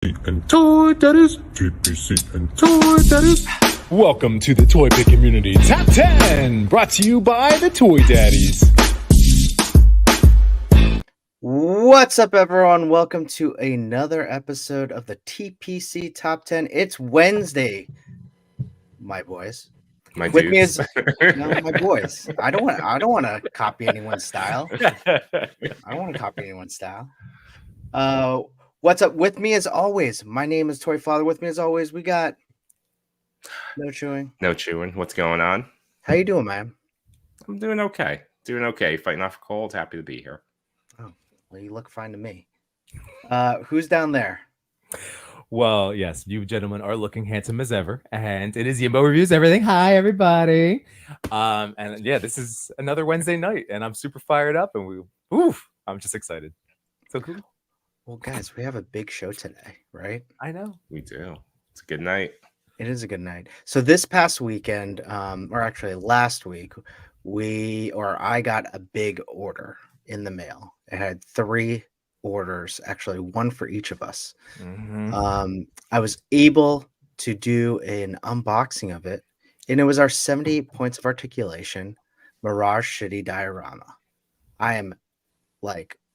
and Toydaddies, TPC and Toydaddies. Welcome to the Toy Pick Community Top 10, brought to you by the Toydaddies. What's up, everyone? Welcome to another episode of the TPC Top 10. It's Wednesday, my boys. My With dudes. me is my boys. I don't want to copy anyone's style. What's up? With me as always, my name is Toy Father. With me as always, we got No Chewing. No chewing. What's going on? How you doing, man? I'm doing okay. Fighting off a cold. Happy to be here. Oh, well, you look fine to me. Who's down there? Well, yes, you gentlemen are looking handsome as ever, and it is Yimbo Reviews Everything. Hi, everybody. And yeah, this is another Wednesday night, and I'm super fired up, and I'm just excited. So cool. Well, guys, we have a big show today, right? I know. We do. It's a good night. It is a good night. So this past weekend, or actually last week, I got a big order in the mail. It had 3 orders, actually 1 for each of us. Mm-hmm. I was able to do an unboxing of it, and it was our 78 points of articulation Mirage Shitty diorama. I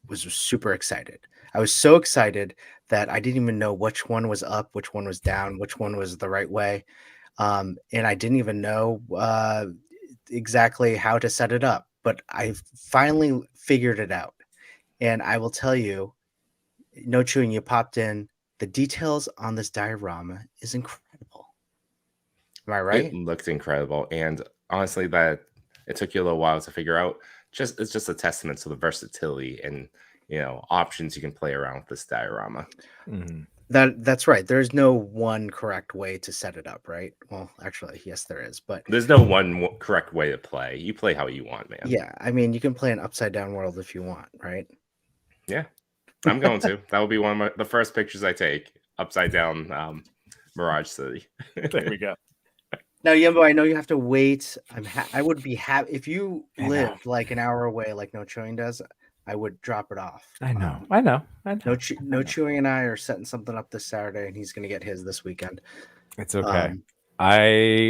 was super excited. I was so excited that I didn't even know which one was up, which one was down, which one was the right way. And I didn't even know exactly how to set it up, but I finally figured it out. And I will tell you, No Chewing, you popped in. The details on this diorama is incredible. Am I right? It looked incredible. And honestly, that it took you a little while to figure out. It's just a testament to the versatility and options you can play around with this diorama. Mm-hmm. That's right. There's no one correct way to set it up, right? Well, actually, yes, there is, but There's no one correct way to play. You play how you want, man. yeah, I mean, you can play an upside down world if you want, right? Yeah, I'm going to. That will be one of the first pictures I take. Upside down Mirage City. There we go. Now, Yumbo, I know you have to wait. I would be happy if you lived like an hour away, like No Chewing does. I would drop it off. I know. No Chewing and I are setting something up this Saturday, and he's going to get his this weekend. It's okay.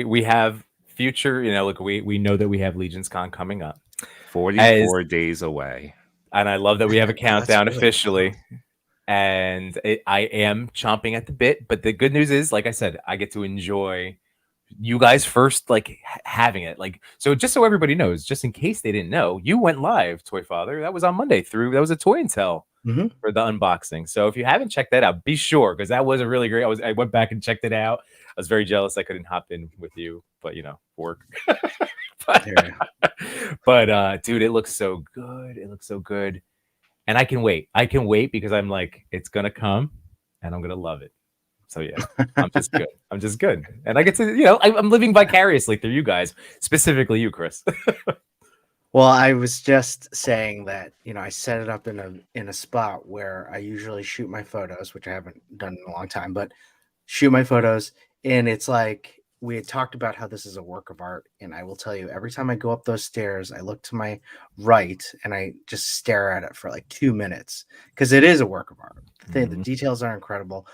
We have future. Look, we know that we have Legion's Con coming up. 44 days away. And I love that we have a countdown officially. And I am chomping at the bit. But the good news is, like I said, I get to enjoy you guys first, having it. So just so everybody knows, just in case they didn't know, you went live, Toy Father. That was on Monday that was a Toy and Tell for the unboxing. So if you haven't checked that out, be sure, because that was a really great. I went back and checked it out. I was very jealous I couldn't hop in with you, but work. but dude, it looks so good. And I can wait because I'm like, it's gonna come and I'm gonna love it. So yeah, I'm just good. And I get to, I'm living vicariously through you guys, specifically you, Chris. Well, I was just saying that, I set it up in a spot where I usually shoot my photos, which I haven't done in a long time, but shoot my photos. And it's like, we had talked about how this is a work of art. And I will tell you, every time I go up those stairs, I look to my right and I just stare at it for like 2 minutes because it is a work of art. The details are incredible.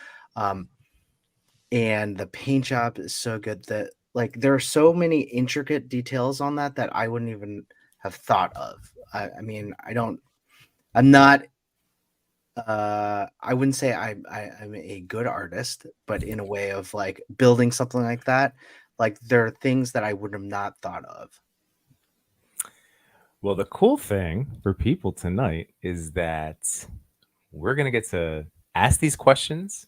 And the paint job is so good that there are so many intricate details on that I wouldn't even have thought of. I wouldn't say I'm a good artist, but in a way of building something like that, there are things that I would have not thought of. Well, the cool thing for people tonight is that we're going to get to ask these questions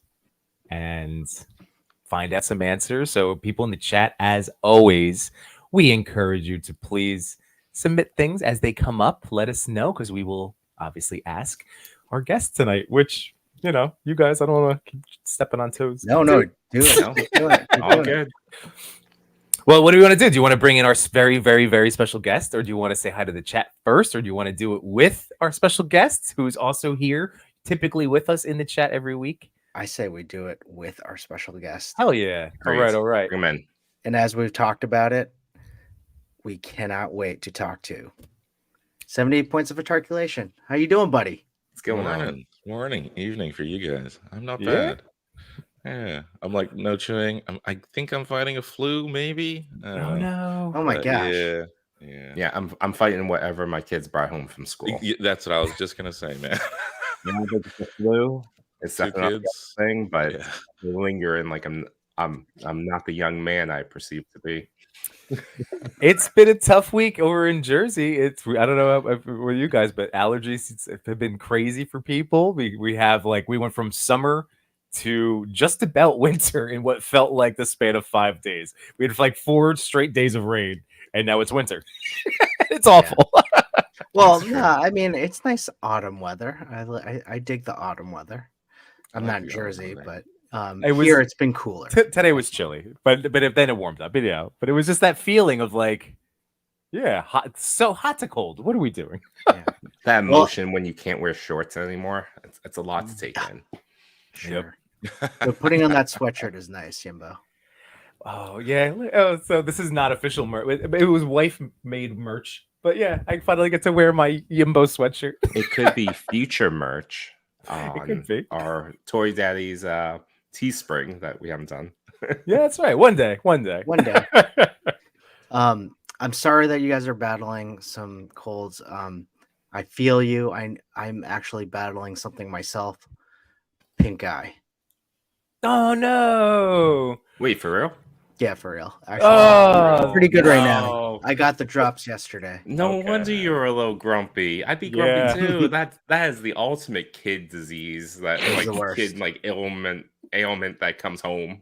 and find out some answers. So people in the chat, as always, we encourage you to please submit things as they come up. Let us know, because we will obviously ask our guests tonight, which, you guys, I don't want to keep stepping on toes. No, do it. All good. Well, what do we want to do? Do you want to bring in our very, very, very special guest, or do you want to say hi to the chat first, or do you want to do it with our special guest, who's also here, typically with us in the chat every week? I say we do it with our special guest. Hell yeah. Great. All right. Bring 'em in. And as we've talked about it, we cannot wait to talk to 78 points of articulation. How you doing, buddy? What's going on? Morning, evening for you guys. I'm not Yeah. bad. Yeah, I'm like no chewing. I think I'm fighting a flu, maybe. I don't Oh know. no. Oh my But gosh. yeah. Yeah, I'm fighting whatever my kids brought home from school. That's what I was just gonna say, man. I don't think it's the flu. It's 2 definitely not kids. the thing, but Yeah. lingering like I'm not the young man I perceive to be. It's been a tough week over in Jersey. I don't know where you guys, but allergies have been crazy for people. We have we went from summer to just about winter in what felt like the span of 5 days. We had 4 straight days of rain, and now it's winter. It's awful. Well, That's true. no, I mean it's nice autumn weather. I dig the autumn weather. I'm I not like in the autumn Jersey, weather. but It was- here it's been cooler. Today was chilly, but then it warmed up. But it was just that feeling of hot, so hot to cold. What are we doing? Yeah, That Well- emotion when you can't wear shorts anymore. It's a lot to take in. sure. But putting on that sweatshirt is nice, Yimbo. Oh yeah. Oh, so this is not official merch. It was wife made merch. But yeah, I finally get to wear my Yimbo sweatshirt. It could be future merch It could on be. our Toydaddies Teespring that we haven't done. Yeah, that's right. One day. One day. I'm sorry that you guys are battling some colds. I feel you. I'm actually battling something myself. Pink eye. Oh no. Wait, for real? Yeah, for real. Actually, Oh, pretty good right now. no. I got the drops yesterday. No Okay. wonder you were a little grumpy. I'd be Yeah. grumpy too. That is the ultimate kid disease. That It's the worst. kid ailment that comes home.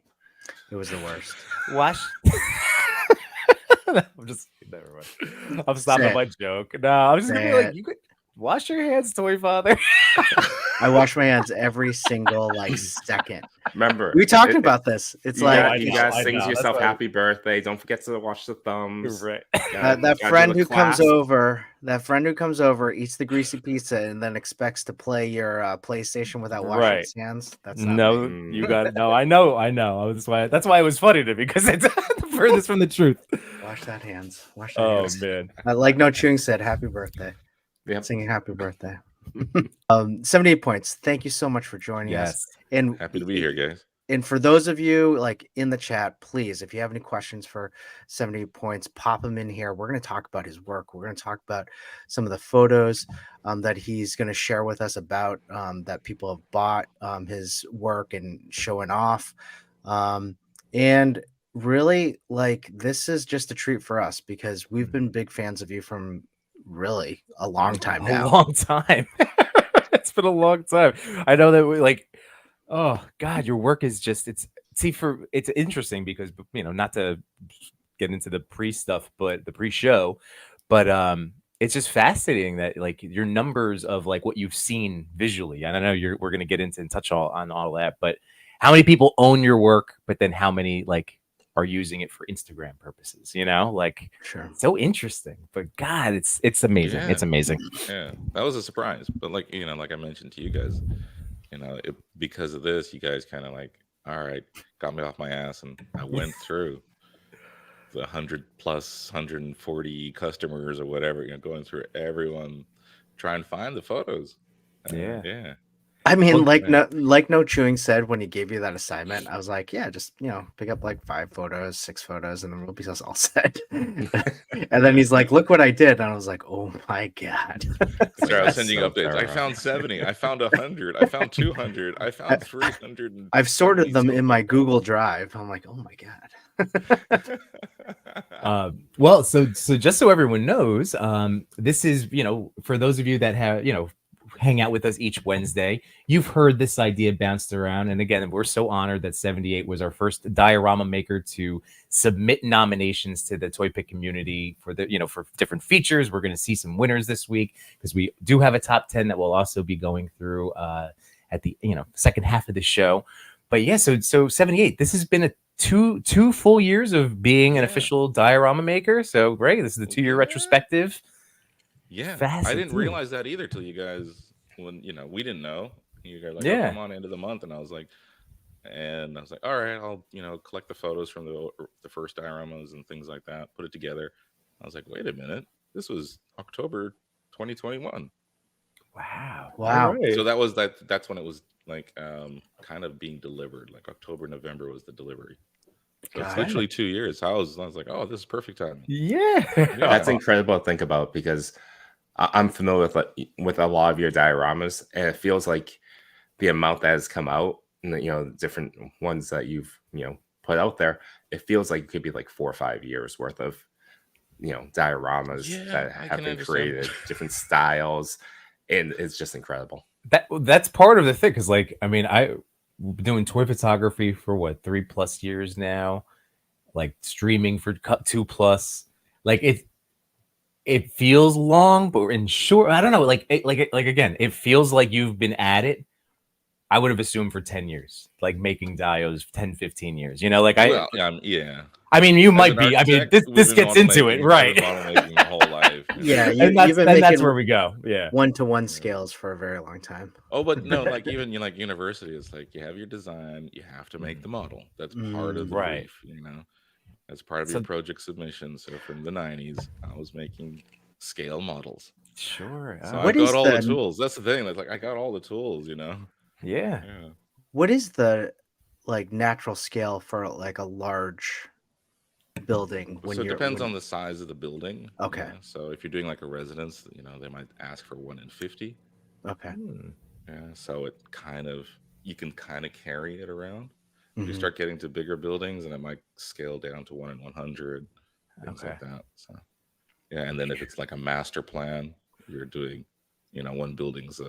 It was the worst. Wash. I'm just never mind. I'm stopping Say it. my joke. No, I'm just gonna be Say like, you could wash your hands, toy father. I wash my hands every single second. Remember, We talked about this. It's you like got, I you know, got I sing know. yourself That's why- happy birthday. Don't forget to wash the thumbs. Right. that do friend the who comes class. over. That friend who comes over, eats the greasy pizza, and then expects to play your PlayStation without washing Right. his hands. That's not No, me. you got it. No, I know. That's why it was funny to me because it's the furthest from the truth. Wash that hands. Wash that Oh hands. man. Like No Chewing said, happy birthday. Yep. Singing happy birthday. 78 points. Thank you so much for joining us. And Happy to be here, guys. And for those of you in the chat, please, if you have any questions for 78 points, pop them in here. We're going to talk about his work. We're going to talk about some of the photos that he's going to share with us about that people have bought his work and showing off. And really, this is just a treat for us because we've been big fans of you from really a long time now. A long time. It's been a long time. I know that oh God, your work is just it's interesting because not to get into the pre-stuff, but the pre-show, but it's just fascinating that your numbers of what you've seen visually. And I know we're gonna get into and touch on all that, but how many people own your work, but then how many are using it for Instagram purposes, Sure. so interesting. But God, it's amazing. Yeah. It's amazing. Yeah, that was a surprise. But like I mentioned to you guys, because of this, you guys kind of all right, got me off my ass, and I went through the 100 plus 140 customers or whatever, going through everyone, trying to find the photos. Yeah. Yeah. I mean, Well, No Chewing said when he gave you that assignment, I was like, yeah, just pick up 5 photos, 6 photos, and then we'll be all set. And then he's like, look what I did, and I was like, oh my God. Sorry, I was That's sending so updates. I thorough. found 70. I found 100. I found 200. I found 300. I've sorted them in my Google Drive. I'm like, oh my God. Well, so just so everyone knows, this is for those of you that have hang out with us each Wednesday, you've heard this idea bounced around, and again, we're so honored that 78 was our first diorama maker to submit nominations to the Toy Pick community for for different features. We're going to see some winners this week because we do have a top 10 that we'll also be going through at the second half of the show. But yeah, so 78, this has been a two full years of being an official diorama maker. So great, this is the 2-year retrospective. Yeah, I Fascinating. didn't realize that either till you guys, when we didn't know. You guys Yeah. oh, come on, end of the month, and I was like, all right, I'll collect the photos from the first dioramas and things like that, put it together. I was like, wait a minute, this was October 2021. Wow. Wow. All right. So that's when it was like kind of being delivered. Like October, November was the delivery. So it's God. literally 2 years. I was like, oh, this is perfect timing. Yeah. That's incredible to think about because I'm familiar with a lot of your dioramas, and it feels like the amount that has come out, and the different ones that you've put out there, it feels like it could be like 4 or 5 years worth of dioramas that have been created, different styles, and it's just incredible. That's part of the thing, because like I mean, I've been doing toy photography for what 3+ years now, like streaming for 2+. Like it feels long, but in short, I don't know. Like again, it feels like you've been at it. I would have assumed for 10 years, like making dios 10, 15 years. Like yeah. I mean, you might be. I mean, architect, this gets into it, right? Model making my whole life. Yeah, and that's where we go. Yeah, 1-to-1 scales for a very long time. Oh, but no, like even like university, it's like you have your design, you have to make the model. That's part of the Right. brief, That's part of your project submission. So from the 90s, I was making scale models. Sure. So I got all the tools. That's the thing. That's like I got all the tools, Yeah. What is the like natural scale for like a large building? So it depends on the size of the building. Okay. So if you're doing like a residence, they might ask for 1 in 50. Okay. Yeah. So you can kind of carry it around. Mm-hmm. You start getting to bigger buildings, and it might scale down to 1 in 100, things like that. So yeah, and then if it's like a master plan, you're doing, one building's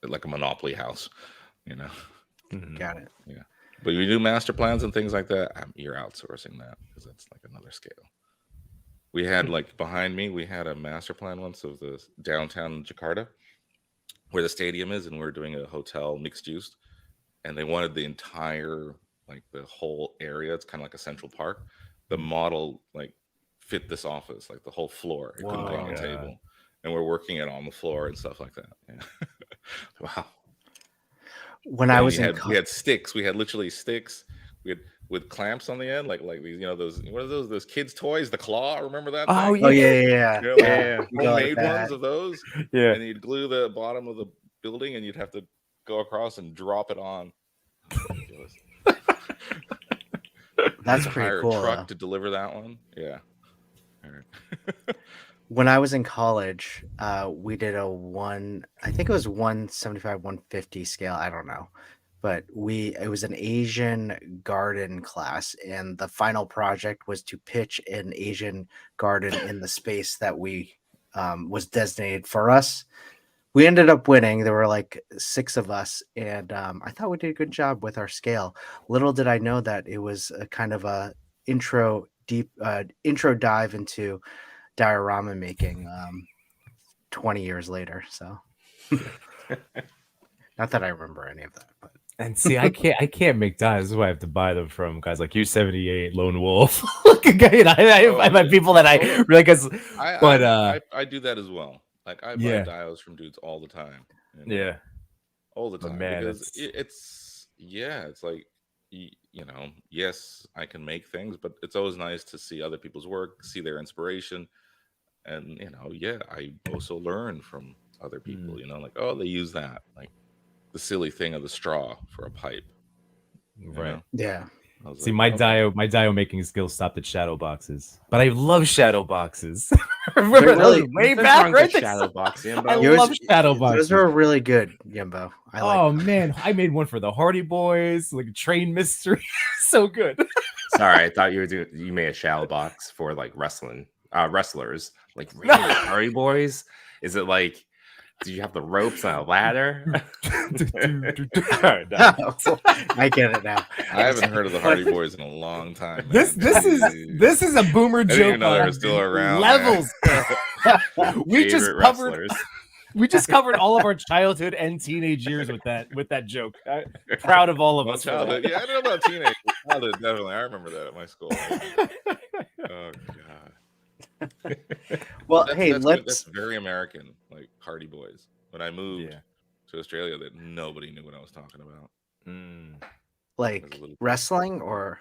like a monopoly house, Got it. Yeah, but you do master plans and things like that, you're outsourcing that because that's like another scale. We had like behind me, we had a master plan once of the downtown Jakarta, where the stadium is, and we're doing a hotel mixed use, and they wanted the entire like the whole area. It's kind of like a central park. The model like fit this office, like the whole floor. It couldn't be on the table, and we're working it on the floor and stuff like that. Yeah. Wow. When I was we had sticks. We had literally sticks. We had with clamps on the end, like these, those what are those kids' toys? The claw. Remember that? Oh thing? yeah. Homemade ones of those. Yeah. And you'd glue the bottom of the building, and you'd have to go across and drop it on. That's pretty cool. Truck to deliver that one. Yeah. All right. When I was in college, we did I think it was 175, 150 scale. I don't know. But it was an Asian garden class, and the final project was to pitch an Asian garden in the space that we was designated for us. We ended up winning. There were like 6 of us, and I thought we did a good job with our scale. Little did I know that it was a kind of a intro dive into diorama making 20 years later. So not that I remember any of that, but and see, I can't make dies. This is why I have to buy them from guys like you, 78, Lone Wolf. I've had people that I really I do that as well. Like I buy dials from dudes all the time. Yeah, all the time. Man, because it's like yes, I can make things, but it's always nice to see other people's work, see their inspiration, and I also learn from other people. Like, oh, they use that, like the silly thing of the straw for a pipe, right? Yeah. See, my dio making skills stopped at shadow boxes, but I love shadow boxes. Remember those way back, right? Shadow box, I love shadow boxes. Those are really good, Yimbo. Man, I made one for the Hardy Boys, like a train mystery. So good. Sorry, I thought you made a shadow box for like wrestlers, like really Hardy Boys. Is it like? Do you have the ropes on a ladder? I get it now. I haven't heard of the Hardy Boys in a long time. This is a boomer joke. I didn't even know they were still around. Levels. We just covered all of our childhood and teenage years with that joke. Proud of all of us. Childhood. Yeah, I don't know about teenage. Childhood, definitely. I remember that at my school. Oh god. Well, that's very American, like Hardy Boys. When I moved to Australia, that nobody knew what I was talking about. Like wrestling or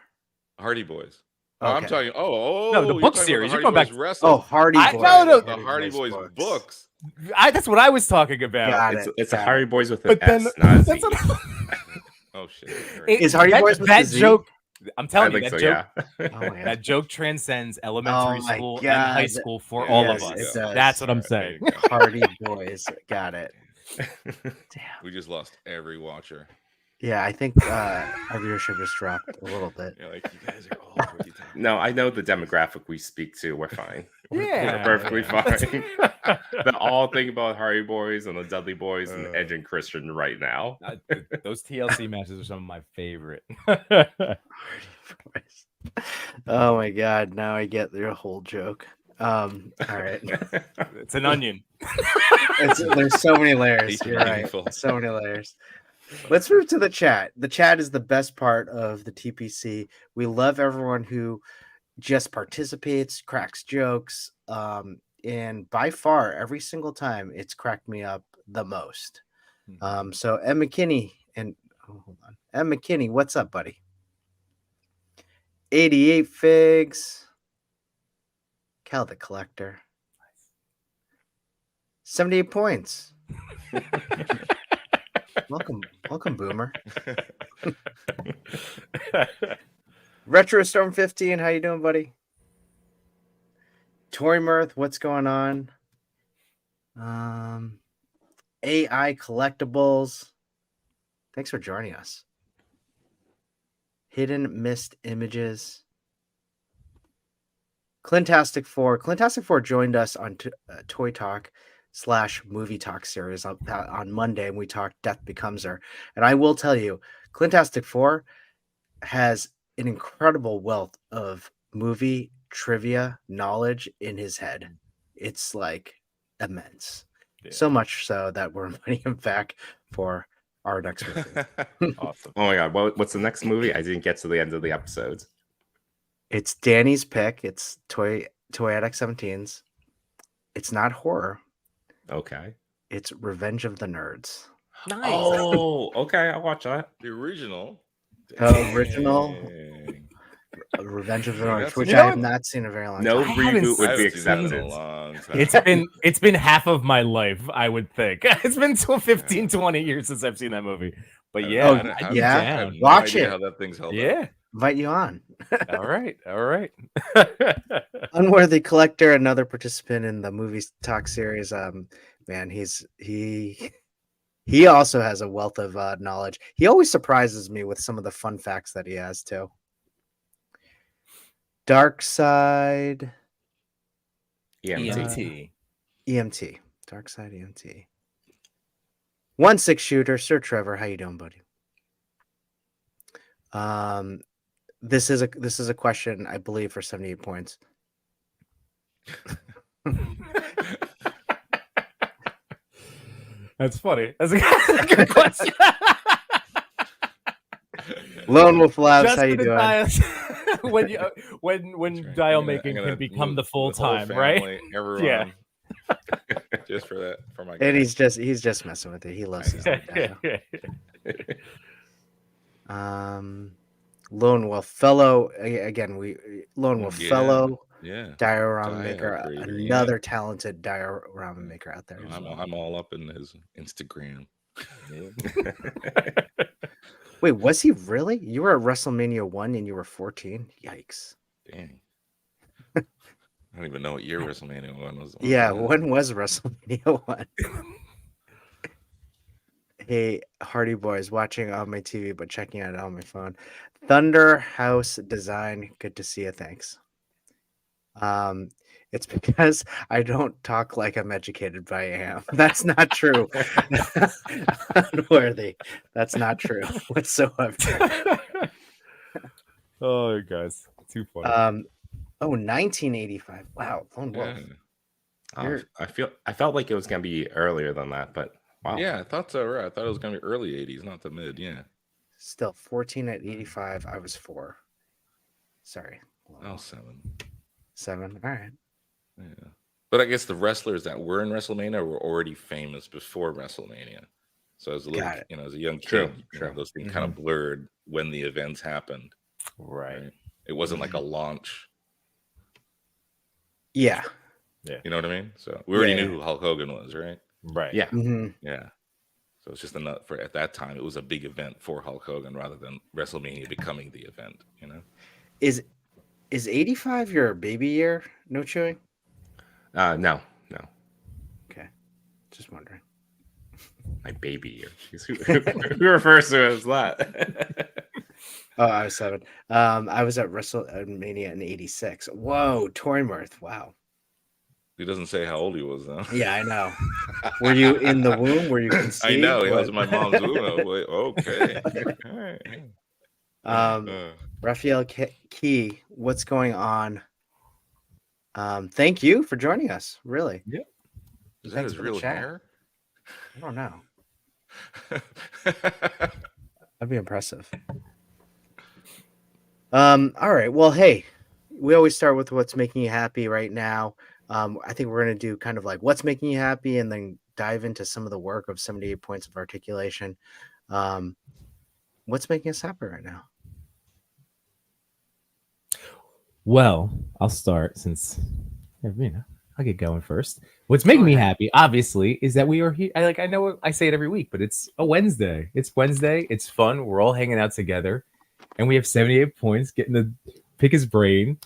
Hardy Boys. Okay. I'm talking. No, the book series. You're going back. Oh, Hardy Boys. The Hardy Boys books. That's what I was talking about. Got It's it, it's a got Hardy it. Boys with an But then S, not a Z. that's what Oh shit! Is Hardy Boys with that the Z? joke? I'm I telling you think that so. joke. Yeah. Oh my God. That joke transcends elementary Oh my school and high God. school for Yeah, all yes, of it us. does. That's what I'm Alright, there saying. you go. Hardy Boys. Got it. Damn. We just lost every watcher. Yeah, I think our viewership has dropped a little bit. Yeah, like you guys are all pretty talented. No, I know the demographic we speak to. We're fine. Yeah, We're perfectly yeah. fine. They're all thinking about Hardy Boys and the Dudley Boys and Edge and Christian right now. Those TLC matches are some of my favorite. Hardy Boys. Oh my God! Now I get your whole joke. All right. It's an onion. There's so many layers. Deep and You're right. meaningful. So many layers. Let's move to the chat. The chat is the best part of the TPC. We love everyone who just participates, cracks jokes, and by far, every single time, it's cracked me up the most. So M. McKinney hold on. M. McKinney, what's up, buddy? 88 Figs. Cal the Collector. 78 points. Welcome, Boomer. Retro Storm 15, how you doing, buddy? Tory Mirth, what's going on? AI Collectibles. Thanks for joining us. Hidden Missed Images. Clintastic 4. Clintastic 4 joined us on Toy Talk / Movie Talk series on Monday, and we talked Death Becomes Her. And I will tell you, Clintastic 4 has an incredible wealth of movie trivia knowledge in his head. It's like immense. Yeah. So much so that we're inviting him back for our next movie. Awesome. Oh my God. What's the next movie? I didn't get to the end of the episodes. It's Danny's pick. It's Toy Addict 17's. It's not horror. Okay. It's Revenge of the Nerds. Nice. Oh, okay. I'll watch that. The original. Original Dang. Revenge of the Yeah, Nerds, that's which a- I have not seen in a very long No time. haven't reboot would I be haven't seen that in a accepted. long time. It's been half of my life, I would think. It's been 15, 20 years since I've seen that movie. But yeah, Oh, I'd be yeah? I have down. no Watch idea it. How that thing's held up. Yeah. Invite you on. All right. Unworthy Collector, another participant in the movie talk series. Man, he also has a wealth of knowledge. He always surprises me with some of the fun facts that he has too. Dark Side EMT. EMT. Dark Side EMT. 1-6 shooter. Sir Trevor, how you doing, buddy? This is a question, I believe, for 78 points. That's funny. That's a good question. Lone Wolf Labs, Just how you for the doing? dials- when That's right. dial I'm making gonna can become move the full whole time, right? family, Everyone. Yeah. Just for that, for my. And guy. he's just messing with it. He loves his dial. Lone Wolf Fellow again. Lone Wolf Yeah. Fellow Yeah. diorama Dial maker, creator, yeah. another talented diorama maker out there. as well. I'm all up in his Instagram. Wait, was he really? You were at WrestleMania 1 and you were 14? Yikes. Dang. I don't even know what year WrestleMania 1 was. Yeah, when was WrestleMania 1? Hey, Hardy Boys, watching on my TV but checking it out on my phone. Thunder House Design, good to see you. Thanks. It's because I don't talk like I'm educated, but I am. That's not true. Unworthy. That's not true whatsoever. Oh, guys, too funny. 1985. Wow, Lone Wolf. Yeah. I felt like it was gonna be earlier than that, but wow. Yeah, I thought so. Right. I thought it was gonna be early 80s, not the mid. Yeah. Still 14 at 85. I was 4. Sorry. Oh, 7. 7. All right. Yeah. But I guess the wrestlers that were in WrestleMania were already famous before WrestleMania. So as a little, Got it. as a young kid, True, you know, true. those things kind of blurred when the events happened. Right. It wasn't like a launch. Yeah. Yeah. You know what I mean? So we already Yeah. knew who Hulk Hogan was, right? Right. Yeah. Mhm. Yeah. So it's just enough for at that time. It was a big event for Hulk Hogan rather than WrestleMania becoming the event. You know? Is 85 your baby year? No chewing? No. Okay. Just wondering. My baby year. Jeez, who refers to it as that? Oh, I was 7. I was at WrestleMania in 86. Whoa, Toynworth. Wow. He doesn't say how old he was, though. Yeah, I know. Were you in the womb? Were you I conceived? know. He was in What? my mom's womb. I was like, okay. All right. Raphael Key, what's going on? Thank you for joining us. Really. Yeah. Is that Thanks his for the real chat. hair? I don't know. That'd be impressive. All right. Well, hey, we always start with what's making you happy right now. I think we're gonna do kind of like what's making you happy, and then dive into some of the work of 78 points of articulation. What's making us happy right now? Well, I'll start since I'll get going first. What's making me happy, obviously, is that we are here. I know I say it every week, but it's a Wednesday. It's Wednesday. It's fun. We're all hanging out together, and we have 78 points getting to pick his brain.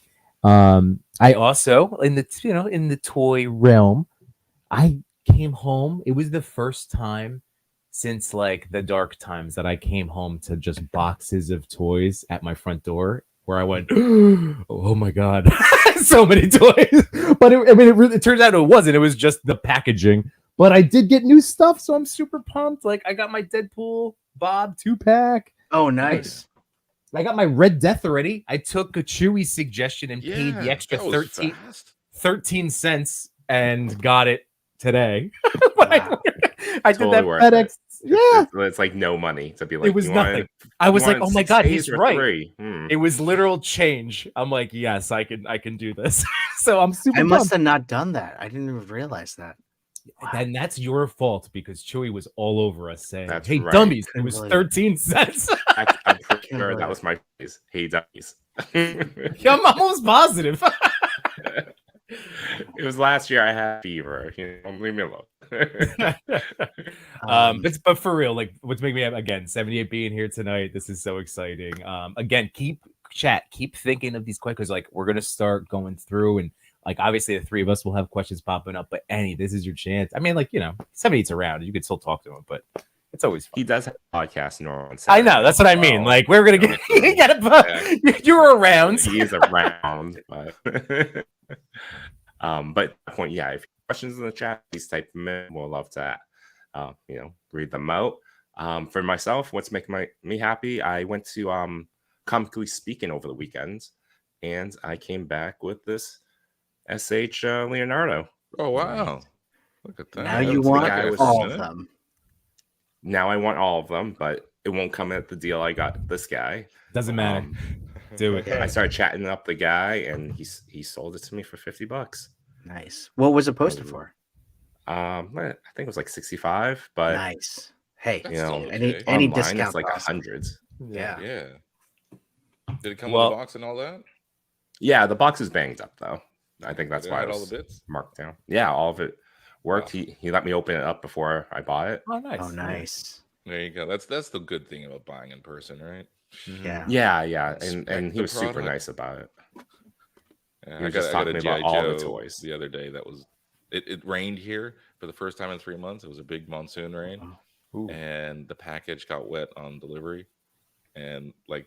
I also in the toy realm, I came home. It was the first time since like the dark times that I came home to just boxes of toys at my front door where I went, oh my God, so many toys. But it turns out it wasn't. It was just the packaging. But I did get new stuff, so I'm super pumped. Like I got my Deadpool Bob 2-pack. Oh, nice. I got my Red Death already. I took a Chewy's suggestion and paid the extra that was 13 cents and got it today. Wow. I did Totally that worth FedEx. it. Yeah. It's like no money to be like. It was you nothing. wanted- I was you like, wanted oh my 6 God, days he's or right. 3. It was literal change. I'm like, yes, I can do this. So I'm super I must pumped. have not done that. I didn't even realize that. And that's your fault because Chewy was all over us saying, That's hey, right. dummies, it Couldn't was believe 13 cents. I'm pretty Can't sure believe that it. was my face. Hey, dummies. I'm almost positive. It was last year. I had fever. Leave me alone. But for real, like what's making me happy, again, 78 being here tonight. This is so exciting. Again, keep thinking of these questions. Like we're gonna start going through, and like obviously the three of us will have questions popping up. But this is your chance. I mean, like 78's around, you can still talk to him, but it's always fun. He does have a podcast on I know, that's what I mean. well. Like we're gonna get you were around. He is around, but but at that point, yeah. If you have questions in the chat, please type them in. We'll love to, read them out. For myself, what's making me happy? I went to Comically Speaking over the weekend, and I came back with this SH Leonardo. Oh wow! Look at that. Now you want was all of them. Now I want all of them, but it won't come at the deal I got this guy. Doesn't matter. Do it. I started chatting up the guy, and he sold it to me for $50. Nice. What was it posted for? I think it was like 65, but Nice. Hey, That's still any okay. any online discount? it's like awesome. hundreds. Yeah. Yeah. Did it come Well- with a box and all that? Yeah, the box is banged up though. I think that's Did it why had it all was the bits. marked down. Yeah, all of it worked. Wow. He let me open it up before I bought it. Oh, nice. Oh, nice. There you go. That's the good thing about buying in person, right? Yeah. Yeah, Inspect and he the was super product. nice about it. Yeah, He I was got, just I got talking a about GI all the Joe toys. the other day. It rained here for the first time in 3 months. It was a big monsoon rain, Ooh. and the package got wet on delivery, and like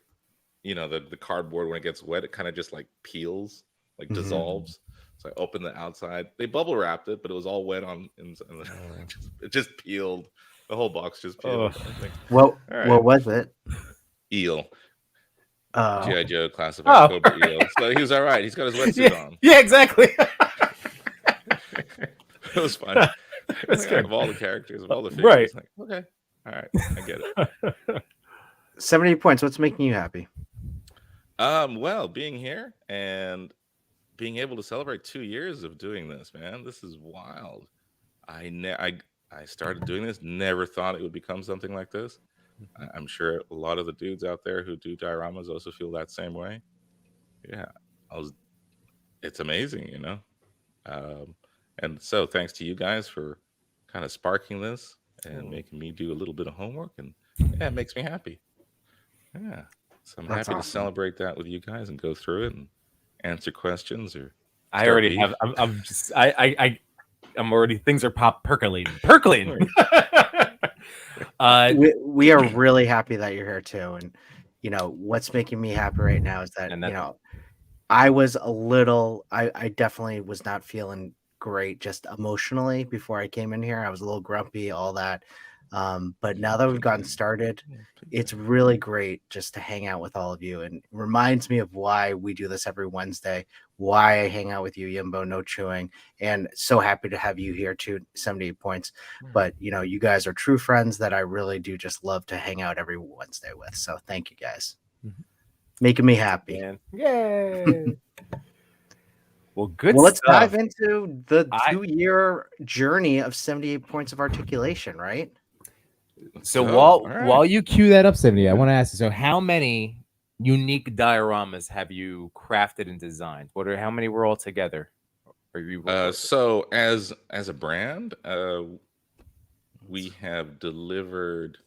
the cardboard, when it gets wet, it kind of just like peels, like dissolves. So I opened the outside. They bubble wrapped it, but it was all wet on inside. It just peeled. The whole box just peeled. Oh. I think, What right. what was it? eel. Oh, GI Joe classified Oh. Cobra eel. So he was all right. He's got his wetsuit on. Yeah, exactly. It was fun. That's Like, good. of all the characters, of all the figures, Right. like, okay, all right, I get it. 70 points. What's making you happy? Well, being here and being able to celebrate 2 years of doing this, man, this is wild. I started doing this, never thought it would become something like this. I'm sure a lot of the dudes out there who do dioramas also feel that same way. Yeah, it's amazing, And so thanks to you guys for kind of sparking this and making me do a little bit of homework, and yeah, it makes me happy. Yeah. So I'm That's happy to awesome. celebrate that with you guys and go through it and answer questions or I start already beef. have. I'm just. I'm already. Things are percolating. We are really happy that you're here too. And you know what's making me happy right now is that And you that- know I was a little. I definitely was not feeling great just emotionally before I came in here. I was a little grumpy, all that. But now that we've gotten started, it's really great just to hang out with all of you, and reminds me of why we do this every Wednesday, why I hang out with you, Yimbo, No Chewing, and so happy to have you here too, 78 points. But you know, you guys are true friends that I really do just love to hang out every Wednesday with. So thank you guys. Making me happy. Man. Yay! Well, good Well, let's stuff. dive into the I- 2-year journey of 78 points of articulation, right? So go. while All right. while you cue that up, 70, I want to ask you. So, how many unique dioramas have you crafted and designed? How many were all together? Are you So as a brand, we have delivered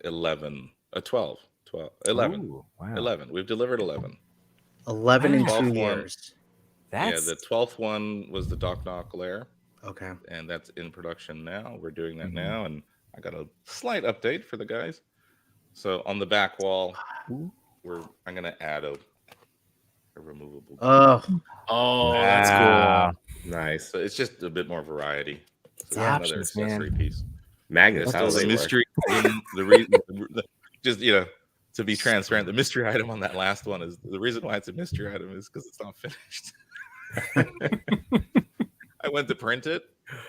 11, 12, 11. Ooh, wow. 11. We've delivered 11. 11 in Wow. 2 12th one. years. That's Yeah, the 12th one was the Doc Knock Lair, Okay. and that's in production now. We're doing that Mhm. now, and I got a slight update for the guys. So on the back wall, I'm gonna add a removable. Oh, that's wow. Nice. So it's just a bit more variety. So It's that's another options, man. accessory piece. Magnets. So How do the they work? mystery item, the reason, just to be transparent, the mystery item on that last one is the reason why it's a mystery item is because it's not finished. I went to print it,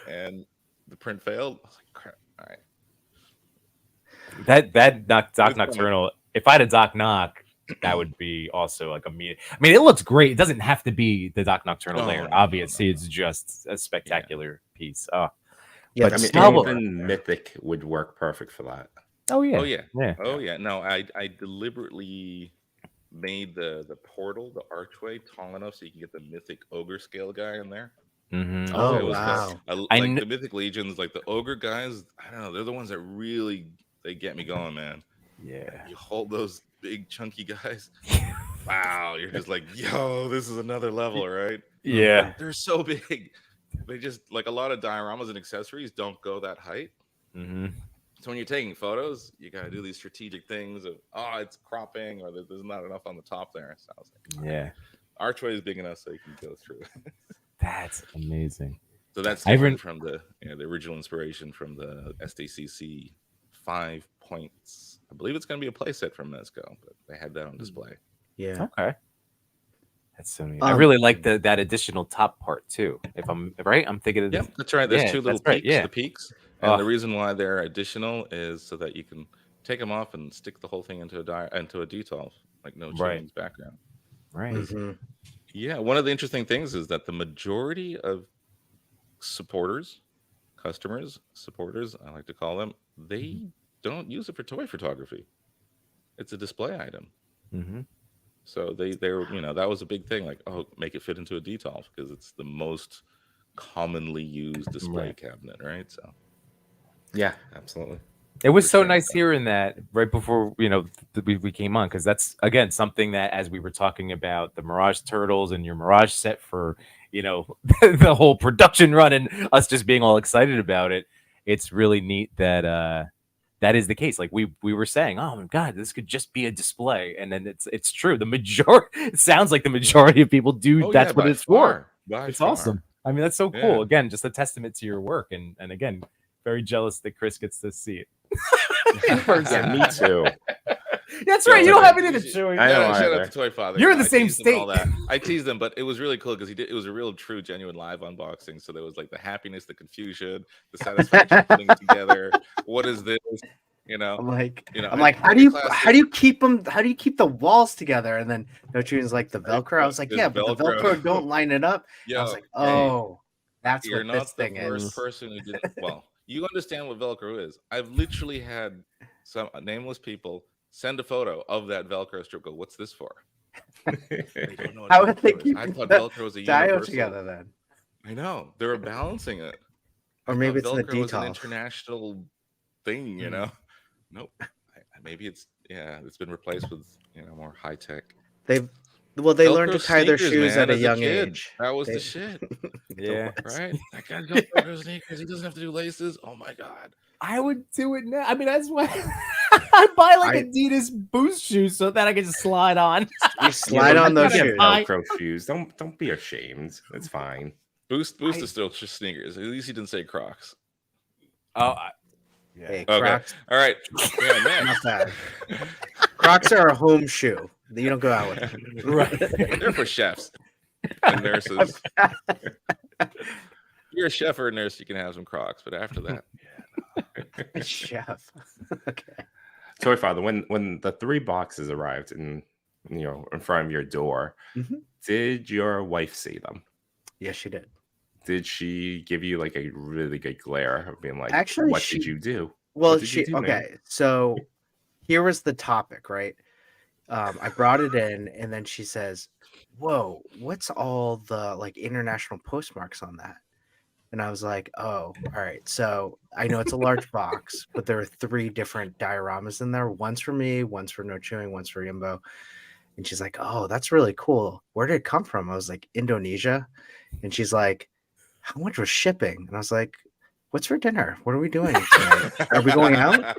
and the print failed. I was like, crap. All right. That Doc It's coming. Nocturnal. If I had a Doc Knock, that would be also like a mean. I mean, it looks great. It doesn't have to be the Doc Nocturnal No, layer. no, Obviously, no. it's just a spectacular piece. Oh, yeah. but I mean, still- even Mythic would work perfect for that. oh yeah, Oh yeah. yeah. Oh yeah. No, I deliberately made the portal, the archway, tall enough so you can get the mythic ogre scale guy in there. Mhm. Oh, So it was wow. I like kn- the mythic legions, like the ogre guys. I don't know. They're the ones that really they get me going, man. Yeah. You hold those big chunky guys. Wow, you're just like, yo, this is another level, right? Yeah. They're so big. They just like a lot of dioramas and accessories don't go that height. Mm-hmm. So when you're taking photos, you gotta do these strategic things of it's cropping or there's not enough on the top there. So I was like, Yeah. archway is big enough so you can go through. That's amazing. So that's I different even- from the original inspiration from the SDCC 5 points. I believe it's going to be a playset from Mezco, but they had that on display. Yeah. Okay. That's so neat. I really like that additional top part too. If I'm right, I'm thinking of Yep, that's right. There's Yeah, two little that's right, peaks, yeah. the peaks. And Oh. the reason why they're additional is so that you can take them off and stick the whole thing into a detail, like no Right. chewing's background. right. Mhm. Yeah, one of the interesting things is that the majority of supporters, customers, supporters, I like to call them, they don't use it for toy photography. It's a display item. Mm-hmm. So they're that was a big thing, like, oh, make it fit into a detail because it's the most commonly used display Right. cabinet, right? So Yeah, absolutely. It was For so sure. nice hearing that right before we came on, because that's again something that as we were talking about the Mirage Turtles and your Mirage set for the whole production run and us just being all excited about it. It's really neat that that is the case. Like we were saying, oh my god, this could just be a display, and then it's true. The majority, it sounds like the majority of people do. Oh, That's yeah, what by it's for. far, by It's far. awesome. I mean, that's so cool. Yeah. Again, just a testament to your work, and again, very jealous that Chris gets to see it. Yeah, me too. That's Yo, right. You don't I- have any of the chewing. I don't Shout either. out to Toy Father. You're in the I same teased him and all state. that. I teased him, but it was really cool because it was a real, true, genuine live unboxing. So there was like the happiness, the confusion, the satisfaction of putting it together. What is this? I'm like, You know, I'm I- like, how I do you classic- keep them? How do you keep the walls together? And then No Chewing's like the Velcro. I was like, There's yeah, but the Velcro. Velcro don't line it up. I was Yo, like, hey, oh, that's you're what not this the thing first is. person who didn't. Well, you understand what Velcro is. I've literally had some nameless people send a photo of that Velcro strip. Go, what's this for? They don't know what How would they Velcro is. keep I thought the Velcro was a dio universal. together then? I know they were balancing it. Or I maybe thought it's the Velcro was an details. international thing, you know. Nope. Maybe it's been replaced with more high tech. They learned to Velcro tie their sneakers, shoes man, at a as young kid. age. That was They- the shit, Yeah. right? That guy's got Velcro sneakers. He doesn't have to do laces. Oh my god. I would do it now. I mean, that's why I buy like I- Adidas Boost shoes so that I can just slide on. You slide on those You shoes. have Velcro shoes. Don't be ashamed. It's fine. Boost is still just sneakers. At least he didn't say Crocs. Oh, yeah. Hey, Okay. Crocs, All right. Yeah, next. not bad. Crocs are a home shoe. You don't go out with them. Right. They're for chefs and nurses. If you're a chef or a nurse, you can have some Crocs, but after that, Chef. Okay. Toy Father, when the 3 boxes arrived in front of your door, Mhm. did your wife see them? Yes, she did. Did she give you like a really good glare of being like, Actually, what she- did you do? Well, What did you do, man? okay. So here was the topic, right? I brought it in, and then she says, "Whoa, what's all the like international postmarks on that?" And I was like, "Oh, all right. So I know it's a large box, but there are 3 different dioramas in there. One's for me, one's for No Chewing, one's for Yimbo." And she's like, "Oh, that's really cool. Where did it come from?" I was like, "Indonesia." And she's like, "How much was shipping?" And I was like, "What's for dinner? What are we doing tonight? Are we going out?"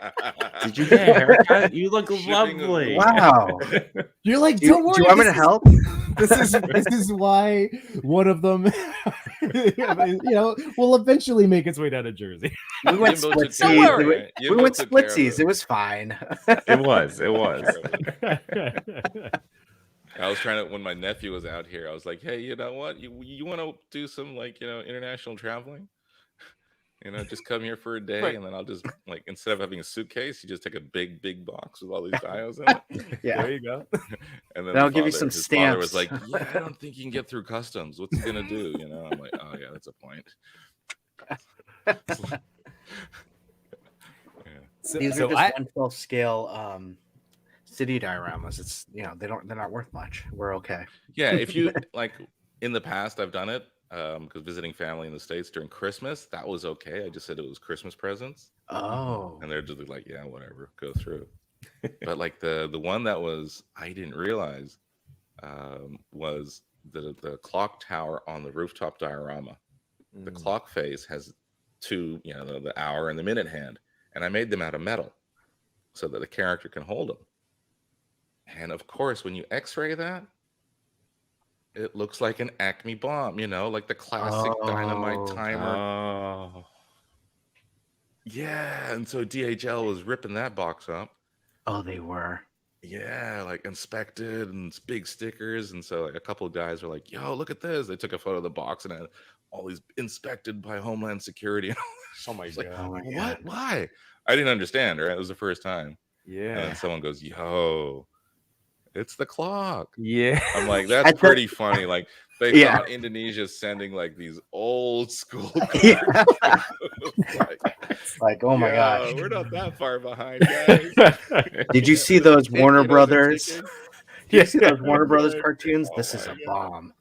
Did you get a haircut? You look Shipping is- lovely. Wow. You're like, Do don't you worry. want me to this is- help? This is why one of them, will eventually make its way down to Jersey. We went Jimbo took splitsies. care of Don't it, We, right? we Jimbo went took care of splitsies. It was fine. It was. I was trying to, when my nephew was out here, I was like, hey, you know what? You want to do some international traveling? Just come here for a day, Right. and then I'll just instead of having a suitcase, you just take a big box with all these dials in it. Yeah. There you go. And then They'll the give you father- some his father was stamps. like, yeah, I don't think you can get through customs. What's he gonna do? I'm like, oh yeah, that's a point. So, These so are just I, 1/12 scale city dioramas. It's they're not worth much. We're okay. Yeah, if you in the past, I've done it because visiting family in the States during Christmas, that was okay. I just said it was Christmas presents. Oh. And they're just like, yeah, whatever, go through. But the one that was I didn't realize was the clock tower on the rooftop diorama. The clock face has 2, the hour and the minute hand, and I made them out of metal so that the character can hold them. And of course, when you X-ray that, it looks like an Acme bomb, like the classic dynamite timer. Oh. Yeah, and so DHL was ripping that box up. Oh, they were. Yeah, inspected and big stickers. And so a couple of guys were like, yo, look at this. They took a photo of the box and had all these inspected by Homeland Security. oh my Like, god. Oh my what? God. Why? I didn't understand, right? It was the first time. And Yeah. then someone goes, yo, it's the clock. Yeah. I'm like, I that's thought- pretty funny. They Yeah. thought Indonesia's sending these old school. Yeah. Like, Like, oh my "Yo, gosh. we're not that far behind, guys. Did you see those Warner Taking those Brothers? tickets. Did you see those Warner Brothers cartoons? Oh This is my a God. bomb.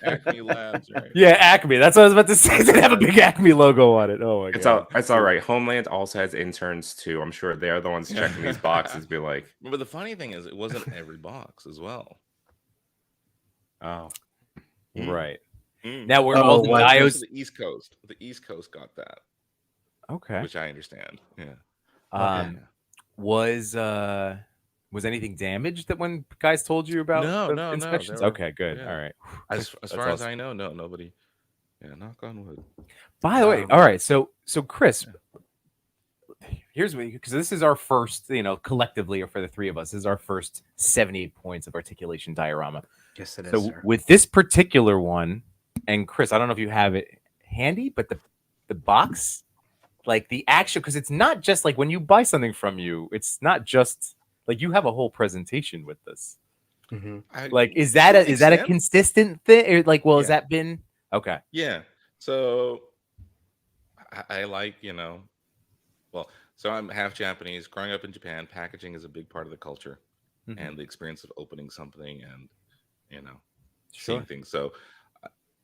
Acme Labs, right? Yeah, Acme. That's what I was about to say. They have a big Acme logo on it. Oh my god. It's all right. Homeland also has interns too. I'm sure they're the ones checking these boxes. Be like, But the funny thing is, it wasn't every box as well. oh, Right. Mm. Now we're Oh, all the what? Most diodes. of the East Coast. The East Coast got that, Okay. which I understand. Yeah. Um, was anything damaged that when guys told you about No, the no, inspections? they were- Okay, good. yeah. All right. As That's far as awesome. I know, no, nobody. Yeah, knock on wood. By the way, all right. So Chris, here's what, because this is our first, collectively or for the 3 of us, this is our first 78 points of articulation diorama. Yes, it is, So sir. with this particular one, and Chris, I don't know if you have it handy, but the box, the actual, because it's not just when you buy something from you, it's not just you have a whole presentation with this. Mhm. Is that a extent? consistent thing? Or has Yeah. that been okay? Yeah. So I like, well, so I'm half Japanese. Growing up in Japan, packaging is a big part of the culture Mhm. and the experience of opening something and Sure. seeing things. So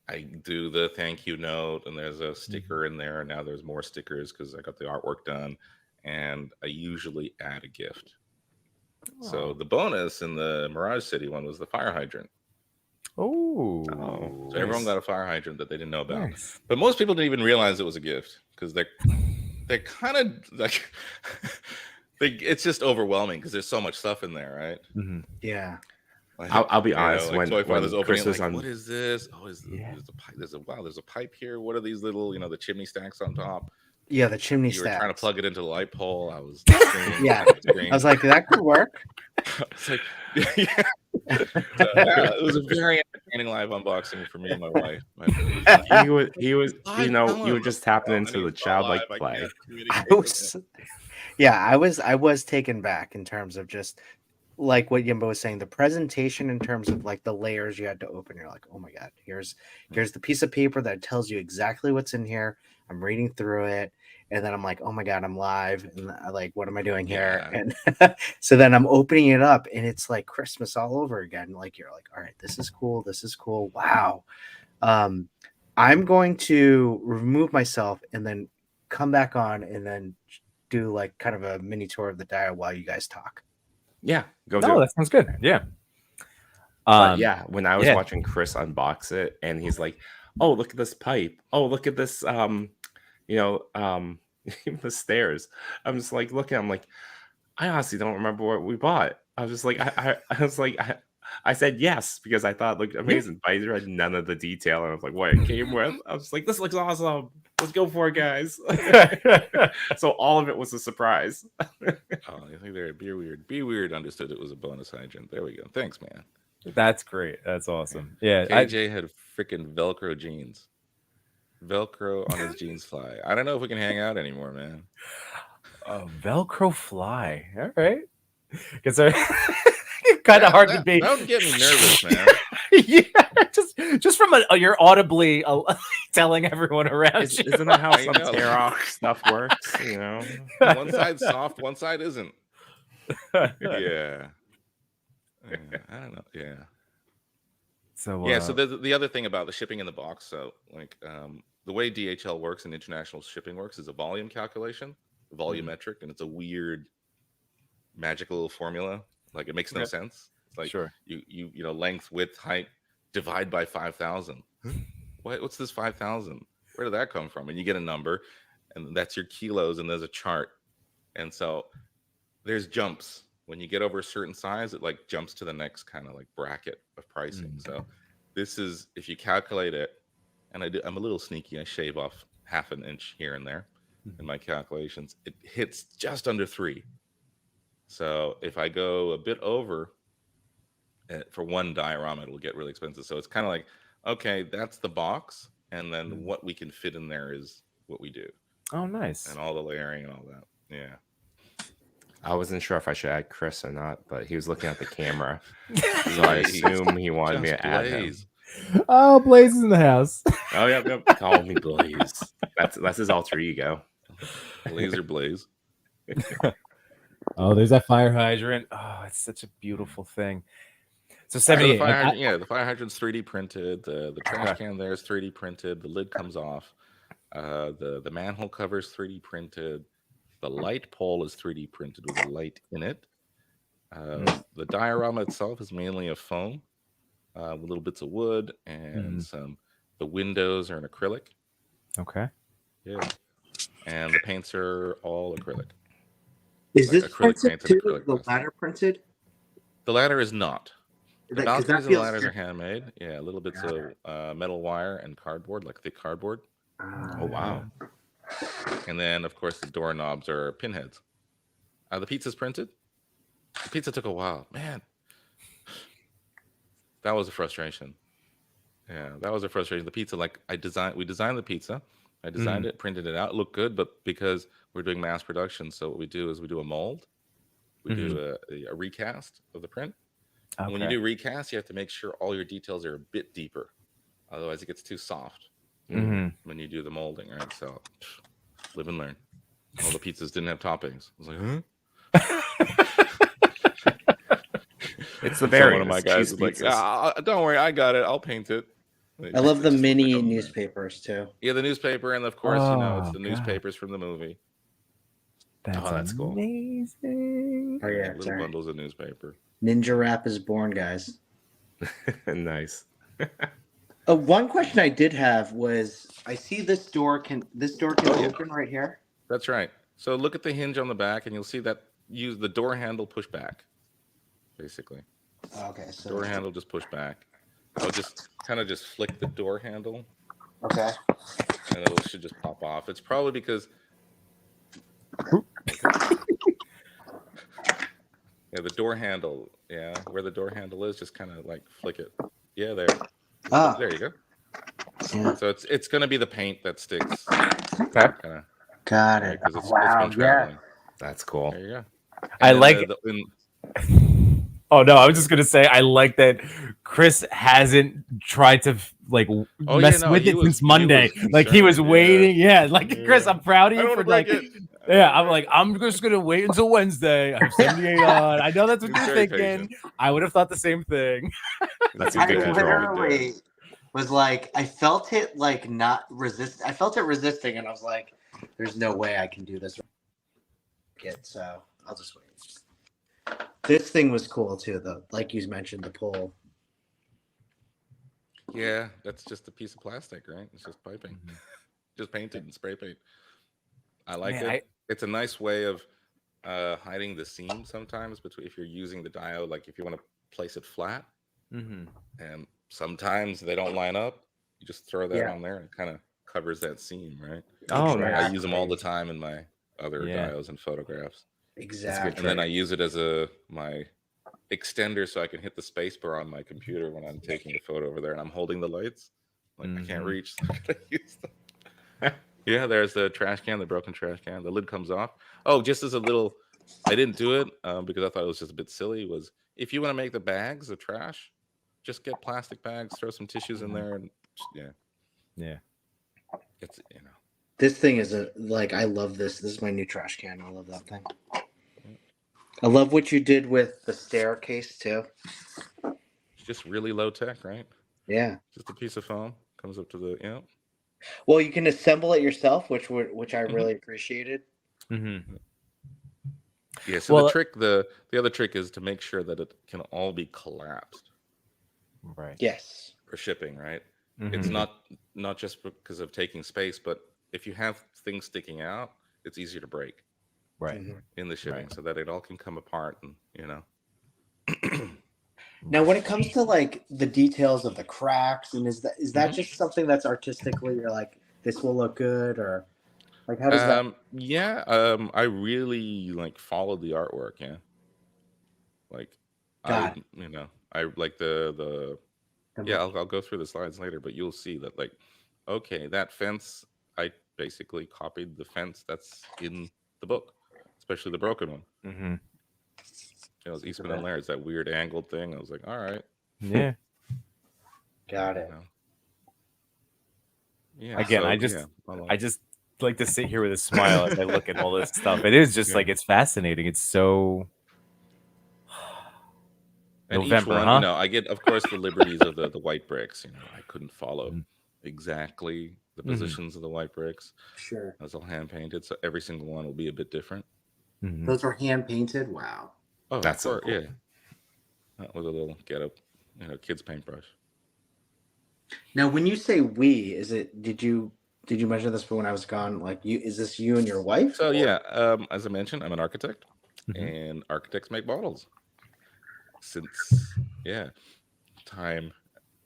I do the thank you note, and there's a sticker in there. And now there's more stickers because I got the artwork done, and I usually add a gift. So the bonus in the Mirage City one was the fire hydrant. Oh, So everyone got a fire hydrant that they didn't know about. Nice. But most people didn't even realize it was a gift because they're kind of like it's just overwhelming because there's so much stuff in there, right? Mm-hmm. Yeah. Like, I'll be honest. Like when Chris was on, what is this? Oh, there's a pipe. There's a pipe here. What are these little, the chimney stacks on top? Yeah, the chimney stacks. You were trying to plug it into the light pole. I was screaming. Yeah, I was like, that could work. It's like, yeah. It was a very entertaining live unboxing for me and my wife. He was, you were just tapping into the childlike play. I was taken back in terms of just like what Yimbo was saying, the presentation in terms of like the layers you had to open. You're like, oh my god, here's the piece of paper that tells you exactly what's in here. I'm reading through it, and then I'm like, oh my god, I'm live, and like, what am I doing here? And so then I'm opening it up, and it's like Christmas all over again. Like, you're like, all right, this is cool, wow. I'm going to remove myself and then come back on and then do like kind of a mini tour of the dial while you guys talk. Yeah, do it. That sounds good. Yeah. When I was watching Chris unbox it, and he's like, "Oh, look at this pipe. Oh, look at this. The stairs." I'm just like looking. I'm like, I honestly don't remember what we bought. I was just like, I said yes because I thought it looked amazing. But I read none of the detail, and I was like, what it came with. I was like, this looks awesome. Let's go for it, guys. So all of it was a surprise. I think they're Be Weird. Be Weird understood it was a bonus hydrant. There we go. Thanks, man. That's great. That's awesome. Yeah. KJ had freaking Velcro jeans. Velcro on his jeans fly. I don't know if we can hang out anymore, man. Velcro fly. All right. Because kind of hard to be. That would get me nervous, man. Yeah, just from you're audibly telling everyone around you. Isn't that how some tear off stuff works? One side's soft, one side isn't. Yeah. I don't know. Yeah. So so the other thing about the shipping in the box, so like the way DHL works and international shipping works is a volume calculation, volumetric, and it's a weird magical formula. Like, it makes no sense. It's like, sure, you length, width, height, divide by 5,000. What's this 5,000? Where did that come from? And you get a number, and that's your kilos, and there's a chart. And so there's jumps. When you get over a certain size, it like jumps to the next kind of like bracket of pricing. So this is, if you calculate it, and I'm a little sneaky, I shave off half an inch here and there in my calculations, it hits just under 3. So if I go a bit over for one diorama, it'll get really expensive. So it's kind of like, okay, that's the box, and then what we can fit in there is what we do. Oh, nice. And all the layering and all that. Yeah. I wasn't sure if I should add Chris or not, but he was looking at the camera, so I assume he wanted me to add him. Oh, Blaze is in the house. Oh, yep. Call me Blaze. That's his alter ego. Laser Blaze. Oh, there's that fire hydrant. Oh, it's such a beautiful thing. So 78. The fire hydrant's 3D printed. The trash can there is 3D printed. The lid comes off. The manhole cover is 3D printed. The light pole is 3D printed with a light in it. The diorama itself is mainly of foam with little bits of wood and the windows are in acrylic. Okay. Yeah. And the paints are all acrylic. Is this printed too? The ladder printed? The ladder is not. The balconies and the ladders are handmade. Yeah, little bits of metal wire and cardboard, like thick cardboard. Oh, wow. And then, of course, the doorknobs are pinheads. The pizza's printed. The pizza took a while. Man, that was a frustration. Yeah, that was a frustration. The pizza, we designed the pizza. I designed it, printed it out. It looked good, but because we're doing mass production, so what we do is we do a mold. We do a recast of the print. Okay. When you do recast, you have to make sure all your details are a bit deeper. Otherwise, it gets too soft when you do the molding, right? So, live and learn. All the pizzas didn't have toppings. I was like, huh? It's the So So berry. one of my Cheese guys is like, pizzas. don't worry, I got it. I'll paint it. I love the Just stick mini it on there. newspapers too. Yeah, the newspaper, and of course, it's Oh, the God. newspapers from the movie. That's, that's cool. amazing. Oh yeah, Little sorry. bundles of newspaper. Ninja Rap is born, guys. Nice. One question I did have was, I see this door can Oh, yeah. open right here. That's right. So look at the hinge on the back, and you'll see that use the door handle push back. Basically, Okay, so door handle just push back. I'll just kind of just flick the door handle, okay. and it should just pop off. It's probably because the door handle, where the door handle is, just kind of like flick it. Yeah, there. Ah, There you go. yeah. So it's gonna be the paint that sticks. Okay. Kind of Got it. because it's Wow, been traveling. That's cool. There you go. I And like- Oh no, I was just gonna say I like that Chris hasn't tried to mess with it since Monday. He was concerned, waiting. Yeah, Chris, Yeah. I'm proud of I you don't for want to break it. Yeah, I'm like, I'm just gonna wait until Wednesday. I have 78 on. I know that's what He's you're very thinking. patient. I would have thought the same thing. That's I a good control. literally was like, I felt it not resist. I felt it resisting, and I was like, "There's no way I can do this." So I'll just wait. This thing was cool too, though. Like you mentioned, the pole. Yeah, that's just a piece of plastic, right? It's just piping, just painted and spray paint. I like Man, it. It's a nice way of hiding the seam sometimes between if you're using the diode, like if you want to place it flat, Mm-hmm. and sometimes they don't line up. You just throw that Yeah. on there and it kind of covers that seam, right? Oh, Exactly. nice. I use them all the time in my other Yeah. diodes and photographs, Exactly. and then I use it as my extender so I can hit the space bar on my computer when I'm taking a photo over there and I'm holding the lights. I can't Mhm. reach. So I gotta use them. Yeah, there's the trash can, the broken trash can. The lid comes off. Oh, just as a little, I didn't do it because I thought it was just a bit silly. Was if you want to make the bags of trash, just get plastic bags, throw some tissues in there, and Yeah. it's This thing is I love this. This is my new trash can. I love that thing. I love what you did with the staircase too. it's just really low tech, right? Yeah. Just a piece of foam comes up to the Well, you can assemble it yourself, which I really appreciated. Mm-hmm. Yeah. So Well- the other trick is to make sure that it can all be collapsed Right. Yes. for shipping, right? Mhm. It's not just because of taking space, but if you have things sticking out, it's easier to break Right. Mhm. in the shipping, so that it all can come apart and Now, when it comes to the details of the cracks, and is that Mhm. just something that's artistically you're like, this will look good, or how does that? I really followed the artwork. Yeah, Got I like the I'll go through the slides later, but you'll see that okay, that fence, I basically copied the fence that's in the book, especially the broken one. Mm-hmm. It was Eastman and Laird, that weird angled thing. I was like, all right, Yeah. Got you it. know. Yeah. Again, so, I just- yeah, I just like to sit here with a smile as I look at all this stuff. It is just Yeah. it's fascinating. It's so and each November, one, huh? I get, of course, the liberties of the white bricks. I couldn't follow Mhm. exactly the Mhm. positions of the white bricks. Sure. It was all hand painted, so every single one will be a bit different. Mhm. Those were hand painted. Wow. Oh, That's so of course, yeah. That was a little get up, kid's paintbrush. Now, when you say we, did you measure this for when I was gone? Is this you and your wife? So or- yeah, as I mentioned, I'm an architect, Mhm. and architects make models. Since time,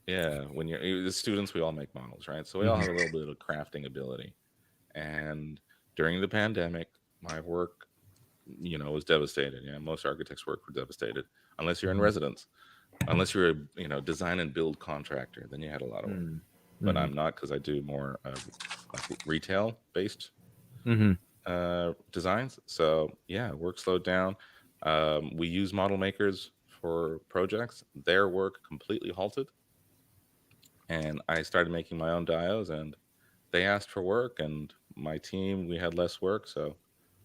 when you're the students, we all make models, right? So we all have a little bit of crafting ability. And during the pandemic, my work, was devastated. Yeah, most architects' work were devastated, unless you're in residence. Unless you're a design and build contractor, then you had a lot of work. Mhm. But I'm not, because I do more retail based Mhm. designs. So work slowed down. We use model makers for projects. Their work completely halted, and I started making my own diodes, and they asked for work, and my team, we had less work, so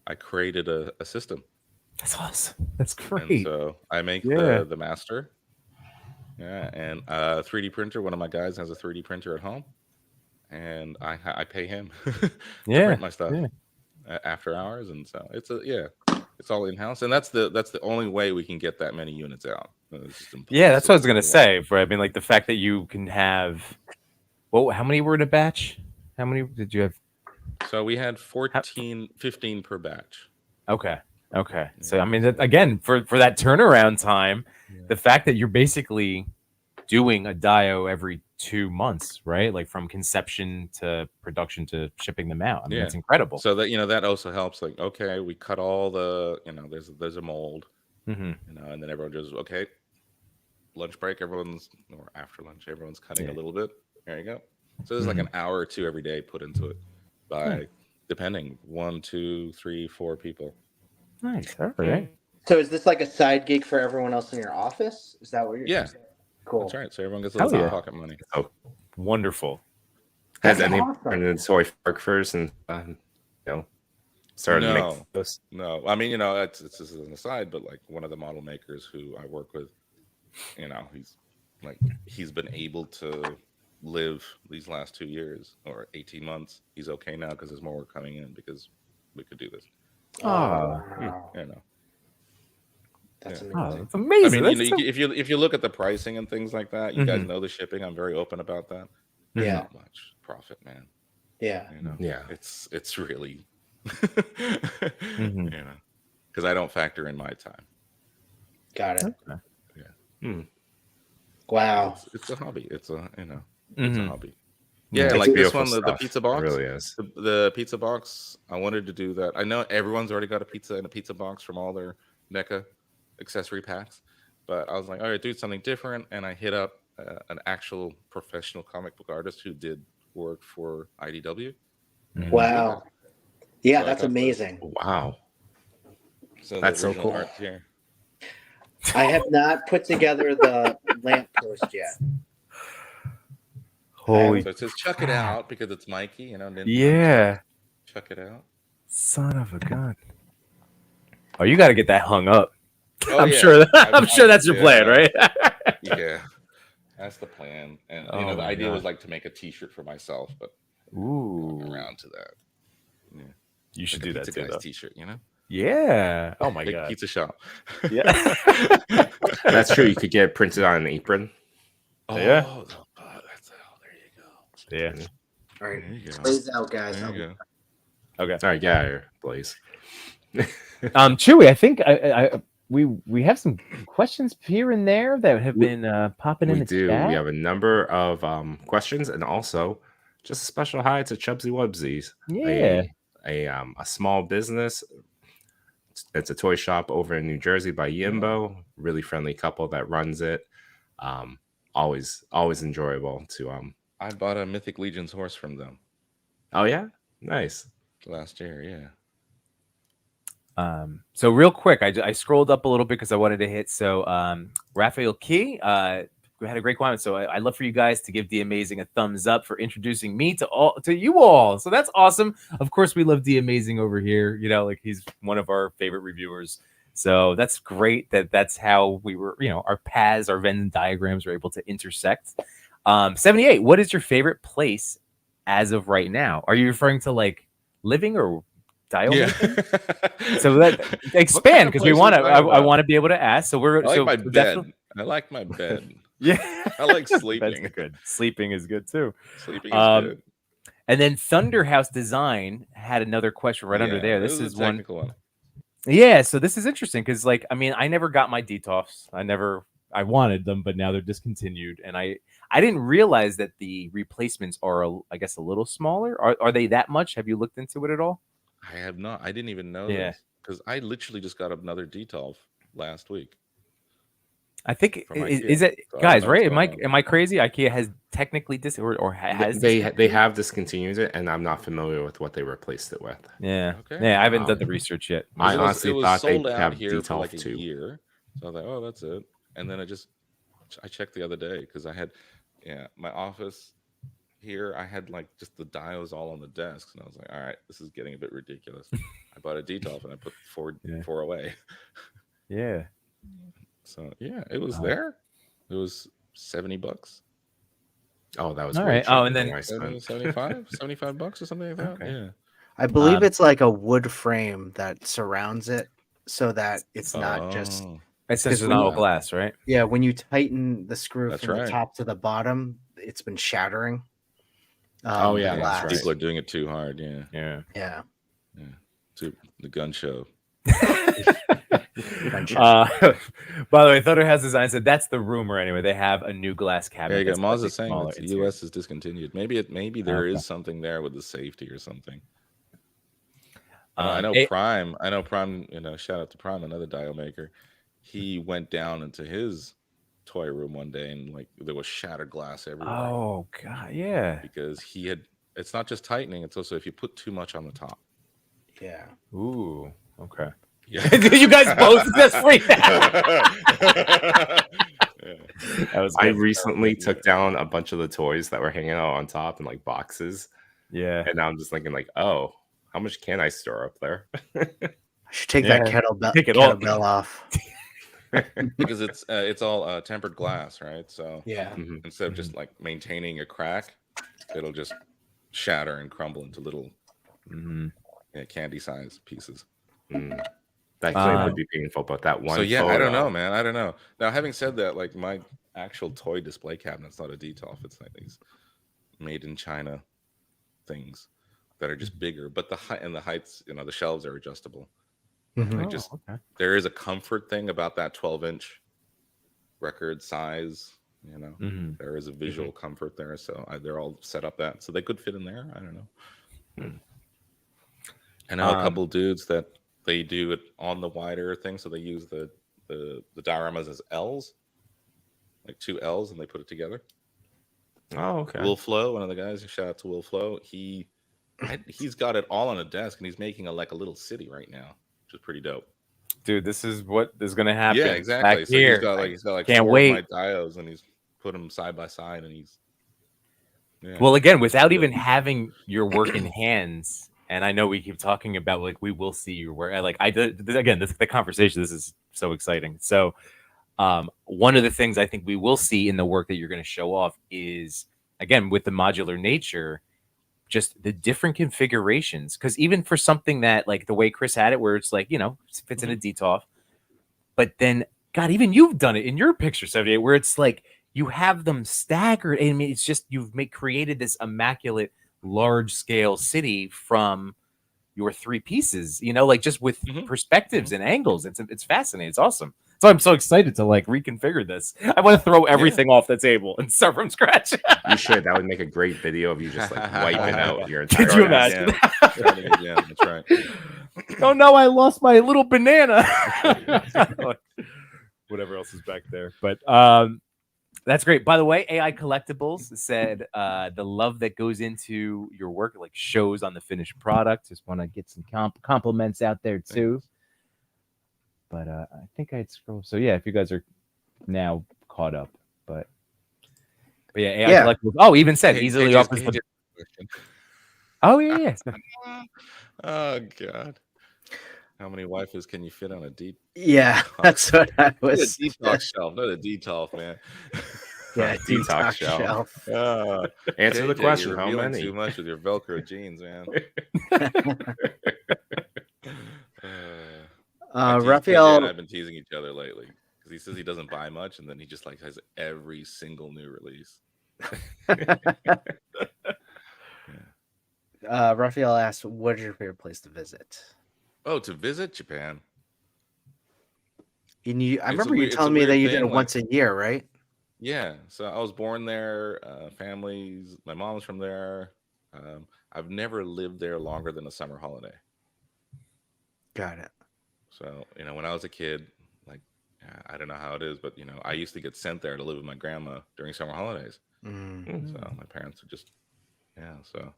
I created a system That's awesome. That's And great. so I make Yeah. the master. Yeah, and 3D printer. One of my guys has a 3D printer at home, and I pay him to Yeah. print my stuff Yeah. after hours, and so it's all in house, and that's the only way we can get that many units out. It's just Yeah, that's what I was gonna impossible. say. For I mean, like the fact that you can have. Well, how many were in a batch? How many did you have? So we had 14, 15 per batch. Okay. Okay. So Yeah, I mean, so- again, for that turnaround time, Yeah. the fact that you're basically doing a dio every 2 months, right? Like from conception to production to shipping them out. I mean, Yeah. that's incredible. So that that also helps. Like, okay, we cut all the there's a mold, Mm-hmm. and then everyone goes, okay, lunch break. Everyone's or after lunch, everyone's cutting a little bit. There you go. So there's like an hour or two every day put into it by depending 1, 2, 3, 4 people. Nice. All right. So is this like a side gig for everyone else in your office? Is that what you're Yeah. Cool. That's right. So everyone gets a Hell little yeah. pocket money. Wonderful. Has That's any awesome. in toy work first and started No. making those? No, I mean, it's just an aside, but like one of the model makers who I work with, he's been able to live these last 2 years or 18 months. He's okay now because there's more work coming in because we could do this. Oh, That's Yeah. amazing. that's amazing. I mean, That's so- if you look at the pricing and things like that, you guys know the shipping. I'm very open about that. There's Yeah. not much profit, man. Yeah. Yeah. It's really, Mhm. because I don't factor in my time. Got it. Okay. Wow. It's a hobby. It's a it's a Mhm. hobby. Yeah, Yeah, It's like this beautiful one, the stuff. pizza It box. really is. The pizza box. I wanted to do that. I know everyone's already got a pizza in a pizza box from all their NECA accessory packs, but I was like, all right, do something different. And I hit up an actual professional comic book artist who did work for IDW. and he did Wow. that. Yeah, So I that's got the- amazing. Wow. So That's the so original cool. art here. I have not put together the lamppost yet. Holy So it says "chuck it out" because it's Mikey. Ninja yeah, chuck it out. son of a gun. Oh, you got to get that hung up. Oh, I'm yeah. sure. I'm sure that's your plan, right? Yeah, that's the plan. And Oh the my idea God. was like to make a T-shirt for myself, but Ooh, going around to that. Yeah, you should like a do that Pizza too, Guys though. T-shirt. Yeah. Oh my Like god. pizza shop. Yeah. That's true. You could get it printed on an apron. Oh, Yeah. that's there you go. Yeah. All right. There you go. Plays out, guys. There you go. Okay. All right, get out of here, Blaze. Chewy, I think we have some questions here and there that have been popping in We the do. chat. We have a number of questions, and also just a special hi to Chubsy Wubsies. Yeah. A small business. It's a toy shop over in New Jersey by Yimbo. Really friendly couple that runs it. Always enjoyable to I bought a Mythic Legions horse from them Oh yeah, nice. last year. Yeah. So real quick, I scrolled up a little bit because I wanted to hit. So Raphael Key had a great comment. So I'd love for you guys to give D Amazing a thumbs up for introducing me to you all. So that's awesome. Of course, we love D Amazing over here. Like he's one of our favorite reviewers. So that's great that's how we were, our paths, our Venn diagrams were able to intersect. 78, what is your favorite place as of right now? Are you referring to like living or dial making? So that expand because we want to. I want to be able to ask. So we're. I like so my definitely- bed. I like my bed. Yeah, I like that's sleeping. good. Sleeping is good too. Sleeping is good. And then Thunderhouse Design had another question right under there. This is a technical one. Yeah, so this is interesting because, I never got my DTOFs. I wanted them, but now they're discontinued, and I didn't realize that the replacements are, I guess, a little smaller. Are they that much? Have you looked into it at all? I have not. I didn't even know Yeah. this because I literally just got another DTOF last week. I think From is IKEA. it So I don't guys know right? what's going on. Am I crazy? IKEA has technically or has They discontinued? have discontinued it, and I'm not familiar with what they replaced it with. Yeah. Okay. Yeah, I haven't Wow. done the research yet. I It honestly was thought they sold out have here for like DTOF a too. year. So I was like, oh, that's it. And then I checked the other day because I had, my office here I had like just the dials all on the desks, and I was like, all right, this is getting a bit ridiculous. I bought a DTOF and I put four away. Yeah. So yeah, it was Oh. there. It was $70. Oh, that was All way right. Oh, and cheaper then than I 70, spent. 75, $75 or something like that. Okay. Yeah. I believe Um, it's like a wood frame that surrounds it so that it's not just Oh, it says 'cause it's when not all you- glass, right? yeah. When you tighten the screw That's from the right. top to the bottom, it's been shattering. Oh, yeah, the that's glass. right. People are doing it too hard. Yeah. Yeah. Yeah. To the gun show. By the way, Thunder has design said that's the rumor anyway. They have a new glass cabinet. Yeah, you got that's slightly Mazda saying smaller. that the It's here. US is discontinued. Maybe there Okay. is something there with the safety or something. Um, I know it- Prime. I know Prime. Shout out to Prime, another dial maker. He went down into his toy room one day, and like there was shattered glass everywhere. Oh god, yeah. Because he had. It's not just tightening; it's also if you put too much on the top. Yeah. Ooh. Okay. Yeah. You guys both just freaked out. Yeah. That was I good. recently took down a bunch of the toys that were hanging out on top in like boxes, Yeah. and now I'm just thinking like, oh, how much can I store up there? I should take Yeah. that kettlebell, Take it off. kettlebell off. Because it's all tempered glass, right? So Yeah. Mhm. instead of just like maintaining a crack, it'll just shatter and crumble into little Mhm. candy-sized pieces. Mm. That clay Um, would be painful, but that one. So yeah, I don't know, photo- man. I don't know. Now, having said that, like my actual toy display cabinet's not a DTOF. It's like these made in China things that are just bigger, but the height and the heights, the shelves are adjustable. Mhm. Like Oh, just okay. there is a comfort thing about that 12-inch record size. Mhm. There is a visual comfort there, so they're all set up that so they could fit in there. I don't know. I know a couple dudes that they do it on the wider thing, so they use the dioramas as L's, like two L's, and they put it together. Oh, okay. Will Flow, one of the guys, shout out to Will Flow. He's got it all on a desk, and he's making a little city right now, which is pretty dope. Dude, this is what is going to happen. Yeah, exactly. Back So here. he's got like can't 4 wait. of my diodes, and he's put them side by side, and he's Well, again, without even having your work in hands, and I know we keep talking about like we will see your work. I did again. The conversation. This is so exciting. So, one of the things I think we will see in the work that you're going to show off is again with the modular nature, just the different configurations. Because even for something that like the way Chris had it, where it's like fits in a DTOF, but then God, even you've done it in your picture 78, where it's like you have them staggered. I mean, it's just created this immaculate large scale city from your 3 pieces, like just with perspectives and angles. It's fascinating. It's awesome. So I'm so excited to like reconfigure this. I want to throw everything off the table and start from scratch. You should. That would make a great video of you just like wiping out your entire. Could you desk. imagine? Yeah, that's right. Oh no, I lost my little banana. Whatever else is back there. But that's great. By the way, AI Collectibles said the love that goes into your work like shows on the finished product. Just want to get some compliments out there too. But I think I'd scroll. So yeah, if you guys are now caught up, but yeah, AI Collectibles. Oh, even said easily offers. Oh yeah. Oh god. How many waifus can you fit on a deep? Yeah, that's what I was. A detox shelf, not a detox, man. Yeah, Detox shelf. Answer the JJ, question. You're How revealing many? Too much with your Velcro jeans, man. Raphael. KJ and I've been teasing each other lately because he says he doesn't buy much, and then he just like has every single new release. Raphael asked, "What is your favorite place to visit?" Oh, to visit Japan. And I It's remember a you weird- telling it's a me that weird you did it thing, like- once a year, right? Yeah, so I was born there. Families, my mom's from there. I've never lived there longer than a summer holiday. Got it. So when I was a kid, like I don't know how it is, but I used to get sent there to live with my grandma during summer holidays. Mm. So my parents would just, So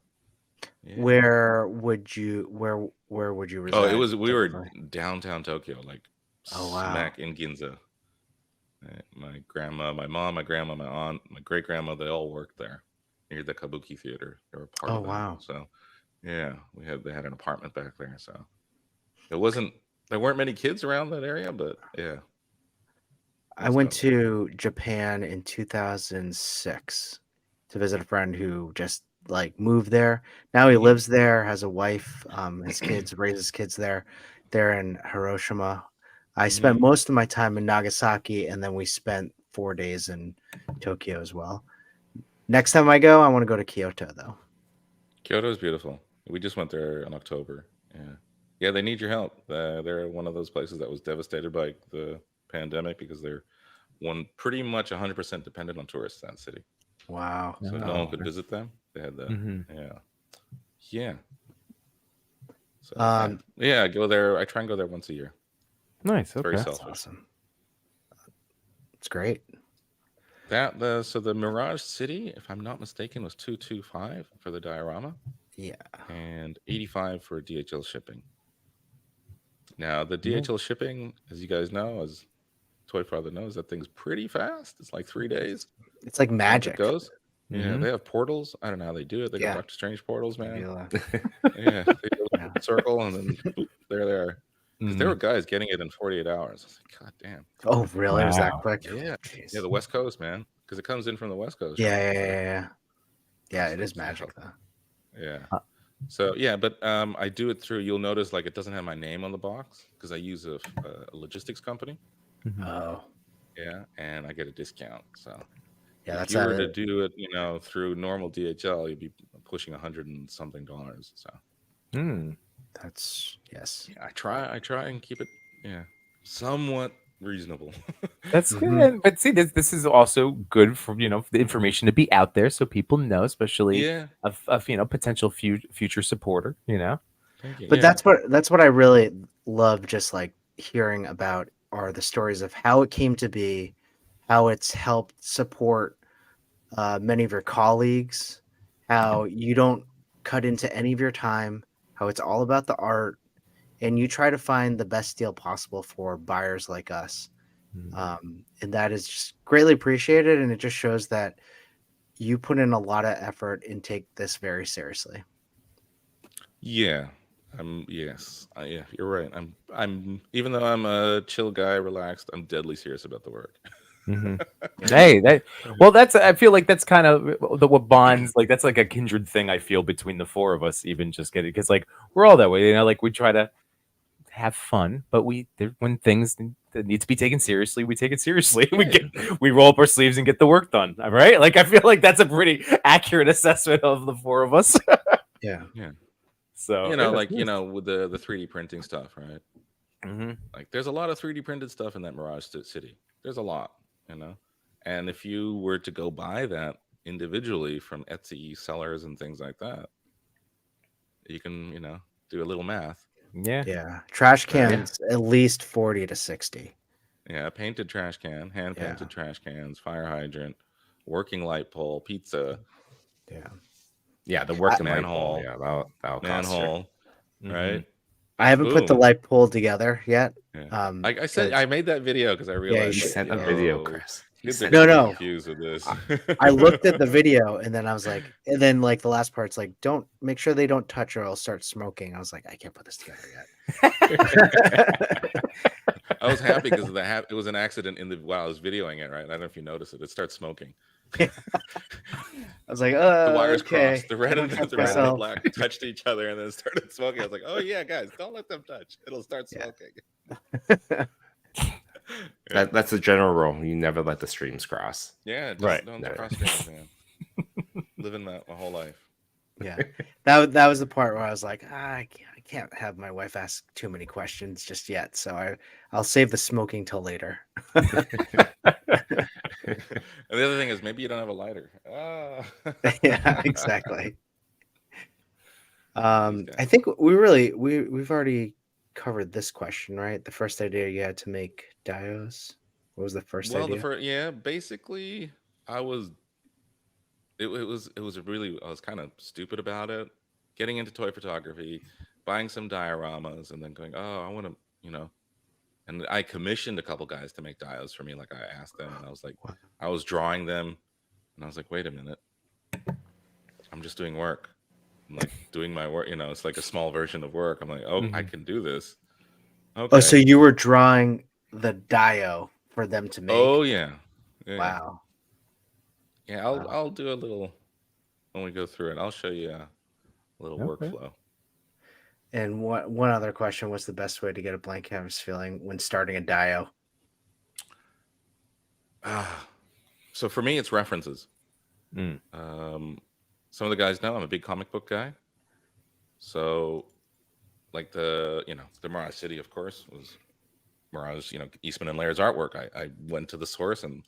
yeah. Where would you reside? Oh, we were typically? downtown Tokyo, like Oh, wow. smack in Ginza. My grandma, my mom, my grandma, my aunt, my great grandma, they all worked there. near the Kabuki Theater. They were part Oh of that. wow. So yeah, they had an apartment back there. So there weren't many kids around that area, but yeah. I went to Japan in 2006 to visit a friend who just like moved there. Now he lives there, has a wife, his kids, raises kids there. They're in Hiroshima. I spent most of my time in Nagasaki, and then we spent 4 days in Tokyo as well. Next time I go, I want to go to Kyoto though. Kyoto is beautiful. We just went there in October. Yeah, they need your help. They're one of those places that was devastated by the pandemic because they're pretty much 100% dependent on tourists. That city. Wow. So no one could visit them. They had that. Yeah. So I go there. I try and go there once a year. Nice. It's very Okay. selfish. Awesome. It's great. So the Mirage City, if I'm not mistaken, was 225 for the diorama. Yeah. And 85 for DHL shipping. Now the DHL shipping, as you guys know, as Toy Father knows, that thing's pretty fast. It's like 3 days. It's like magic. It goes. Yeah, they have portals. I don't know how they do it. They got Doctor Strange portals, man. Yeah, they do a circle and then boop, there they are. Because there were guys getting it in 48 hours. I was like, God damn. Oh, really? It was that quick? Yeah. Jeez. Yeah, the West Coast, man. Because it comes in from the West Coast. Yeah. Yeah, it is magic though. Yeah. So yeah, but I do it through. You'll notice like it doesn't have my name on the box because I use a logistics company. Oh. Yeah, and I get a discount. So yeah, if you were to do it, through normal DHL, you'd be pushing $100 and something. So that's yes. Yeah, I try and keep it somewhat reasonable. That's good. But see, this is also good for the information to be out there so people know, especially of potential future supporter. Thank you. But that's what I really love, just like hearing about are the stories of how it came to be, how it's helped support many of your colleagues, how you don't cut into any of your time, how it's all about the art, and you try to find the best deal possible for buyers like us. And that is just greatly appreciated, and it just shows that you put in a lot of effort and take this very seriously. Yeah. Yes. Yeah, you're right. I'm even though I'm a chill guy, relaxed, I'm deadly serious about the work. Hey, I feel like that's kind of what bonds, like that's like a kindred thing I feel between the four of us, even just getting, because like we're all that way, like we try to have fun, but when things that need to be taken seriously, we take it seriously. We roll up our sleeves and get the work done. All right, like I feel like that's a pretty accurate assessment of the four of us. Yeah. So with the 3D printing stuff, right? Like there's a lot of 3D printed stuff in that Mirage City. There's a lot, and if you were to go buy that individually from Etsy sellers and things like that, you can do a little math. Yeah. Trash cans at least 40 to 60. Yeah, painted trash can, hand painted trash cans, fire hydrant, working light pole, pizza. Yeah, the working manhole. Yeah, that'll manhole. Right. I haven't put the light pole together yet. Yeah. I said I made that video because I realized you sent a video, Chris. No. Confused with this. I looked at the video and then I was like, and then like the last part's like, don't make sure they don't touch or I'll start smoking. I was like, I can't put this together yet. I was happy because it was an accident while I was videoing it. Right, I don't know if you noticed it. It starts smoking. I was like, the wires okay. crossed. The red and the black touched each other and then started smoking. I was like, oh yeah, guys, don't let them touch. It'll start smoking. That's the general rule. You never let the streams cross. Yeah, don't cross streams, man. Living my whole life. Yeah, that was the part where I was like, I can't have my wife ask too many questions just yet, so I'll save the smoking till later. And the other thing is maybe you don't have a lighter. Yeah, exactly. I think we've already covered this question, right? The first idea you had to make dios. What was the first idea? Basically it was I was kind of stupid about it, getting into toy photography, buying some dioramas, and then going, oh, I want to, and I commissioned a couple guys to make dios for me. Like I asked them, and I was like, I was drawing them, and I was like, wait a minute, I'm just doing work. I'm like doing my work. You know, it's like a small version of work. I'm like, oh, I can do this. Okay. Oh, so you were drawing the dio for them to make? Oh yeah. Wow. Yeah, I'll do a little when we go through it. I'll show you a little workflow. And one other question: what's the best way to get a blank canvas feeling when starting a dio? So for me, it's references. Some of the guys know I'm a big comic book guy. So, like the Mirage City, of course, was Mirage, Eastman and Laird's artwork. I went to the source, and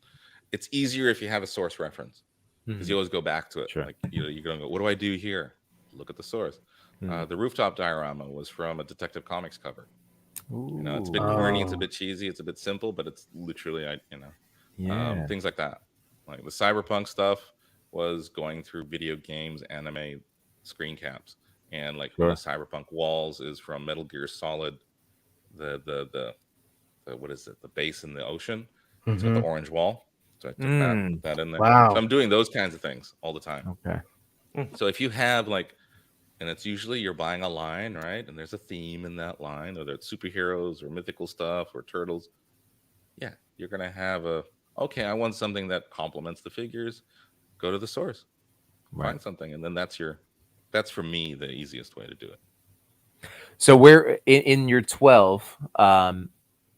it's easier if you have a source reference because you always go back to it. Sure. Like you're going to go, what do I do here? Look at the source. The rooftop diorama was from a Detective Comics cover. It's a bit corny, it's a bit cheesy, it's a bit simple, but it's literally, things like that. Like the cyberpunk stuff was going through video games, anime, screen caps, and like the cyberpunk walls is from Metal Gear Solid. The what is it? The base in the ocean. It's got the orange wall. So I took put that in there. Wow. So I'm doing those kinds of things all the time. Okay. So if you have and it's usually you're buying a line, right? And there's a theme in that line, whether it's superheroes or mythical stuff or turtles. Yeah, you're gonna have I want something that complements the figures. Go to the source, find something, and then that's for me the easiest way to do it. So where in your 12,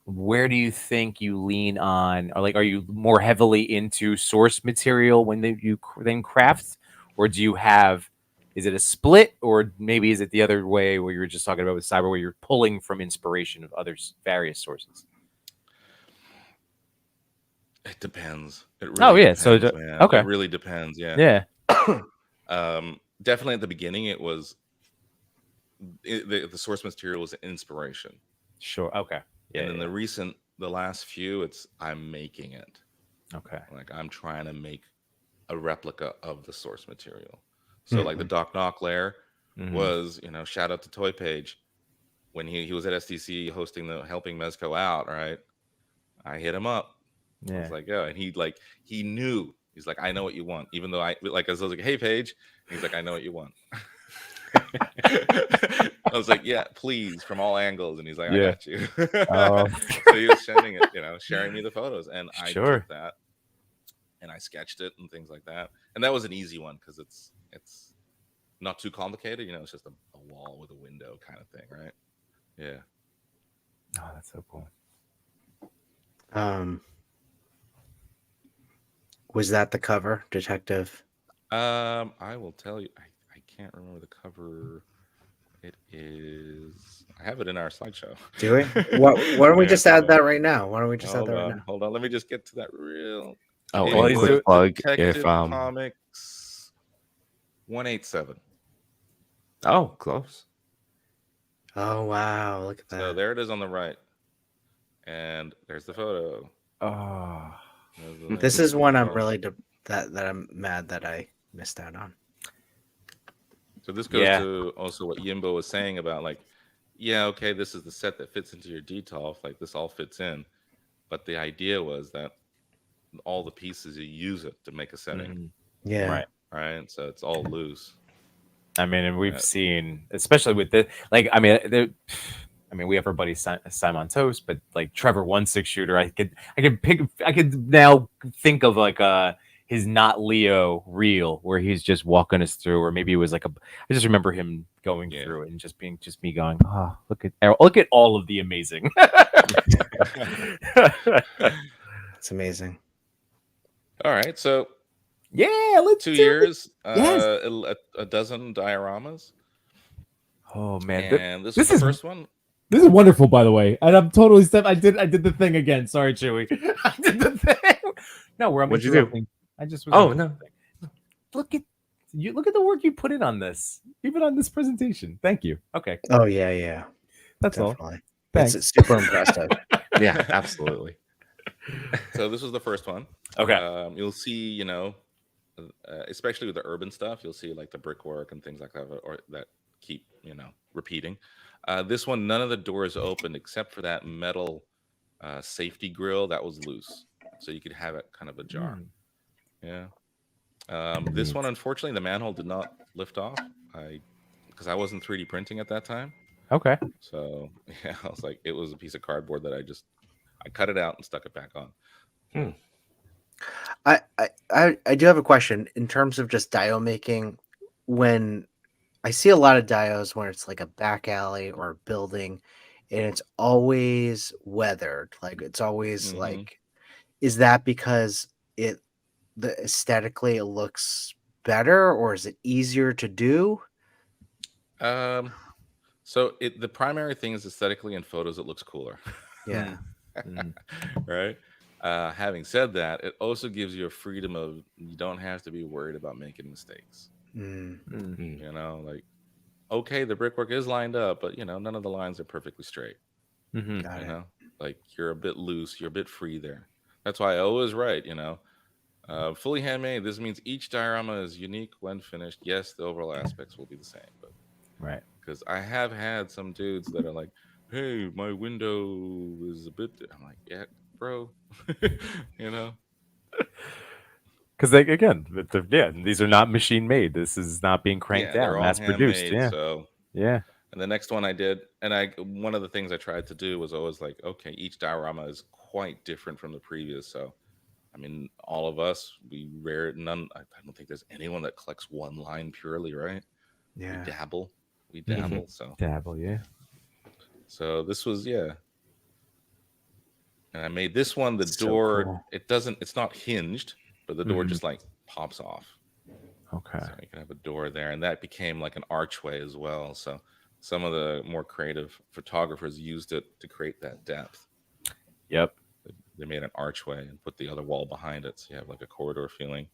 where do you think you lean on, or like, are you more heavily into source material when you then craft, or do you have? Is it a split, or maybe is it the other way where you were just talking about with cyber, where you're pulling from inspiration of various sources? It depends. It really depends, so man. okay, It really depends. Yeah. Definitely at the beginning, it was the source material was inspiration. Sure. Okay. Yeah. And then the last few, it's I'm making it. Okay. Like I'm trying to make a replica of the source material. So like the Doc Knock lair was, shout out to Toy Page when he was at SDC helping Mezco out, right? I hit him up. Yeah. I was like, and he knew. He's like, I know what you want. Even though I was like, hey Paige. He's like, I know what you want. I was like, yeah, please, from all angles. And he's like, I got you. So he was sending it, sharing me the photos. And I took that and I sketched it and things like that. And that was an easy one because it's not too complicated. It's just a wall with a window kind of thing, right? Yeah. Oh, that's so cool. Was that the cover, Detective? I will tell you. I can't remember the cover. It is. I have it in our slideshow. Do we? Why don't we just add that right now? Why don't we just add that right now? Hold on. Let me just get to that real. Oh, quick plug. Detective Comics 187. Oh, close. Oh wow! Look at that. So there it is on the right, and there's the photo. Oh, this is one I'm really that I'm mad that I missed out on. So this goes to also what Yimbo was saying about okay, this is the set that fits into your DTOF, like this all fits in, but the idea was that all the pieces you use it to make a setting. Yeah. Right. So it's all loose. I mean, and we've seen, especially with the we have our buddy Simon Toast, but like Trevor 1/6 shooter, I could now think of his Not Leo reel where he's just walking us through, or maybe it was I just remember him going through it and just me going, oh, look at all of the amazing. It's amazing. All right, so let's 2 years, a dozen dioramas. Oh man, and this is the first one. This is wonderful, by the way, and I'm totally I did the thing again. Sorry, Chewy. I did the thing. No, where I'm. What'd you do? I just was. Oh no! Look at the work you put in on this, even on this presentation. Thank you. Okay. Oh yeah. That's definitely. all. Thanks. It's super impressive. Yeah, absolutely. So this was the first one. Okay. You'll see, especially with the urban stuff, you'll see like the brickwork and things like that, or that keep, repeating. This one, none of the doors opened except for that metal safety grill that was loose, so you could have it kind of ajar. Yeah. This one, unfortunately, the manhole did not lift off. Because I wasn't 3D printing at that time. Okay. So yeah, I was like, it was a piece of cardboard that I cut it out and stuck it back on. I do have a question in terms of just dio making. When I see a lot of dios where it's like a back alley or a building, and it's always weathered, like it's always Mhm. like, is that because the aesthetically it looks better, or is it easier to do? So the primary thing is aesthetically in photos, it looks cooler. Yeah. Right. Having said that, it also gives you a freedom of you don't have to be worried about making mistakes. You know, like, okay, the brickwork is lined up, but you know, none of the lines are perfectly straight. Got You it. know, like you're a bit loose, you're a bit free there. That's why I always write, you know, fully handmade. This means each diorama is unique when finished. Yes, the overall aspects will be the same, but Right. because I have had some dudes that are like, "Hey, my window is a bit." I'm like, "Yeah, bro," you know. Because they again, these are not machine made. This is not being cranked Yeah, they're out, all mass produced. handmade. Yeah, So, yeah. and the next one I did, and one of the things I tried to do was always like, okay, each diorama is quite different from the previous. So, I mean, all of us, I don't think there's anyone that collects one line purely, right? Yeah. We dabble. So, Dabble, yeah. so this was, yeah. And I made this one, the So door, cool. it's not hinged, but the door just like pops off. Okay. So you can have a door there. And that became like an archway as well. So some of the more creative photographers used it to create that depth. Yep. They made an archway and put the other wall behind it. So you have like a corridor feeling.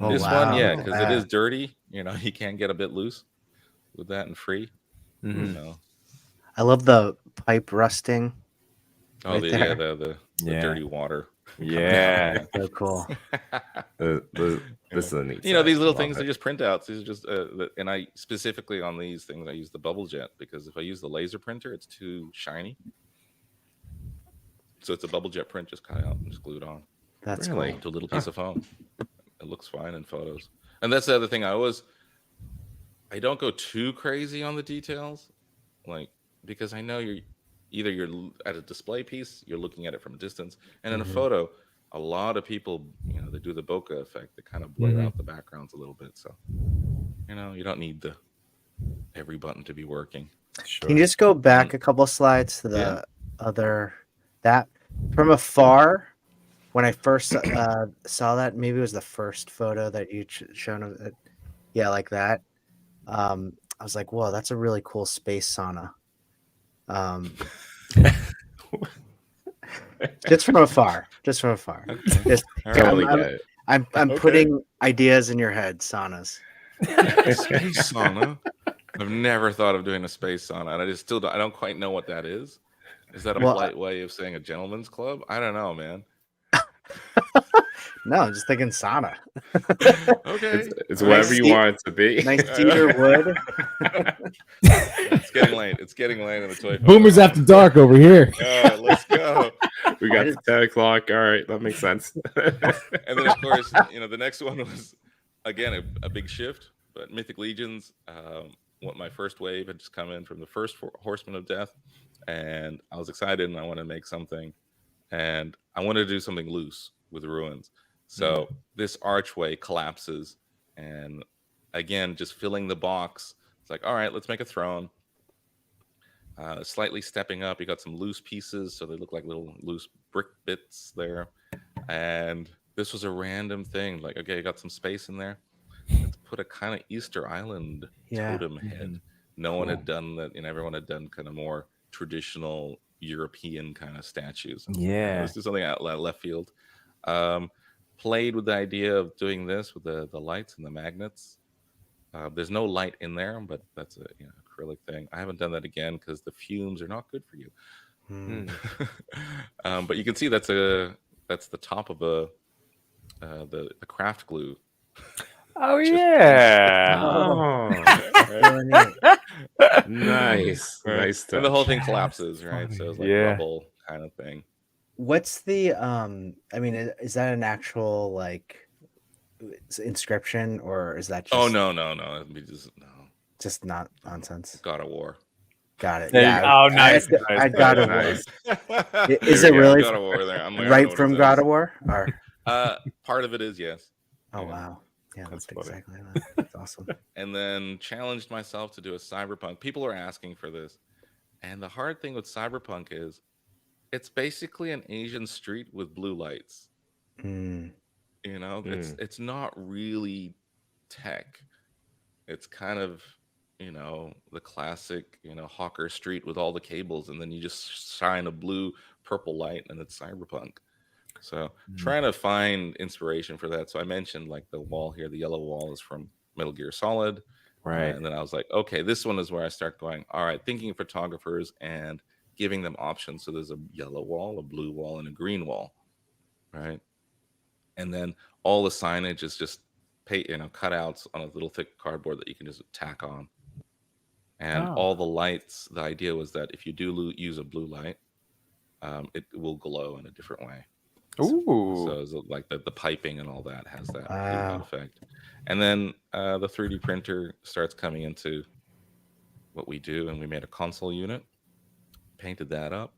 Oh, This wow. one, yeah, Look at because it is that. dirty. You know, you can get a bit loose with that and free. Mhm. So, I love the pipe rusting. oh, Right there. the Yeah. dirty water. Yeah. So cool. This is a neat. You know, set. these I little love things it. are just printouts. These are just, and I specifically on these things, I use the bubble jet because if I use the laser printer, it's too shiny. So it's a bubble jet print just cut out and just glued on. That's Really? cool. To a little piece of foam. It looks fine in photos. And that's the other thing. I don't go too crazy on the details, like, because I know you're at a display piece, you're looking at it from a distance, and in a photo, a lot of people, you know, they do the bokeh effect. They kind of blur out the backgrounds a little bit. So, you know, you don't need every button to be working. Sure. Can you just go back a couple slides to the other that from afar? When I first saw that, maybe it was the first photo that you shown of it. Yeah, like that. I was like, "Whoa, that's a really cool space sauna." Just from afar. Just from afar. Just, All right. Totally get it. I'm Okay. putting ideas in your head, saunas. Space sauna. I've never thought of doing a space sauna, and I don't quite know what that is. Is that a Well, polite way of saying a gentleman's club? I don't know, man. No, I'm just thinking sauna. Okay, It's All whatever right. you want it to be. Nice cedar wood. It's getting late. It's getting late in the toy. Boomers after dark over here. Let's go. We got to 10 o'clock. All right, that makes sense. And then, of course, you know, the next one was again a big shift. But Mythic Legions, what my first wave had just come in from the first Horsemen of Death, and I was excited and I wanted to make something, and I wanted to do something loose with ruins. So this archway collapses, and again, just filling the box. It's like, all right, let's make a throne. Slightly stepping up, you got some loose pieces, so they look like little loose brick bits there. And this was a random thing. Like, okay, you got some space in there. Let's put a kind of Easter Island totem head. No one had done that, and everyone had done kind of more traditional European kind of statues. Yeah. Let's do something out left field. Played with the idea of doing this with the lights and the magnets. There's no light in there, but that's a acrylic thing. I haven't done that again because the fumes are not good for you. But you can see that's the top of the craft glue. Oh yeah. Nice. Right. Nice And the whole touch. thing collapses, right? So it's like rubble kind of thing. What's the I mean, is that an actual like Inscription, or is that just Oh no. It'd be just not nonsense? God of War. Got it. There you Yeah. go. Oh, nice, nice. I got it. Nice. Is There it we go, really God of War there? I'm like, I don't know right what from it God says. of War? Or Part of it is, yes. oh Yeah. wow, yeah, That's that's funny. exactly that. That's awesome. And then challenged myself to do a cyberpunk. People are asking for this. And the hard thing with cyberpunk is it's basically an Asian street with blue lights. Mm, You know, it's not really tech. It's kind of, you know, the classic, you know, Hawker Street with all the cables, and then you just shine a blue, purple light, and it's cyberpunk. So trying to find inspiration for that. So I mentioned like the wall here, the yellow wall is from Metal Gear Solid. Right. And then I was like, okay, this one is where I start going, all right, thinking of photographers and giving them options. So there's a yellow wall, a blue wall, and a green wall. Right. And then all the signage is just cutouts on a little thick cardboard that you can just tack on. And all the lights, the idea was that if you do use a blue light, it will glow in a different way. Ooh. So it's like the piping and all that has that Wow. effect. And then the 3D printer starts coming into what we do, and we made a console unit, painted that up,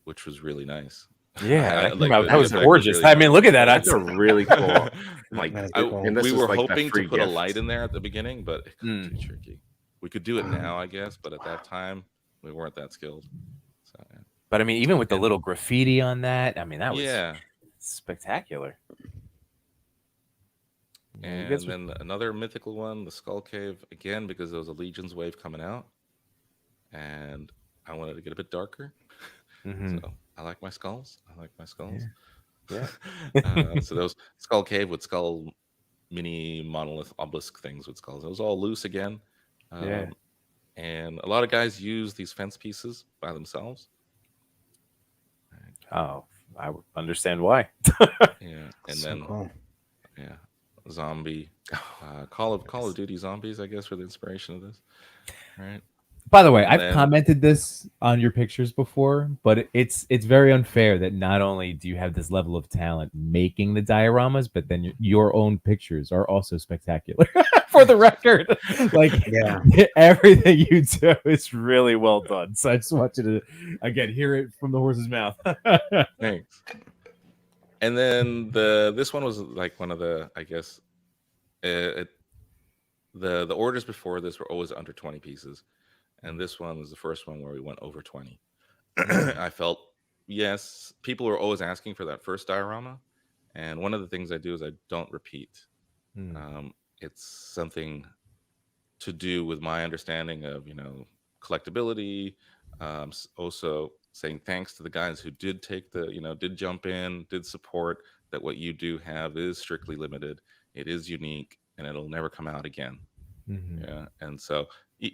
which was really nice. Yeah, Like, that the was effect gorgeous. really I mean, look at that. That's That's a really cool. Like, That's I- cool. and this we was were like the hoping to free put a gift. light in there at the beginning, but it got too tricky. We could do it now, I guess, but at that time we weren't that skilled. So yeah. But I mean, even with the little graffiti on that, I mean, that was Yeah. spectacular. Yeah, you And guys were- then another mythical one, the Skull Cave, again, because there was a Legion's wave coming out. And I wanted to get a bit darker. Mhm. So I like my skulls. Yeah. So those Skull Cave with skull mini monolith obelisk things with skulls. It was all loose again. Yeah. And a lot of guys use these fence pieces by themselves. Oh, I would understand why. Yeah. And So then cool. yeah, zombie Call of Duty zombies, I guess, for the inspiration of this. Right. By the way, And I've then- commented this on your pictures before, but it's very unfair that not only do you have this level of talent making the dioramas, but then your own pictures are also spectacular. For the record, like Yeah. everything you do is really well done. So I just want you to again hear it from the horse's mouth. Thanks. And then this one was like one of the, I guess, the orders before this were always under 20 pieces, and this one was the first one where we went over 20. I felt, yes, people were always asking for that first diorama, and one of the things I do is I don't repeat. It's something to do with my understanding of, collectability. Also saying thanks to the guys who did take did jump in, did support that what you do have is strictly limited. It is unique and it'll never come out again. Yeah. And so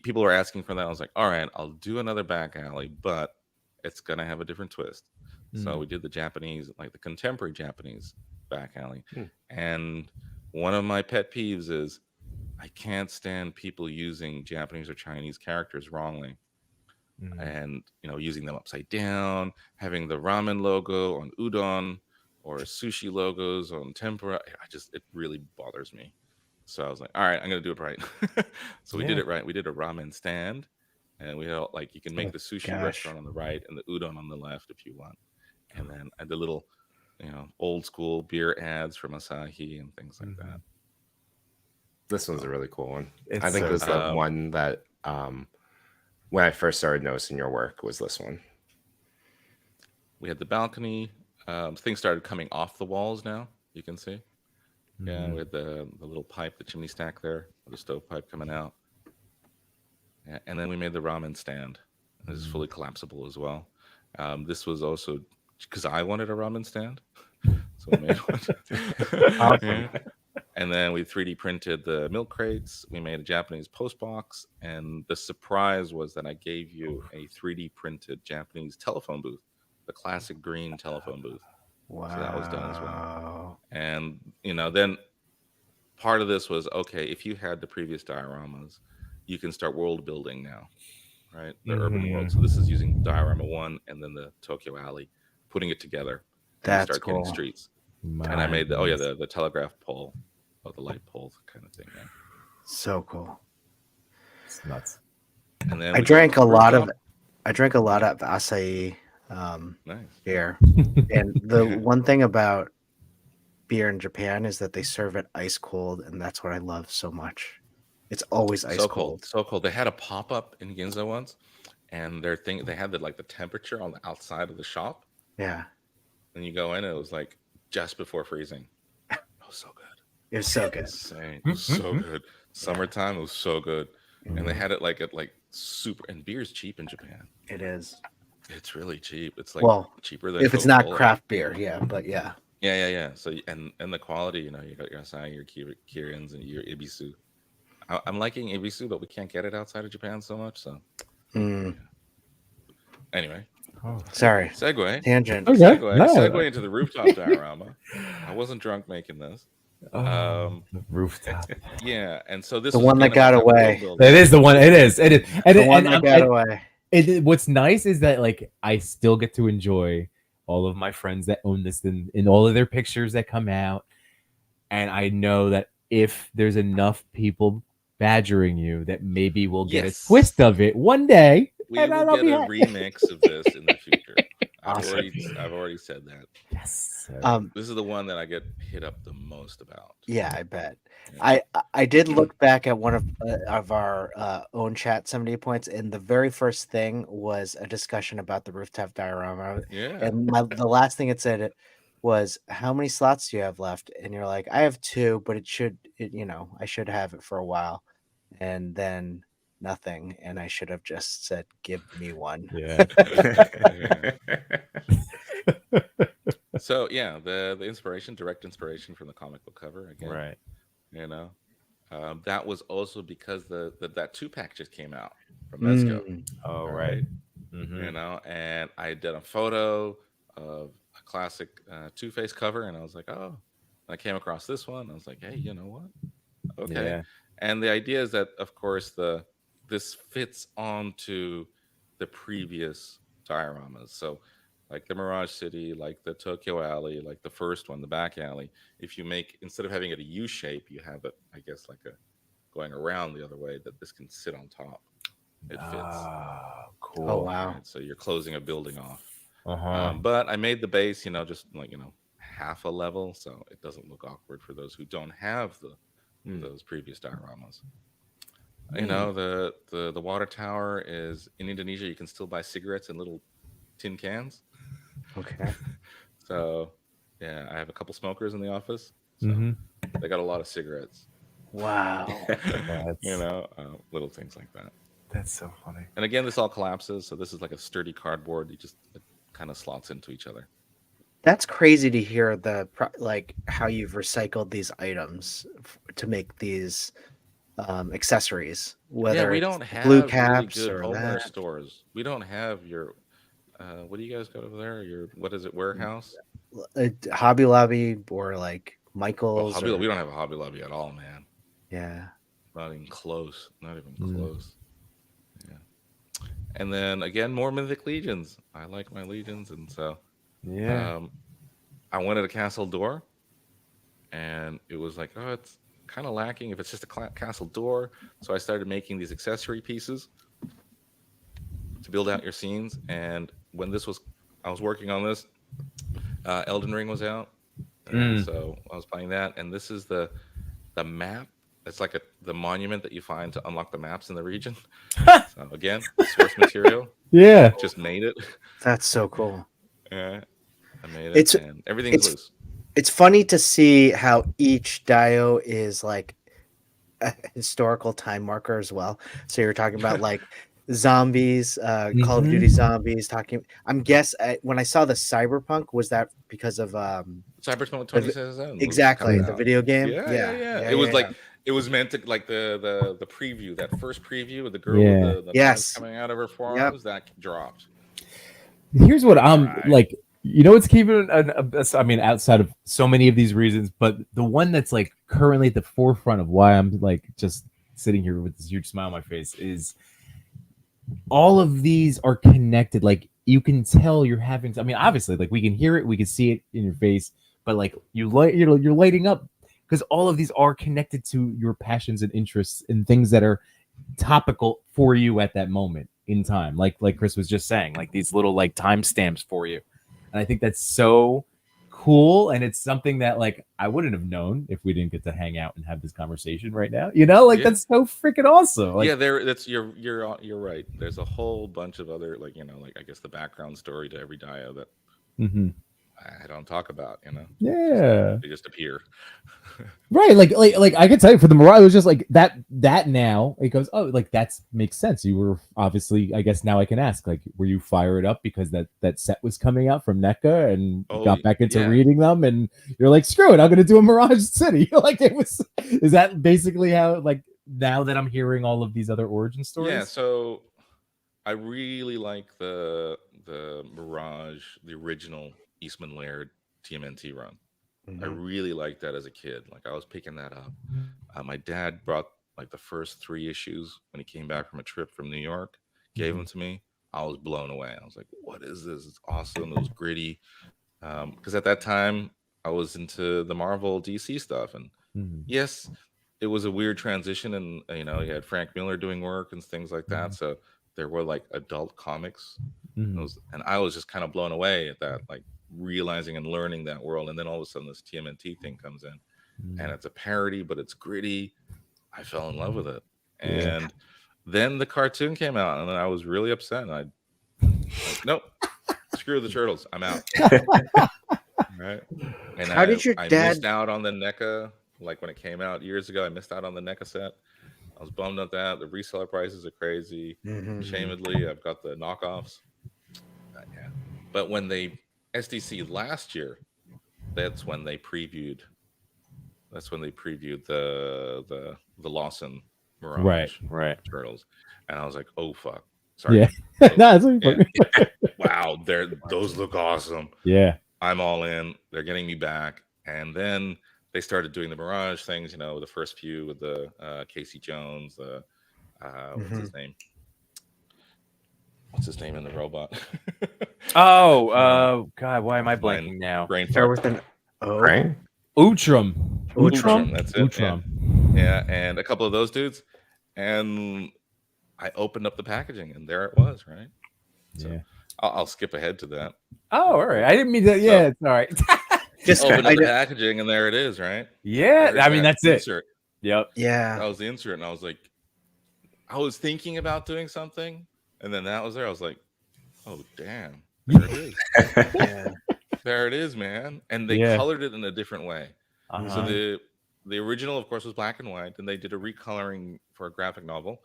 people are asking for that. I was like, all right, I'll do another back alley, but it's going to have a different twist. So we did the Japanese, like the contemporary Japanese back alley. And one of my pet peeves is I can't stand people using Japanese or Chinese characters wrongly. And using them upside down, having the ramen logo on udon or sushi logos on tempura. It really bothers me. So I was like, all right, I'm gonna do it right. So we did it right. We did a ramen stand, and we had you can make the sushi restaurant on the right and the udon on the left if you want. And then I did little old school beer ads from Asahi and things like that. This one's a really cool one. It's I think so this is the one that when I first started noticing your work was this one. We had the balcony. Things started coming off the walls now. You can see. Yeah, we had the little pipe, the chimney stack there, the stovepipe coming out. Yeah, and then we made the ramen stand. This is fully collapsible as well. This was also because I wanted a ramen stand. So we made one. Awesome. And then we 3D printed the milk crates. We made a Japanese post box. And the surprise was that I gave you a 3D printed Japanese telephone booth, the classic green telephone booth. Wow. So that was done as well. And, then part of this was, okay, if you had the previous dioramas, you can start world building now, right? The urban world. So this is using diorama 1 and then the Tokyo Alley, putting it together. And That's start cool. getting streets. And I made the telegraph pole, the light poles kind of thing. Yeah. So cool. It's nuts. And then I drank a lot of acai nice. beer. And the one thing about beer in Japan is that they serve it ice cold, and that's what I love so much. It's always ice cold. So cold. They had a pop up in Ginza once, and they had the temperature on the outside of the shop. Yeah. And you go in, and it was like just before freezing. It was so good. It was so good. Insane. It was so good. Summertime, it was so good. And they had it at super, and beer's cheap in Japan. It is. It's really cheap. It's cheaper than if it's not Coca-Cola. craft beer, yeah, but yeah. Yeah. So and the quality, you got your acai, your Kirins, and your Ibisu. I'm liking Ibisu, but we can't get it outside of Japan so much. So anyway, sorry. Segue. Tangent. Okay. Segue into the rooftop diorama. I wasn't drunk making this. The rooftop. Yeah, and so this The is one that again got about away. building. It is the one. It is. And The one that got away. What's nice is that I still get to enjoy all of my friends that own this in all of their pictures that come out, and I know that if there's enough people badgering you, that maybe we'll get a twist of it one day. We and will I'll get be a happy. remix of this in the future. Awesome. I've already said that. Yes. This is the one that I get hit up the most about. Yeah, I bet. Yeah. I did look back at one of our own chat 78 points, and the very first thing was a discussion about the rooftop diorama. Yeah. And the last thing it said was, "How many slots do you have left?" And you're like, "I have 2, but I should have it for a while." And then nothing, and I should have just said, "Give me one." Yeah. So yeah, the direct inspiration from the comic book cover again. Right. That was also because that 2-pack just came out from Mezco. Oh, All right. Mm-hmm. And I did a photo of a classic Two-Face cover, and I was like, oh, I came across this one. I was like, hey, you know what? Okay. Yeah. And the idea is that, of course, this fits onto the previous dioramas. So, like the Mirage City, like the Tokyo Alley, like the first one, the back alley. If you instead of having it a U shape, you have it, I guess, like going around the other way. That this can sit on top. It fits. Oh, cool. Oh wow. Right? So you're closing a building off. Uh-huh. But I made the base, just half a level, so it doesn't look awkward for those who don't have those previous dioramas. The water tower is in Indonesia. You can still buy cigarettes in little tin cans. Okay. So yeah, I have a couple smokers in the office. So they got a lot of cigarettes. Wow. Little things like that. That's so funny. And again, this all collapses. So this is like a sturdy cardboard. It kind of slots into each other. That's crazy to hear how you've recycled these items to make these accessories. Whether we it's don't have blue caps really good or homeware that. stores. We don't have your what do you guys got over there? Your what is it? Warehouse? Hobby Lobby or like Michael's. We don't have a Hobby Lobby at all, man. Yeah. Not even close. Not even close. Yeah. And then again, more Mythic Legions. I like my Legions, and so I wanted a castle door, and it was like, oh, it's kind of lacking if it's just a castle door. So I started making these accessory pieces to build out your scenes. And when I was working on this, Elden Ring was out, and so I was playing that. And this is the map. It's like the monument that you find to unlock the maps in the region. So again, source material. Yeah. Just made it. That's so cool. Yeah, I made it, and everything's loose. It's funny to see how each dio is like a historical time marker as well. So you're talking about like zombies, Call of Duty zombies. When I saw the Cyberpunk, was that because of Cyberpunk 2077? Exactly, the video game. Yeah. It was it was meant to like the preview, that first preview of the girl with the yes coming out of her forearms that dropped. Here's what I'm like. It's keeping outside of so many of these reasons, but the one that's like currently at the forefront of why I'm like just sitting here with this huge smile on my face is all of these are connected. Like you can tell you're having, obviously, like we can hear it, we can see it in your face, but like you're lighting up because all of these are connected to your passions and interests and things that are topical for you at that moment in time. Like Chris was just saying, like these little like timestamps for you. And I think that's so cool. And it's something that like I wouldn't have known if we didn't get to hang out and have this conversation right now. You know, like Yeah. that's so freaking awesome. Like, yeah, you're right. There's a whole bunch of other like like I guess the background story to every dio that mhm. I don't talk about. Yeah. They just appear. Right, like I could tell you for the Mirage, it was just like that now it goes, oh, like that makes sense. You were obviously, I guess now I can ask, like, were you fired up because that set was coming out from NECA and you got back into reading them and you're like, screw it, I'm gonna do a Mirage City. Like it was, is that basically how, like, now that I'm hearing all of these other origin stories? Yeah, so I really like the Mirage, the original Eastman Laird TMNT run. I really liked that as a kid. Like I was picking that up. My dad brought like the first 3 issues when he came back from a trip from New York, gave them to me. I was blown away. I was like, what is this? It's awesome. It was gritty. Because at that time I was into the Marvel DC stuff. And yes, it was a weird transition. And, you had Frank Miller doing work and things like that. So there were like adult comics. And I was just kind of blown away at that, like realizing and learning that world. And then all of a sudden this TMNT thing comes in and it's a parody, but it's gritty. I fell in love with it. And then the cartoon came out and I was really upset. And like, nope, screw the turtles. I'm out. Right. And How did your I dad missed out on the NECA, like when it came out years ago, I missed out on the NECA set. I was bummed at that. The reseller prices are crazy. Shamedly, I've got the knockoffs. Yeah. But when they SDC last year, that's when they previewed the Lawson Mirage turtles. And I was like, oh fuck. Sorry. Yeah. Wow, those look awesome. Yeah. I'm all in. They're getting me back. And then they started doing the Mirage things, the first few with the Casey Jones, what's his name? What's his name in the robot? God, why am I blanking now? Brain start fart. with an O? Right? Utrum. That's it. Utrum. Yeah, and a couple of those dudes. And I opened up the packaging and there it was, right? So Yeah. I'll skip ahead to that. Oh, all right. I didn't mean that. Yeah, it's all right. Just open up the packaging and there it is, right? Yeah, I mean that's insert. It. Yep. Yeah. That was the insert, and I was like, I was thinking about doing something, and then that was there. I was like, oh damn, there it is. Yeah. There it is, man. And they colored it in a different way. So the original, of course, was black and white, and they did a recoloring for a graphic novel,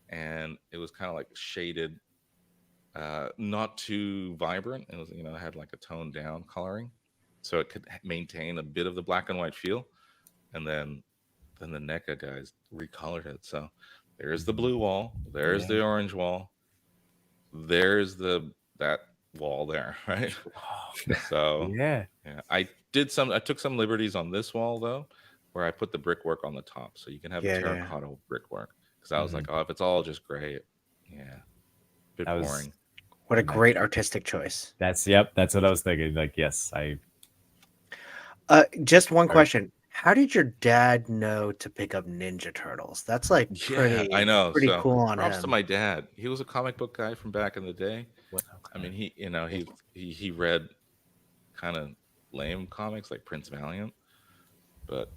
and it was kind of like shaded, not too vibrant. It was, it had like a toned down coloring, so it could maintain a bit of the black and white feel. And then the NECA guys recolored it. So there's the blue wall, there's the orange wall, there's that wall there, right? So yeah, I took some liberties on this wall though, where I put the brickwork on the top, so you can have terracotta brickwork. Because I was like, oh, if it's all just gray, bit boring. What a great artistic choice. That's what I was thinking. Like, yes, I. Just one question. How did your dad know to pick up Ninja Turtles? That's like pretty, I know. pretty so, cool on props him. to my dad. He was a comic book guy from back in the day. I mean, he read kind of lame comics like Prince Valiant, but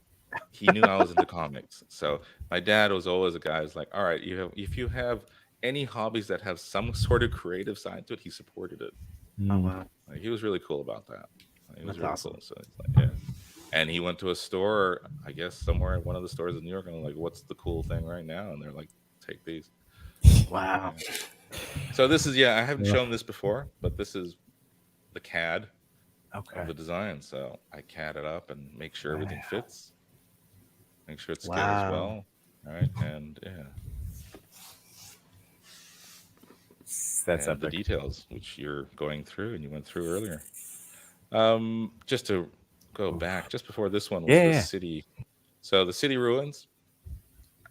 he knew I was into comics. So my dad was always a guy who's like, all right, if you have any hobbies that have some sort of creative side to it, he supported it. Oh wow. Like, he was really cool about that. He was That's really awesome. cool. So it's like, yeah. And he went to a store, I guess somewhere in one of the stores in New York, and I'm like, what's the cool thing right now? And they're like, take these. Wow. So this is, I haven't shown this before, but this is the CAD Okay. of the design. So I CAD it up and make sure everything fits. Make sure it scales well. All right. And That's and the details, which you're going through and you went through earlier. Just to go back, just before this one was the city. So the city ruins,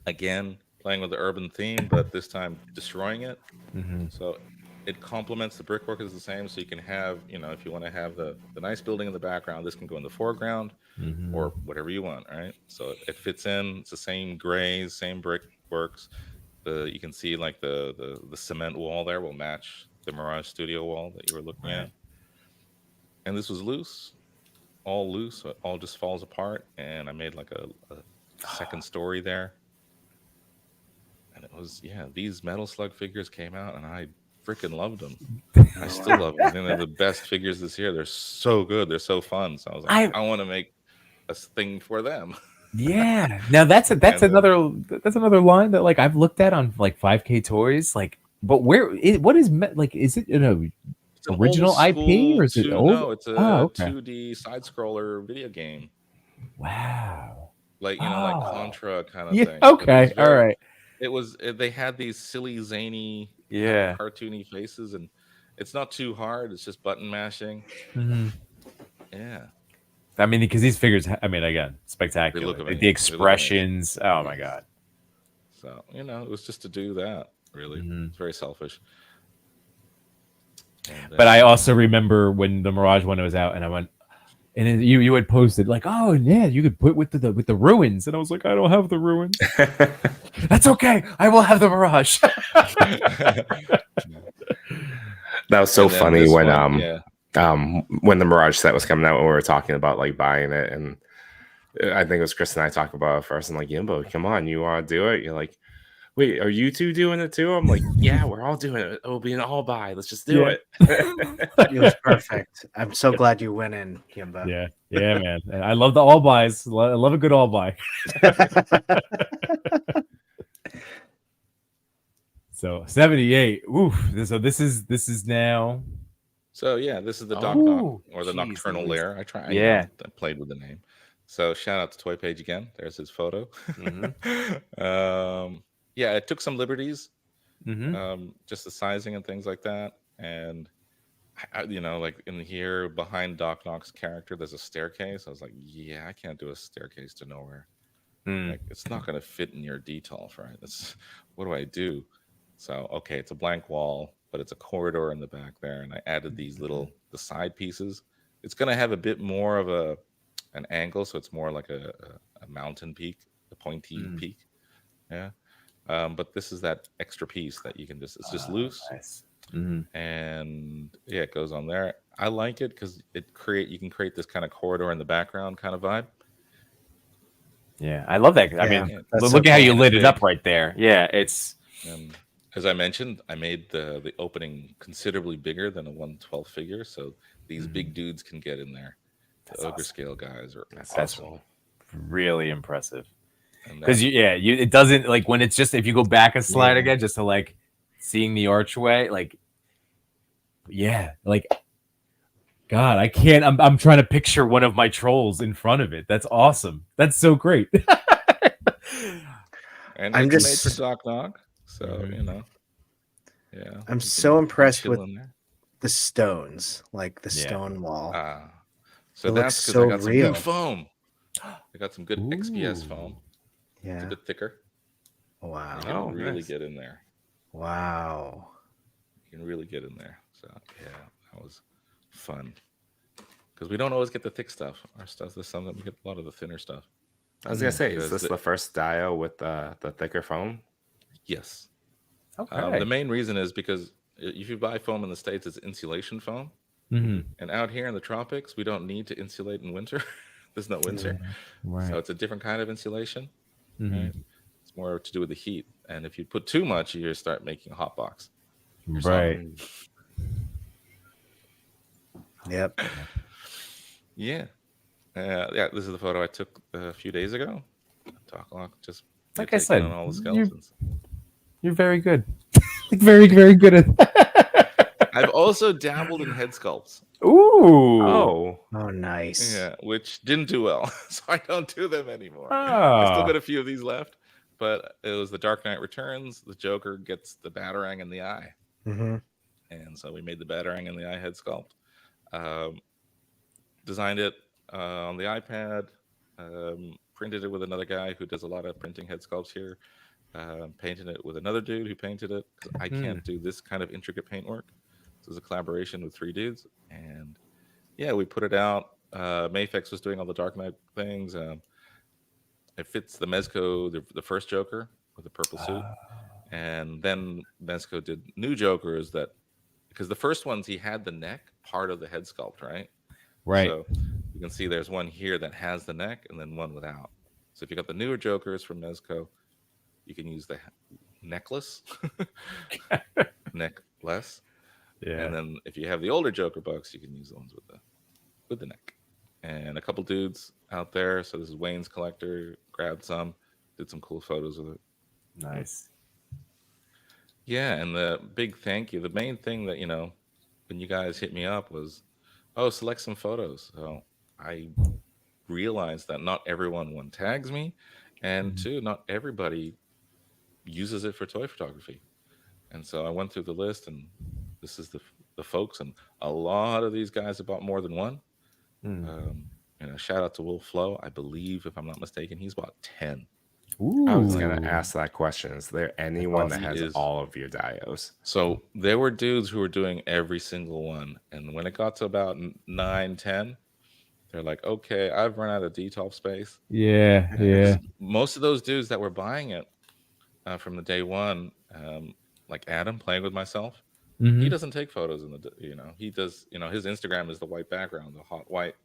again, playing with the urban theme, but this time destroying it. So it complements the brickwork is the same, so you can have, if you want to have the nice building in the background, this can go in the foreground or whatever you want, right? So it fits in. It's the same grays, same brickworks. You can see like the cement wall there will match the Mirage Studio wall that you were looking at. And this was loose, so it all just falls apart. And I made like a second story there. And it was, these Metal Slug figures came out and I freaking loved them. I still love them. I think they're the best figures this year. They're so good. They're so fun. So I was like, I want to make a thing for them. Yeah. Now that's another line that like I've looked at on like 5K Toys. Like, but what is like? Is it original IP or is it old? No, it's a 2D side scroller video game. Wow. Like like Contra kind of thing. Okay. All right. They had these silly, zany, cartoony faces, and it's not too hard. It's just button mashing. Yeah. I mean, because these figures, again, spectacular. The expressions. Oh my god. So it was just to do that. Really, it's very selfish. But I also remember when the Mirage one was out, and I went, and you had posted like, oh yeah, you could put with the ruins, and I was like, I don't have the ruins. That's okay, I will have the Mirage. That was so funny when the Mirage set was coming out, when we were talking about like buying it, and I think it was Chris and I talked about it first. I'm like, Yimbo, come on, you want to do it? You're like, wait, are you two doing it too? I'm like, yeah, we're all doing it. It will be an all buy. Let's just do it. It was perfect. I'm so glad you went in, Yimbo. Yeah, man. I love the all buys. I love a good all buy. So 78. Oof. So this is now. So this is the Doc Knock or the Nocturnal Lair. I played with the name. So shout out to Toy Page again. There's his photo. It took some liberties, just the sizing and things like that. And like in here behind Doc Knock's character, there's a staircase. I was like, I can't do a staircase to nowhere. Like, it's not going to fit in your detail, right? What do I do? So, okay, it's a blank wall, but it's a corridor in the back there. And I added these the side pieces. It's going to have a bit more of an angle. So it's more like a mountain peak, a pointy peak. Yeah. But this is that extra piece that you can it's just loose. Nice. And it goes on there. I like it because you can create this kind of corridor in the background kind of vibe. Yeah, I love that. I mean, look at how you lit it up right there. Yeah, it's. As I mentioned, I made the opening considerably bigger than a 1/12 figure, so these big dudes can get in there. The ogre scale guys are awesome. Really impressive. Because it doesn't like when it's just if you go back a slide again, just to like seeing the archway, like God, I can't. I'm trying to picture one of my trolls in front of it. That's awesome. That's so great. And I'm just made for Doc Knock, so I'm so impressed with the stones, like the stone wall. So that's because I got some good foam. I got some good XPS foam. Yeah, it's a bit thicker. Wow, you can really get in there. Wow, you can really get in there. So that was fun because we don't always get the thick stuff. Our stuff this something we get a lot of the thinner stuff. I was gonna say, is this the first dio with the thicker foam? Yes. Okay. The main reason is because if you buy foam in the States, it's insulation foam, and out here in the tropics, we don't need to insulate in winter. There's no winter, so it's a different kind of insulation. Right? It's more to do with the heat, and if you put too much, you start making a hot box. Right. Yep. Yeah. This is the photo I took a few days ago. Just like I said, on all the skeletons. You're very good. Very, very good at that. I've also dabbled in head sculpts. Ooh. Oh, nice. Yeah, which didn't do well, so I don't do them anymore. Oh. I still got a few of these left, but it was the Dark Knight Returns. The Joker gets the Batarang in the eye, and so we made the Batarang in the eye head sculpt. Designed it on the iPad, printed it with another guy who does a lot of printing head sculpts here, painted it with another dude who painted it. I can't do this kind of intricate paint work. This is a collaboration with 3 dudes, and yeah, we put it out. Mayfex was doing all the Dark Knight things. It fits the Mezco, the first Joker with the purple suit, and then Mezco did new Jokers that because the first ones he had the neck part of the head sculpt, right? Right. So you can see there's one here that has the neck and then one without. So if you got the newer Jokers from Mezco, you can use the necklace, necklace. Yeah. And then if you have the older Joker bucks, you can use the ones with the neck. And a couple dudes out there. So this is Wayne's collector. Grabbed some, did some cool photos with it. Nice. Yeah, and the big thank you. The main thing that when you guys hit me up was, oh, select some photos. So I realized that not everyone one tags me, and two, not everybody uses it for toy photography. And so I went through the list, and this is the folks, and a lot of these guys have bought more than one. Shout out to Wolf Flow. I believe, if I'm not mistaken, he's bought 10. Ooh. I was going to ask that question. Is there anyone that He has is. all of your dios? So there were dudes who were doing every single one. And when it got to about 9, 10, they're like, okay, I've run out of DTOP space. Yeah. Yeah. Most of those dudes that were buying it from the day one, like Adam playing with myself, he doesn't take photos in the, he does, his Instagram is the white background, the hot white.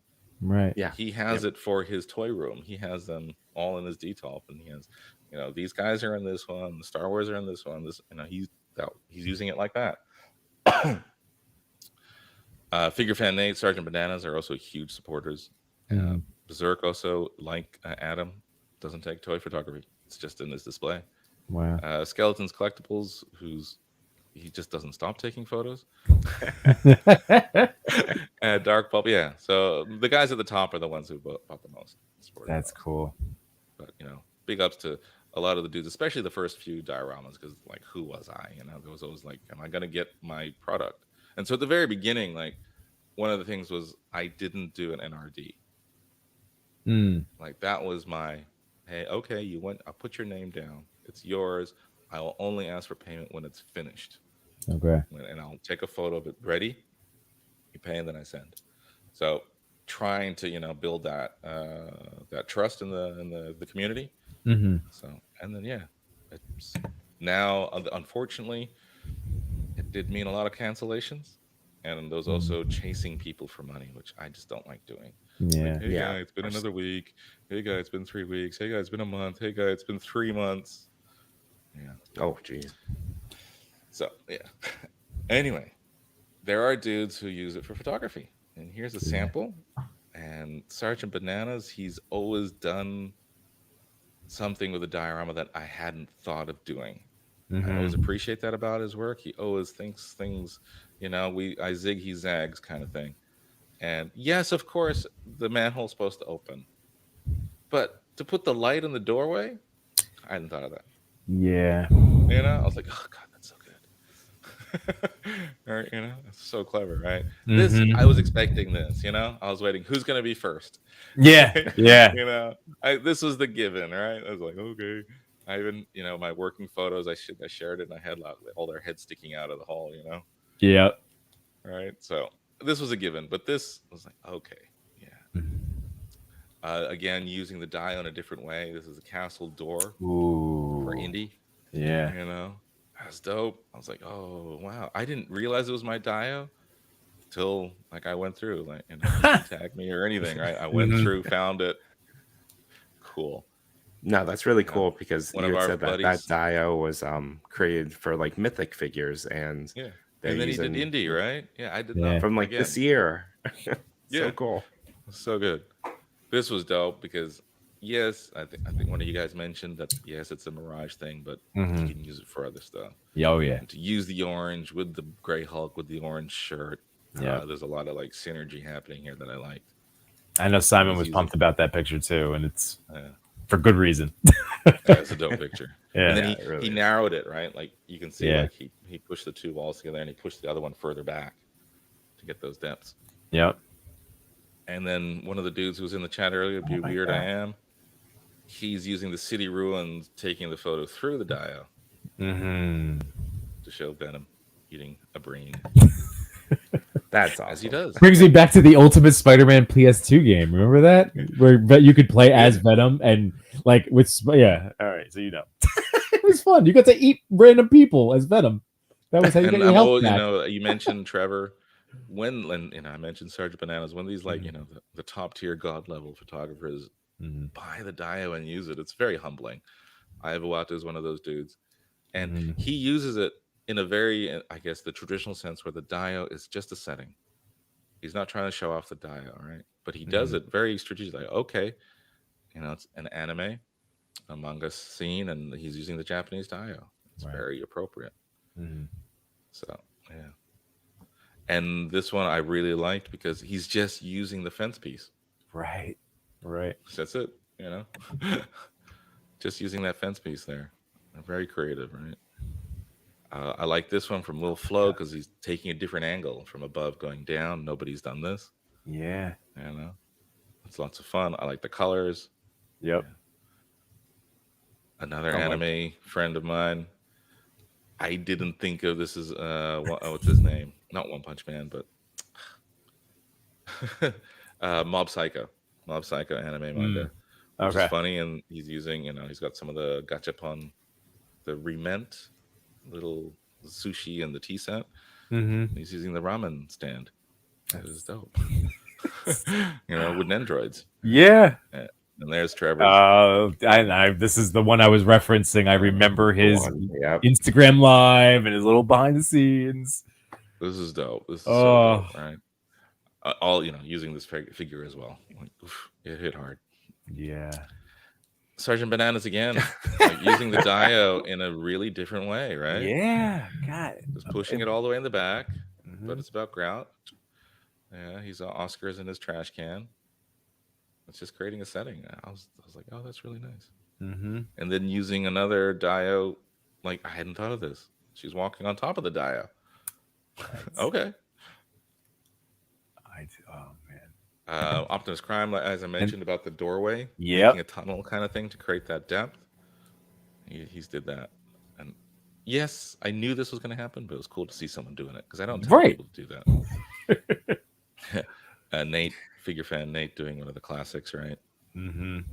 Right. Yeah. He has it for his toy room. He has them all in his DTOP, and he has, these guys are in this one, the Star Wars are in this one. This, he's using it like that. Figure Fan Nate, Sergeant Bananas are also huge supporters. Berserk also, like Adam, doesn't take toy photography. It's just in his display. Wow. Skeletons Collectibles, he just doesn't stop taking photos. Dark Pulp, yeah. So the guys at the top are the ones who bought the most. That's cool. But big ups to a lot of the dudes, especially the first few dioramas, because like, who was I? There was always like, am I gonna get my product? And so at the very beginning, like one of the things was I didn't do an NRD. Like that was my, hey, okay, you went, I'll put your name down. It's yours. I will only ask for payment when it's finished. Okay. And I'll take a photo of it ready. You pay, and then I send. So trying to build that trust in the community. So and then now unfortunately it did mean a lot of cancellations, and those also chasing people for money, which I just don't like doing. Yeah. Like, hey guy, it's been another week. Hey guy, it's been 3 weeks. Hey guy, it's been a month. Hey guy, it's been 3 months. Yeah. Oh, geez. So yeah. Anyway, there are dudes who use it for photography, and here's a sample. And Sergeant Bananas, he's always done something with a diorama that I hadn't thought of doing. I always appreciate that about his work. He always thinks things, I zig, he zags kind of thing. And yes, of course, the manhole's supposed to open, but to put the light in the doorway, I hadn't thought of that. Yeah. I was like, oh god, that's so good. Or, it's so clever, right? This, I was expecting this. I was waiting. Who's gonna be first? Yeah. Yeah. This was the given, right? I was like, okay. I even, my working photos, I shared it, and I had all their heads sticking out of the hall. Yeah. Right. So this was a given, but this was like, okay, yeah. Again, using the die on a different way. This is a castle door for Indy. Yeah. That's dope. I was like, oh wow, I didn't realize it was my dio till like I went through, like, didn't tag me or anything, right? I went through, found it. Cool. No, that's really cool because One you of had our said that buddies- dio was created for like mythic figures, and Yeah. they're And then using he did Indy, right? Yeah, I did Yeah. not from like this year. Yeah. So cool. So good. This was dope because yes, I think one of you guys mentioned that yes, it's a Mirage thing, but you can use it for other stuff. Oh yeah. And to use the orange with the Gray Hulk with the orange shirt, there's a lot of like synergy happening here that I liked. I know Simon was pumped about that picture too, and it's Yeah. for good reason. It's a dope picture. Yeah. And then Yeah, it really he is. narrowed it, right? Like you can see, Yeah. like he pushed the two walls together and he pushed the other one further back to get those depths. Yep. And then one of the dudes who was in the chat earlier, Be Weird God. I Am, he's using the city ruins, taking the photo through the dio to show Venom eating a brain. That's awesome. as he does. Brings me back to the Ultimate Spider-Man PS2 game. Remember that, where you could play as Venom and like yeah. All right, so you know, it was fun. You got to eat random people as Venom. That was how you got your health back. You mentioned Trevor. When I mentioned Sergeant Bananas. When these like the top tier god level photographers buy the Dio and use it, it's very humbling. Iwata is one of those dudes, and he uses it in a very, I guess, the traditional sense where the Dio is just a setting. He's not trying to show off the Dio, right? But he does it very strategically. Like, okay, it's an anime, a manga scene, and he's using the Japanese Dio. It's very appropriate. So yeah. And this one I really liked because he's just using the fence piece. Right. That's it, just using that fence piece there. Very creative, right? I like this one from Lil Flo because he's taking a different angle from above going down. Nobody's done this. Yeah. It's lots of fun. I like the colors. Yep. Another anime friend of mine. I didn't think of this as what's his name? Not One Punch Man, but Mob Psycho anime manga. Which is funny, and he's using, he's got some of the gachapon, the rement, little sushi and the tea set. He's using the ramen stand. That is dope. With androids. Yeah. And there's Trevor's. This is the one I was referencing. I remember his Instagram live and his little behind the scenes. This is dope. This is so dope, right? All using this figure as well. Like, it hit hard. Yeah. Sergeant Bananas again, using the Dio in a really different way, right? Yeah. God. Just pushing it all the way in the back, but it's about grout. Yeah, he's Oscars in his trash can. It's just creating a setting. I was like, oh, that's really nice. And then using another Dio, like I hadn't thought of this. She's walking on top of the Dio. Okay. Optimus Prime, as I mentioned about the doorway, making a tunnel kind of thing to create that depth. He's did that, and yes, I knew this was going to happen, but it was cool to see someone doing it because I don't tell people to do that. Nate, figure fan Nate, doing one of the classics, right? And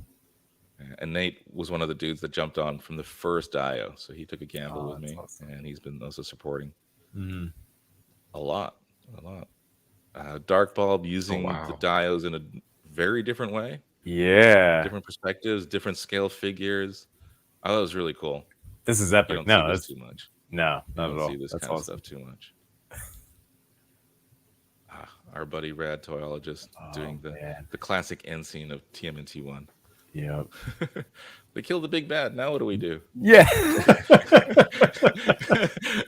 Nate was one of the dudes that jumped on from the first Dio, so he took a gamble with me, and he's been also supporting a lot. Dark Bulb using the Dios in a very different way. Yeah. Different perspectives, different scale figures. I thought it was really cool. This is epic. No, that's too much. No, not at all. See this that's kind of stuff too much. Our buddy Rad Toyologist doing the classic end scene of TMNT 1. Yeah. They killed the big bad. Now what do we do? Yeah.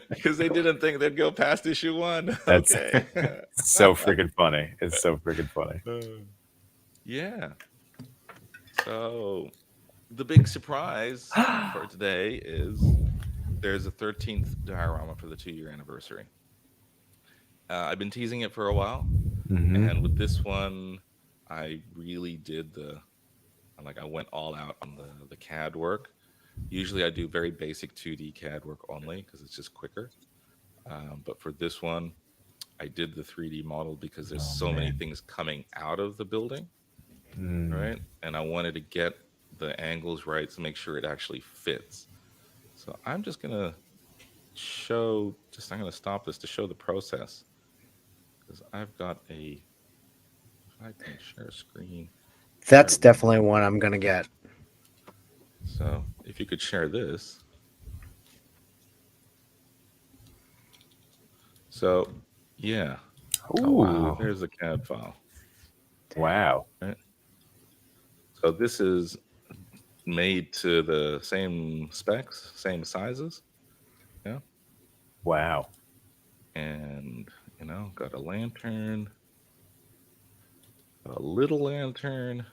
Because they didn't think they'd go past issue 1. That's okay. so freaking funny. It's so freaking funny. Yeah. So the big surprise for today is there's a 13th diorama for the 2-year anniversary. I've been teasing it for a while. And with this one, I really did I went all out on the CAD work. Usually I do very basic 2D CAD work only because it's just quicker. But for this one, I did the 3D model because there's so many things coming out of the building, right? And I wanted to get the angles right to make sure it actually fits. So I'm just going to I'm going to stop this to show the process because I've got if I can share a screen. That's definitely one I'm going to get. So if you could share this. So, yeah. Ooh. There's the CAD file. Wow. Right? So this is made to the same specs, same sizes. Yeah. Wow. And, got a lantern. A little lantern,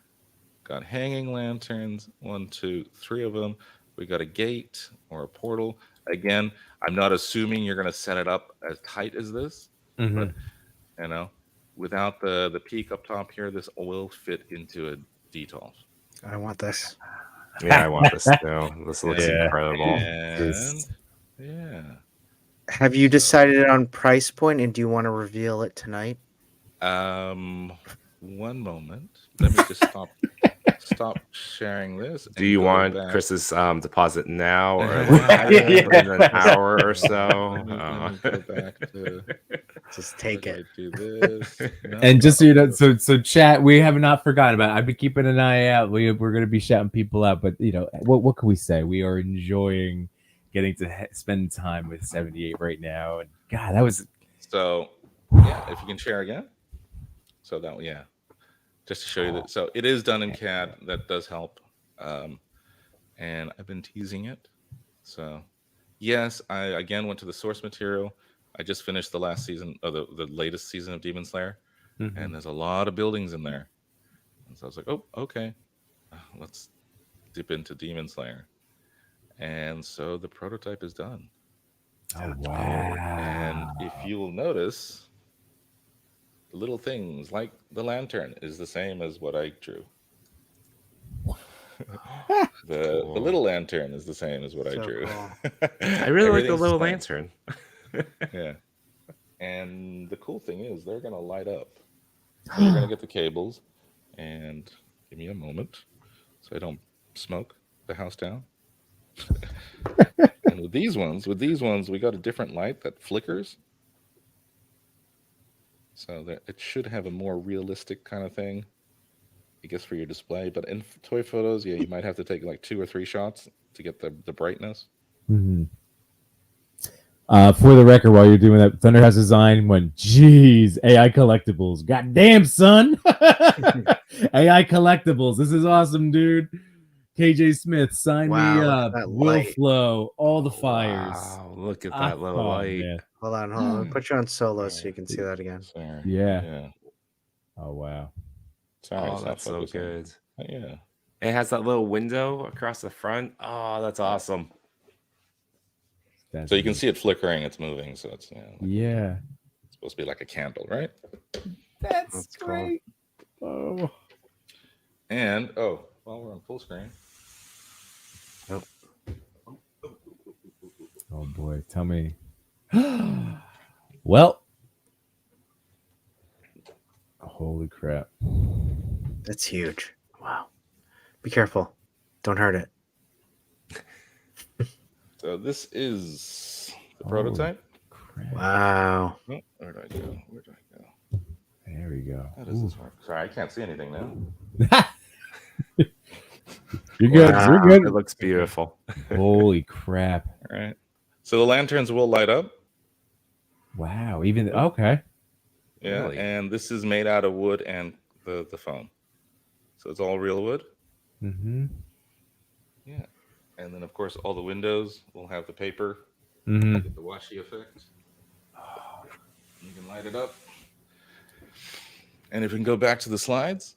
got hanging lanterns, 1, 2, 3 of them. We got a gate or a portal. Again, I'm not assuming you're going to set it up as tight as this, but without the peak up top here, this will fit into a detail. I want this. Yeah, I want this too. This looks incredible. And, Have you decided on price point, and do you want to reveal it tonight? One moment. Let me just stop sharing this. Do and you go want back. Chris's deposit now or Yeah. in an hour or so? Let me go back to. Just take how do it. I do this? No, And just so you know, no. so chat, we have not forgotten about it. I've been keeping an eye out. We're going to be shouting people out, but you know what can we say? We are enjoying getting to spend time with 78 right now, and God, that was So yeah, if you can share again. So that just to show you that. So it is done in CAD. That does help. And I've been teasing it. So yes, I again went to the source material. I just finished the last season of the latest season of Demon Slayer, and there's a lot of buildings in there. And so I was like, oh, okay, let's dip into Demon Slayer. And so the prototype is done. oh wow. And if you will notice, the little things like the lantern is the same as what I drew. The little lantern is the same as what I So drew. cool. I really like the Everything's little same. lantern. Yeah. And the cool thing is they're going to light up. So you're going to get the cables. And give me a moment so I don't smoke the house down. And with these ones, we got a different light that flickers. So that it should have a more realistic kind of thing, I guess, for your display. But in toy photos, yeah, you might have to take like 2 or 3 shots to get the brightness. For the record, while you're doing that, Thunderhouse Design went, geez, AI collectibles. God damn, son. AI collectibles. This is awesome, dude. KJ Smith, sign Wow, me look at up. that Will light. Flow, all the fires. Wow, look at that little Oh, light. man. Hold on. Let me put you on solo so you can see that again. Sorry. Yeah. Oh, wow. Sorry, Oh, it's not that's so focusing. good. Yeah. It has that little window across the front. Oh, that's awesome. That's So you can neat. see it flickering, it's moving. So it's Yeah. it's supposed to be like a candle, right? That's Cool. great. Oh. And while we're on full screen. Oh, boy. Tell me. Well. Holy crap. That's huge. Wow. Be careful. Don't hurt it. So this is the Oh. prototype. Crap. Wow. Oh, where do I go? There we go. How does this work? Sorry, I can't see anything now. You're good. Wow. You're It good. looks beautiful. Holy crap. All right. So the lanterns will light up. Wow. Even okay. Yeah. Really? And this is made out of wood and the foam. So it's all real wood. Mm-hmm. Yeah. And then of course all the windows will have the paper. Mm-hmm. Get the washi effect. You can light it up. And if we can go back to the slides.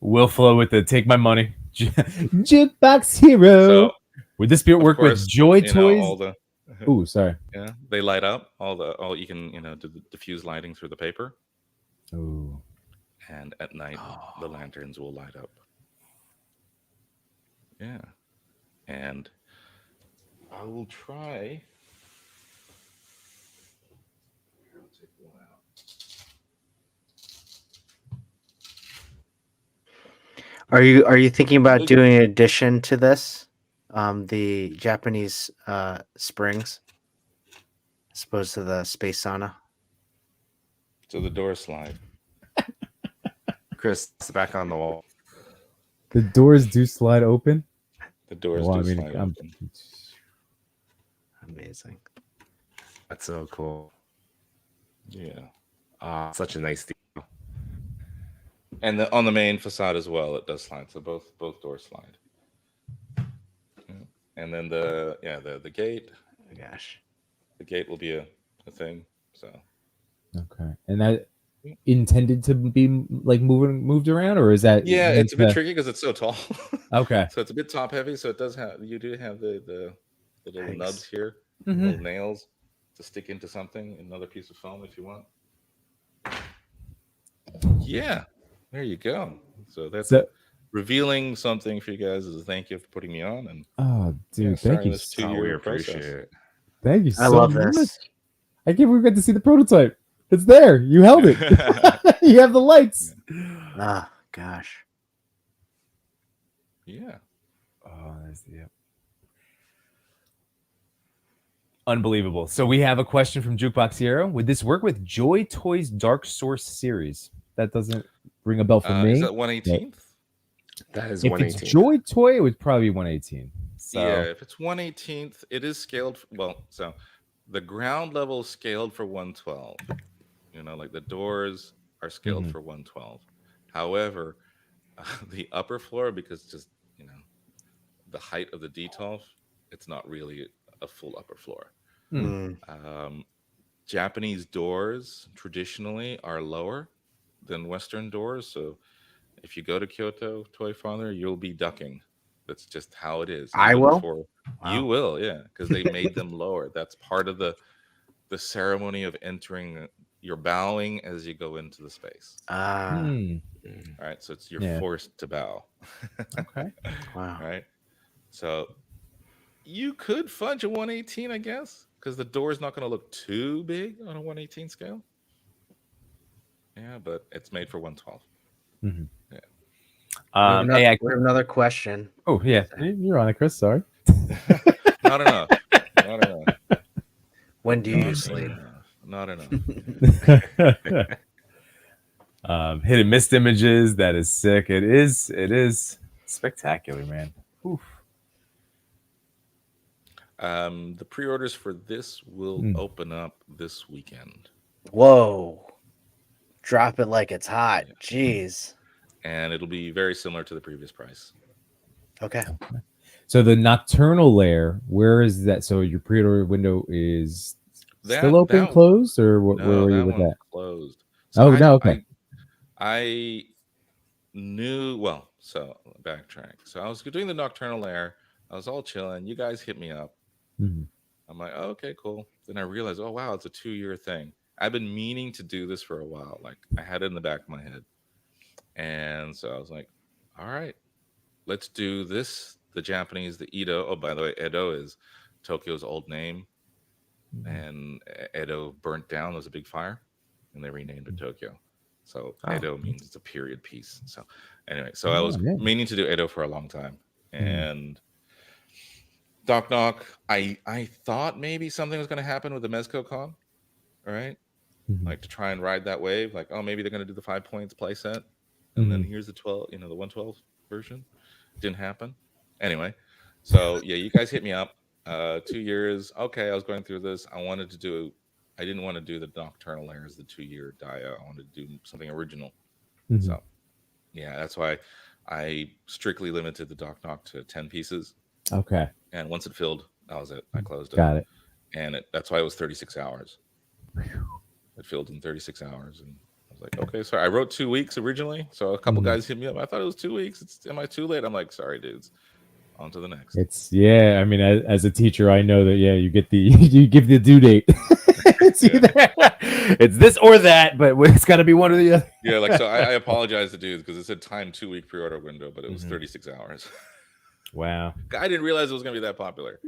Will Flow with the take my money. Jukebox hero. So would this be at of work with course, Joy Toys? all the Ooh, sorry. yeah, they light up. All you can do the diffuse lighting through the paper. Ooh. And at night the lanterns will light up. Yeah. And I will try. I'll take one out. Are you thinking about doing an addition to this? The Japanese springs, as opposed to the space sauna. So the door slide. Chris, it's back on the wall. The doors do slide open. The doors Well, do I mean, slide open. Amazing. That's so cool. Yeah. Such a nice deal. And on the main facade as well, it does slide. So both doors slide. Yeah. And then the gate. Oh my gosh. The gate will be a thing. So Okay. And that intended to be like moved around, or is that it's a bit tricky because it's so tall. Okay. So it's a bit top heavy. So it does have do have the little Thanks. nubs here, Mhm. little nails to stick into something, another piece of foam if you want. Yeah, there you go. So that's So revealing something for you guys as a thank you for putting me on. And Oh, dude, thank starting you. this Oh, we 2-year appreciate process. it. Thank you I so love much. this. I can't believe we got to see the prototype. It's there. You held it. You have the lights. Ah, gosh. Yeah. Oh, that's Unbelievable. So we have a question from Jukebox Hero. Would this work with Joy Toys Dark Source series? That doesn't ring a bell for me. Is that 118th? That is If 118. it's Joy Toy, it would probably be 118. So Yeah, if it's 118th, it is scaled. Well, so the ground level is scaled for 112. You know, like the doors are scaled Mhm. for 112. However, the upper floor, because just, you know, the height of the detail, it's not really a full upper floor. Mm. Japanese doors traditionally are lower than Western doors. So if you go to Kyoto Toy Father, you'll be ducking. That's just how it is. I Even will? before- Wow. You will, yeah, because they made them lower. That's part of the ceremony of entering. You're bowing as you go into the space. Ah, All right, so you're Yeah. forced to bow. okay. wow. All right, so you could fudge a 118, I guess, because the door's not going to look too big on a 118 scale. Yeah, but it's made for 112. Mhm. Yeah. We have AI, another question. Oh yeah, you're on it, Chris. Sorry. Not enough. Not enough. When do you Not sleep? enough. Not enough. hit and missed images. That is sick. It is spectacular, man. Oof. The pre-orders for this will Hmm. open up this weekend, Whoa. Drop it like it's hot. Yeah. Jeez. and it'll be very similar to the previous price. Okay. So the nocturnal layer, where is that? So your pre-order window is still open, closed, or where No, were you that with one's that? closed. Oh, no, okay. I knew. Well, so backtrack. So I was doing the nocturnal layer. I was all chilling. You guys hit me up. Mhm. I'm like, oh, okay, cool. Then I realized, oh wow, it's a 2-year thing. I've been meaning to do this for a while. Like I had it in the back of my head, and so I was like, all right, let's do this. The Japanese, the Edo. Oh, by the way, Edo is Tokyo's old name, and Edo burnt down. There was a big fire, and they renamed it Tokyo. So Edo means it's a period piece. So anyway, so I was yeah. meaning to do Edo for a long time, and Doc Knock. I thought maybe something was going to happen with the Mezco Con, all right? Mhm. Like to try and ride that wave. Like, oh, maybe they're going to do the 5 points playset, and then Mhm. here's the 12, the 112 version. Didn't happen. Anyway, so yeah, you guys hit me up. 2 years. Okay, I was going through this. I didn't want to do the nocturnal layers, the 2-year dia. I wanted to do something original. Mhm. So yeah, that's why I strictly limited the Doc Knock to 10 pieces. Okay, And once it filled, that was it. I closed it. got it. And that's why it was 36 hours. It filled in 36 hours. And I was like, okay, sorry. I wrote 2 weeks originally. So a couple guys hit me up. I thought it was 2 weeks. Am I too late? I'm like, sorry, dudes. On to the next. It's I mean, as a teacher, I know that. Yeah, you get the you give the due date. It's either it's this or that, but it's got to be one or the other. Yeah, like so. I apologize to dudes because it said time 2-week pre-order window, but it was 36 hours. Wow. I didn't realize it was going to be that popular.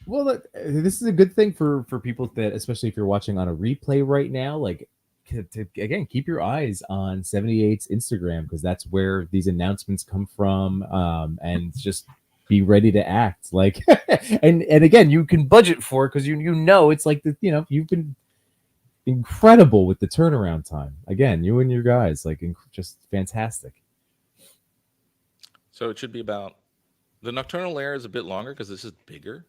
Well, this is a good thing for people that, especially if you're watching on a replay right now, like to again keep your eyes on 78's Instagram, because that's where these announcements come from, and just be ready to act like and again, you can budget for it because you know it's like you've been incredible with the turnaround time. Again, you and your guys, like just fantastic. So it should be about the nocturnal layer is a bit longer because this is bigger.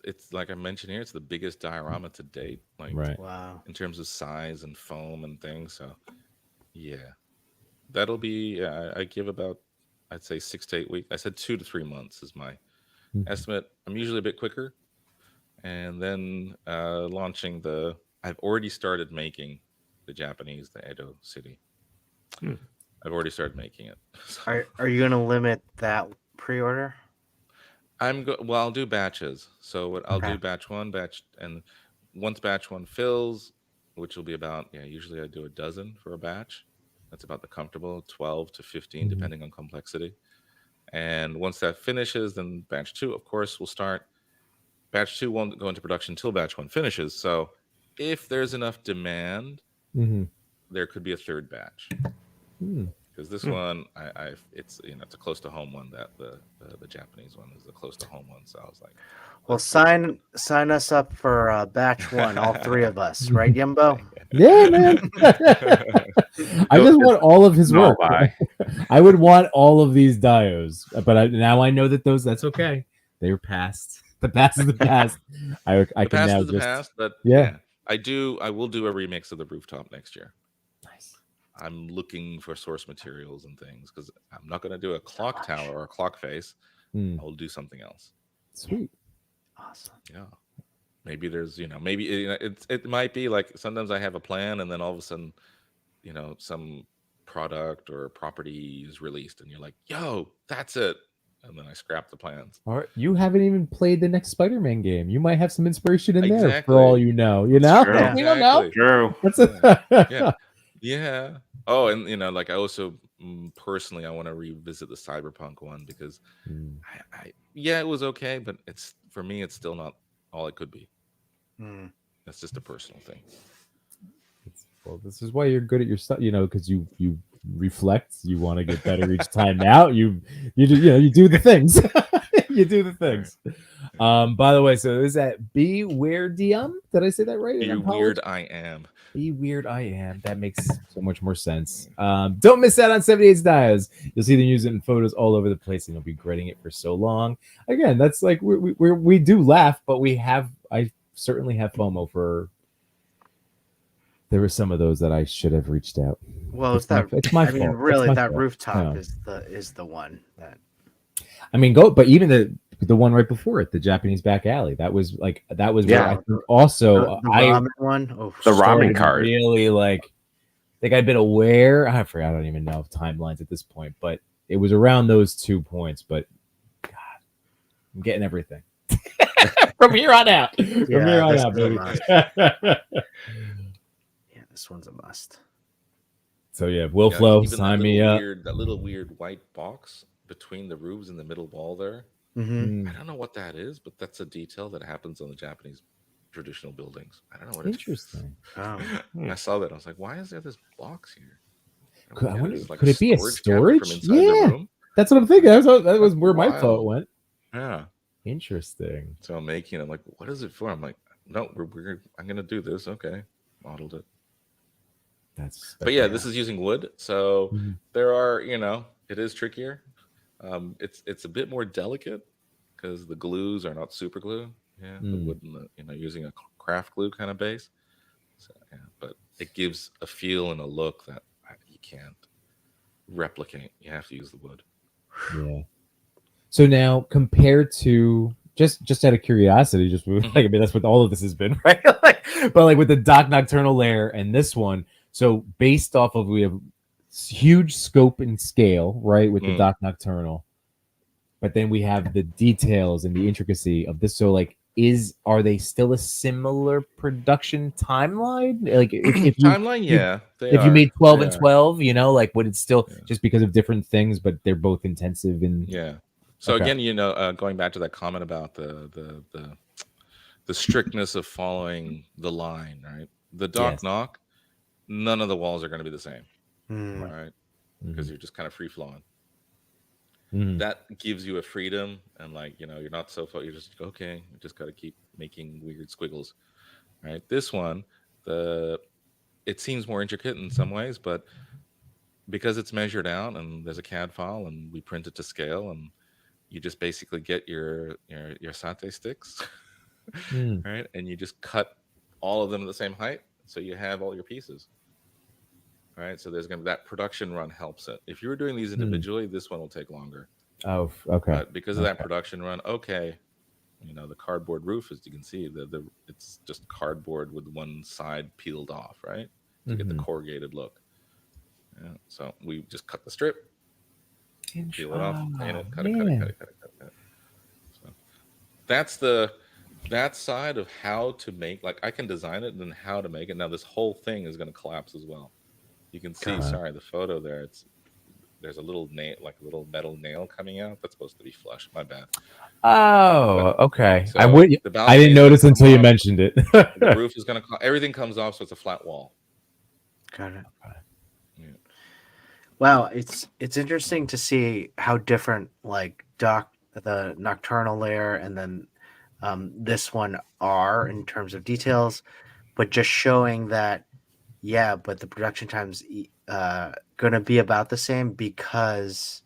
It's like I mentioned here, it's the biggest diorama to date, like Right. Wow. in terms of size and foam and things. So yeah, that'll be I give about, I'd say 6 to 8 weeks. I said 2 to 3 months is my estimate. I'm usually a bit quicker. And then launching I've already started making the Japanese, the Edo city. I've already started making it. So Are you going to limit that pre-order? I'll do batches. So I'll Okay. do batch 1, and once batch 1 fills, which will be about, usually I do a dozen for a batch. That's about the comfortable 12 to 15, depending on complexity. And once that finishes, then batch 2, of course, will start. Batch 2 won't go into production until batch 1 finishes. So if there's enough demand, there could be a third batch. Because this one, it's it's a close to home one. That the Japanese one is a close to home one. So I was like, Well, sign us up for batch 1, all 3 of us, right, Yumbo? Yeah, man. I just want all of his work. I would want all of these dios, but now I know that that's okay. They were past. The past is the past. I can past now is the just past, but yeah. I will do a remix of the rooftop next year. Nice. I'm looking for source materials and things because I'm not going to do a clock tower or a clock face. I'll do something else. Sweet. Awesome. Yeah. Maybe there's, maybe it might be like sometimes I have a plan and then all of a sudden, some product or property is released and you're like, yo, that's it. And then I scrap the plans. Or you haven't even played the next Spider-Man game. You might have some inspiration in there Exactly. for all you know. You know? True. Yeah. We don't know. True. Yeah. Yeah. Oh, and like I also personally I want to revisit the Cyberpunk one because it was okay, but for me it's still not all it could be. That's just a personal thing. Well, this is why you're good at your stuff, because you reflect. You want to get better each time out. You do the things. You do the things. By the way, so is that Be Weird DM? Did I say that right? Be Weird I Am. Be Weird I Am. That makes so much more sense. Don't miss out on 78's dios. You'll see them using it in photos all over the place, and you'll be dreading it for so long. Again, that's like we do laugh, but I certainly have FOMO for. There were some of those that I should have reached out. Well, it's my fault. Really, that fault. rooftop is the one that. I mean, but even the one right before it, the Japanese back alley. That was where I think also the ramen one. Oh, the ramen cart. Really like I've been aware. I forgot. I don't even know timelines at this point, but it was around those 2 points. But God, I'm getting everything from here on out. From here on out, baby. This one's a must. So Will Flow, sign me up. That little weird white box between the roofs in the middle wall there. I don't know what that is, but that's a detail that happens on the Japanese traditional buildings. I don't know what it is. Interesting. I saw that. I was like, why is there this box here? Could it be a storage? Yeah, that's what I'm thinking. That was where my thought went. Yeah. Interesting. So I'm like, what is it for? I'm like, no, I'm gonna do this. Okay, modeled it. But this is using wood, so there are, it is trickier. It's a bit more delicate because the glues are not super glue. Yeah, the wood and using a craft glue kind of base. So but it gives a feel and a look that you can't replicate. You have to use the wood. Yeah. So now compared to just out of curiosity, that's what all of this has been, right? But with the Doc Nocturnal layer and this one. So based off of, we have huge scope and scale, right, with the Doc Nocturnal, but then we have the details and the intricacy of this. So are they still a similar production timeline? If timeline, if you made 12 and 12, would it still just because of different things, but they're both intensive and So again, going back to that comment about the strictness of following the line, right? The Doc Knock. None of the walls are going to be the same, right? Because you're just kind of free flowing. That gives you a freedom, and you're not so far. You're just okay. You just got to keep making weird squiggles, right? This one, it seems more intricate in some ways, but because it's measured out and there's a CAD file and we print it to scale, and you just basically get your satay sticks, right? And you just cut all of them at the same height, so you have all your pieces. All right, so there's going to be that production run helps it. If you were doing these individually, this one will take longer. Oh, okay. But because of that production run, the cardboard roof, as you can see, it's just cardboard with one side peeled off, right, to get the corrugated look. Yeah, so we just cut the strip, peel it off, paint it, cut it. So that's that side of how to make. I can design it and then how to make it. Now this whole thing is going to collapse as well. You can see, sorry, the photo there. There's a little nail, like a little metal nail coming out. That's supposed to be flush. My bad. Oh, okay. So I the balcony didn't is notice gonna until come you off. mentioned it. The roof is gonna everything comes off, so it's a flat wall. Got it. Yeah. Wow, it's interesting to see how different like the nocturnal layer and then this one are in terms of details, but just showing that but the production time's going to be about the same because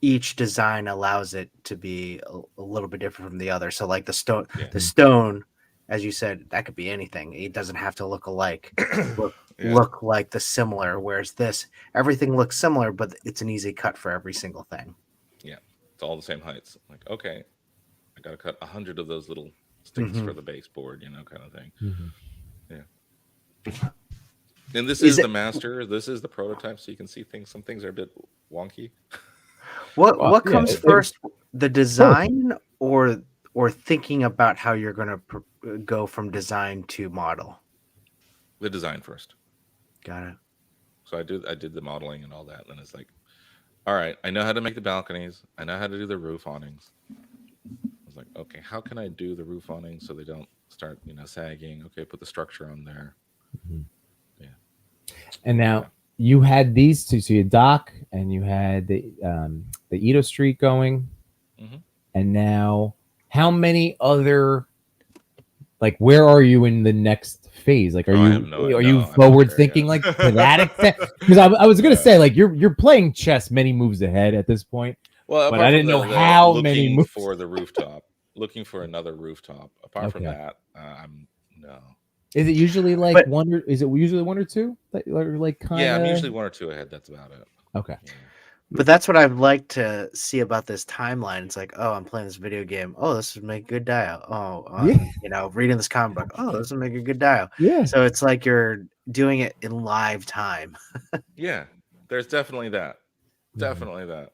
each design allows it to be a little bit different from the other. So like the stone, as you said, that could be anything. It doesn't have to look alike. Look like the similar, whereas this everything looks similar, but it's an easy cut for every single thing. Yeah, it's all the same heights. Like, okay, I gotta cut 100 of those little sticks for the baseboard, kind of thing. Yeah. And this is the master. This is the prototype, so you can see some things are a bit wonky. What comes first, the design or thinking about how you're going to go from design to model? The design first. Got it. So I did the modeling and all that, and then it's like, all right, I know how to make the balconies. I know how to do the roof awnings. I was like, okay, how can I do the roof awnings so they don't start, sagging? Okay, put the structure on there. Yeah. And now you had these two, so you had Doc and you had the Edo Street going, and now how many other? Like, where are you in the next phase? Like, are you forward thinking like to that extent? Because I was gonna say like you're playing chess many moves ahead at this point. Well, but I didn't know how many moves for the rooftop. Looking for another rooftop. Apart from that, I'm no. Is it usually like one or is it usually one or two? Or like kind of? Yeah, I'm usually one or two ahead. That's about it. Okay. Yeah. But that's what I'd like to see about this timeline. It's like, oh, I'm playing this video game. Oh, this would make a good dial. Oh, reading this comic book. Oh, this would make a good dial. Yeah. So it's like you're doing it in live time. Yeah, there's definitely that. Definitely that.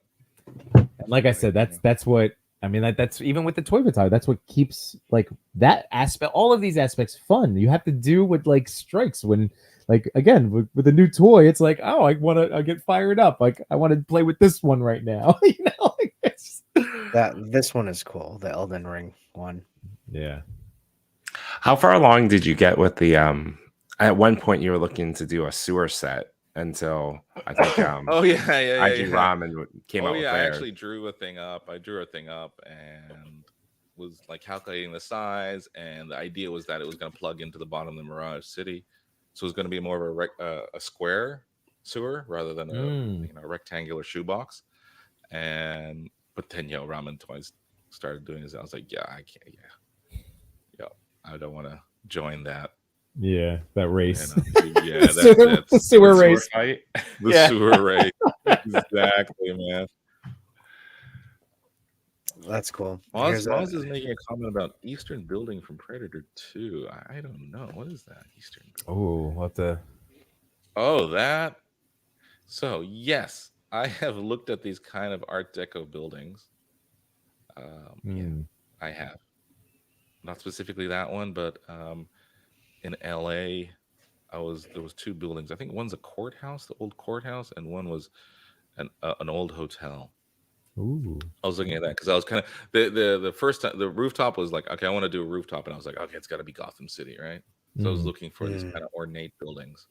And like I said, that's what I mean. That's even with the toy battalion. That's what keeps like that aspect. All of these aspects fun. You have to do what like strikes when. Like again, with a new toy, it's like, oh, I get fired up. Like I want to play with this one right now. Like this one is cool. The Elden Ring one. Yeah. How far along did you get with the? At one point, you were looking to do a sewer set until I think. IG Ramen came out with I theirs. actually drew a thing up. I drew a thing up and was like calculating the size, and the idea was that it was going to plug into the bottom of the Mirage City. So it's going to be more of a square sewer rather than a rectangular shoebox. But then Ramen Toys started doing this. I was like, I can't. I don't want to join that. Yeah, that race. That's the sewer race. Fight. The sewer race. Exactly, man. That's cool. Oz is making a comment about Eastern Building from Predator 2. I don't know. What is that? Eastern Building? Oh, what the? Oh, that. So, yes, I have looked at these kind of Art Deco buildings. I have. Not specifically that one, but in LA, there was two buildings. I think one's a courthouse, the old courthouse, and one was an old hotel. Ooh. I was looking at that because I was kind of the first time the rooftop was like, okay, I want to do a rooftop, and I was like, okay, it's got to be Gotham City, right? So I was looking for these kind of ornate buildings,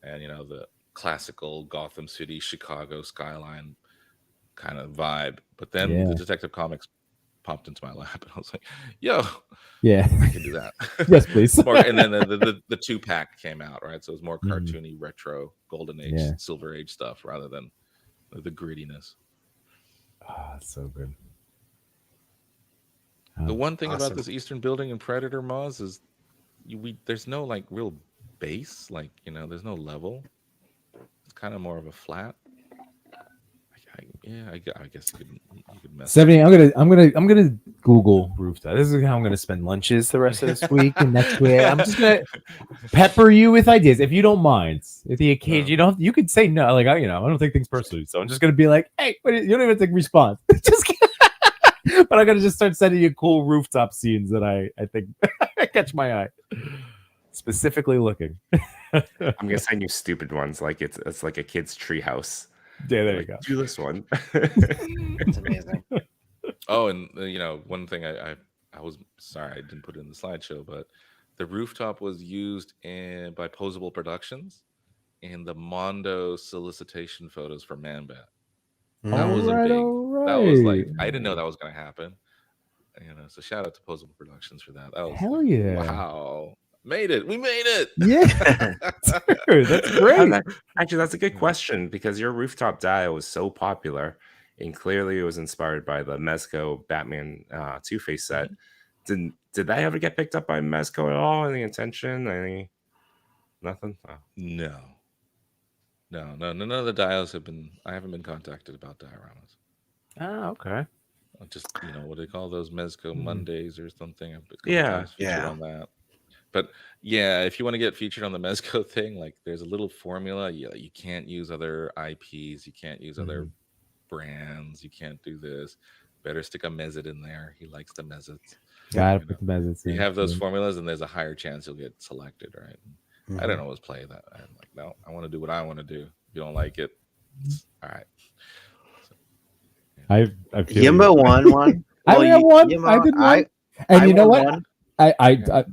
and the classical Gotham City, Chicago skyline kind of vibe. But then the Detective Comics popped into my lap, and I was like, yo, I can do that. Yes, please. And then the 2-pack came out, right? So it was more cartoony, retro, golden age, silver age stuff rather than the grittiness. Oh, that's so good. The one thing about this Eastern Building and Predator Moz is there's no like real base, like there's no level. It's kind of more of a flat. I guess you could mess. 70. I'm gonna Google rooftop. This is how I'm gonna spend lunches the rest of this week and next week. I'm just gonna pepper you with ideas if you don't mind. If the occasion you could say no. Like I don't take things personally, so I'm just gonna be like, hey, you don't even take response. Just but I'm gonna just start sending you cool rooftop scenes that I think catch my eye. specifically looking. I'm gonna send you stupid ones, like it's like a kid's treehouse. Yeah, there you Like, go. do this one. It's amazing. Oh, and one thing I was sorry I didn't put it in the slideshow, but the rooftop was used by Posable Productions in the Mondo solicitation photos for Man Bat. That was a big. That was like I didn't know that was going to happen. So shout out to Posable Productions for that. That was Hell like, yeah. wow, made it. We made it. Yeah, dude, that's great. Actually, that's a good question because your rooftop dial was so popular, and clearly it was inspired by the Mezco Batman Two-Face set. Did that ever get picked up by Mezco at all? Any intention? Nothing? Oh. No. None of the dials have been. I haven't been contacted about dioramas. Oh, okay. Just what do they call those Mezco Mondays or something? I've been Yeah, featured on that. But yeah, if you want to get featured on the Mezco thing, like there's a little formula. You can't use other IPs. You can't use other brands. You can't do this. Better stick a Mezit in there. He likes the Mezits. Gotta put the Mezits in. You have those formulas, and there's a higher chance you'll get selected, right? I don't always play that. I'm like, no, I want to do what I want to do. If you don't like it, all right. I feel Yimbo won one. I Well, won. Yimbo, I did one. I And you know won what? one.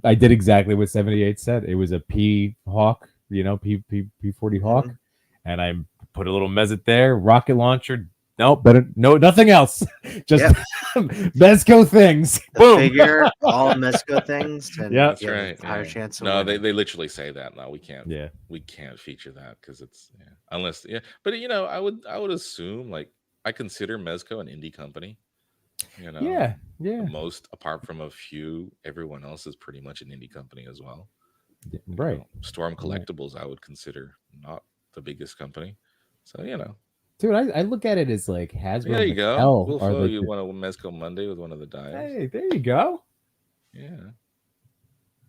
I did exactly what 78 said. It was a P Hawk, P40 Hawk, and I put a little Mezit there, rocket launcher. No, nothing else. Just Mezco things. The Boom. figure, all Mezco things. And Yeah. That's right. Higher chance of No, winning. they literally say that. No, we can't. Yeah. We can't feature that because it's unless But I would assume like I consider Mezco an indie company. Yeah. Most apart from a few, everyone else is pretty much an indie company as well. Right. Storm Collectibles, I would consider not the biggest company. So Dude, I look at it as like Hasbro. there you go. Mattel We'll are throw like you one of Mezco Monday with one of the dials. Hey, there you go. Yeah.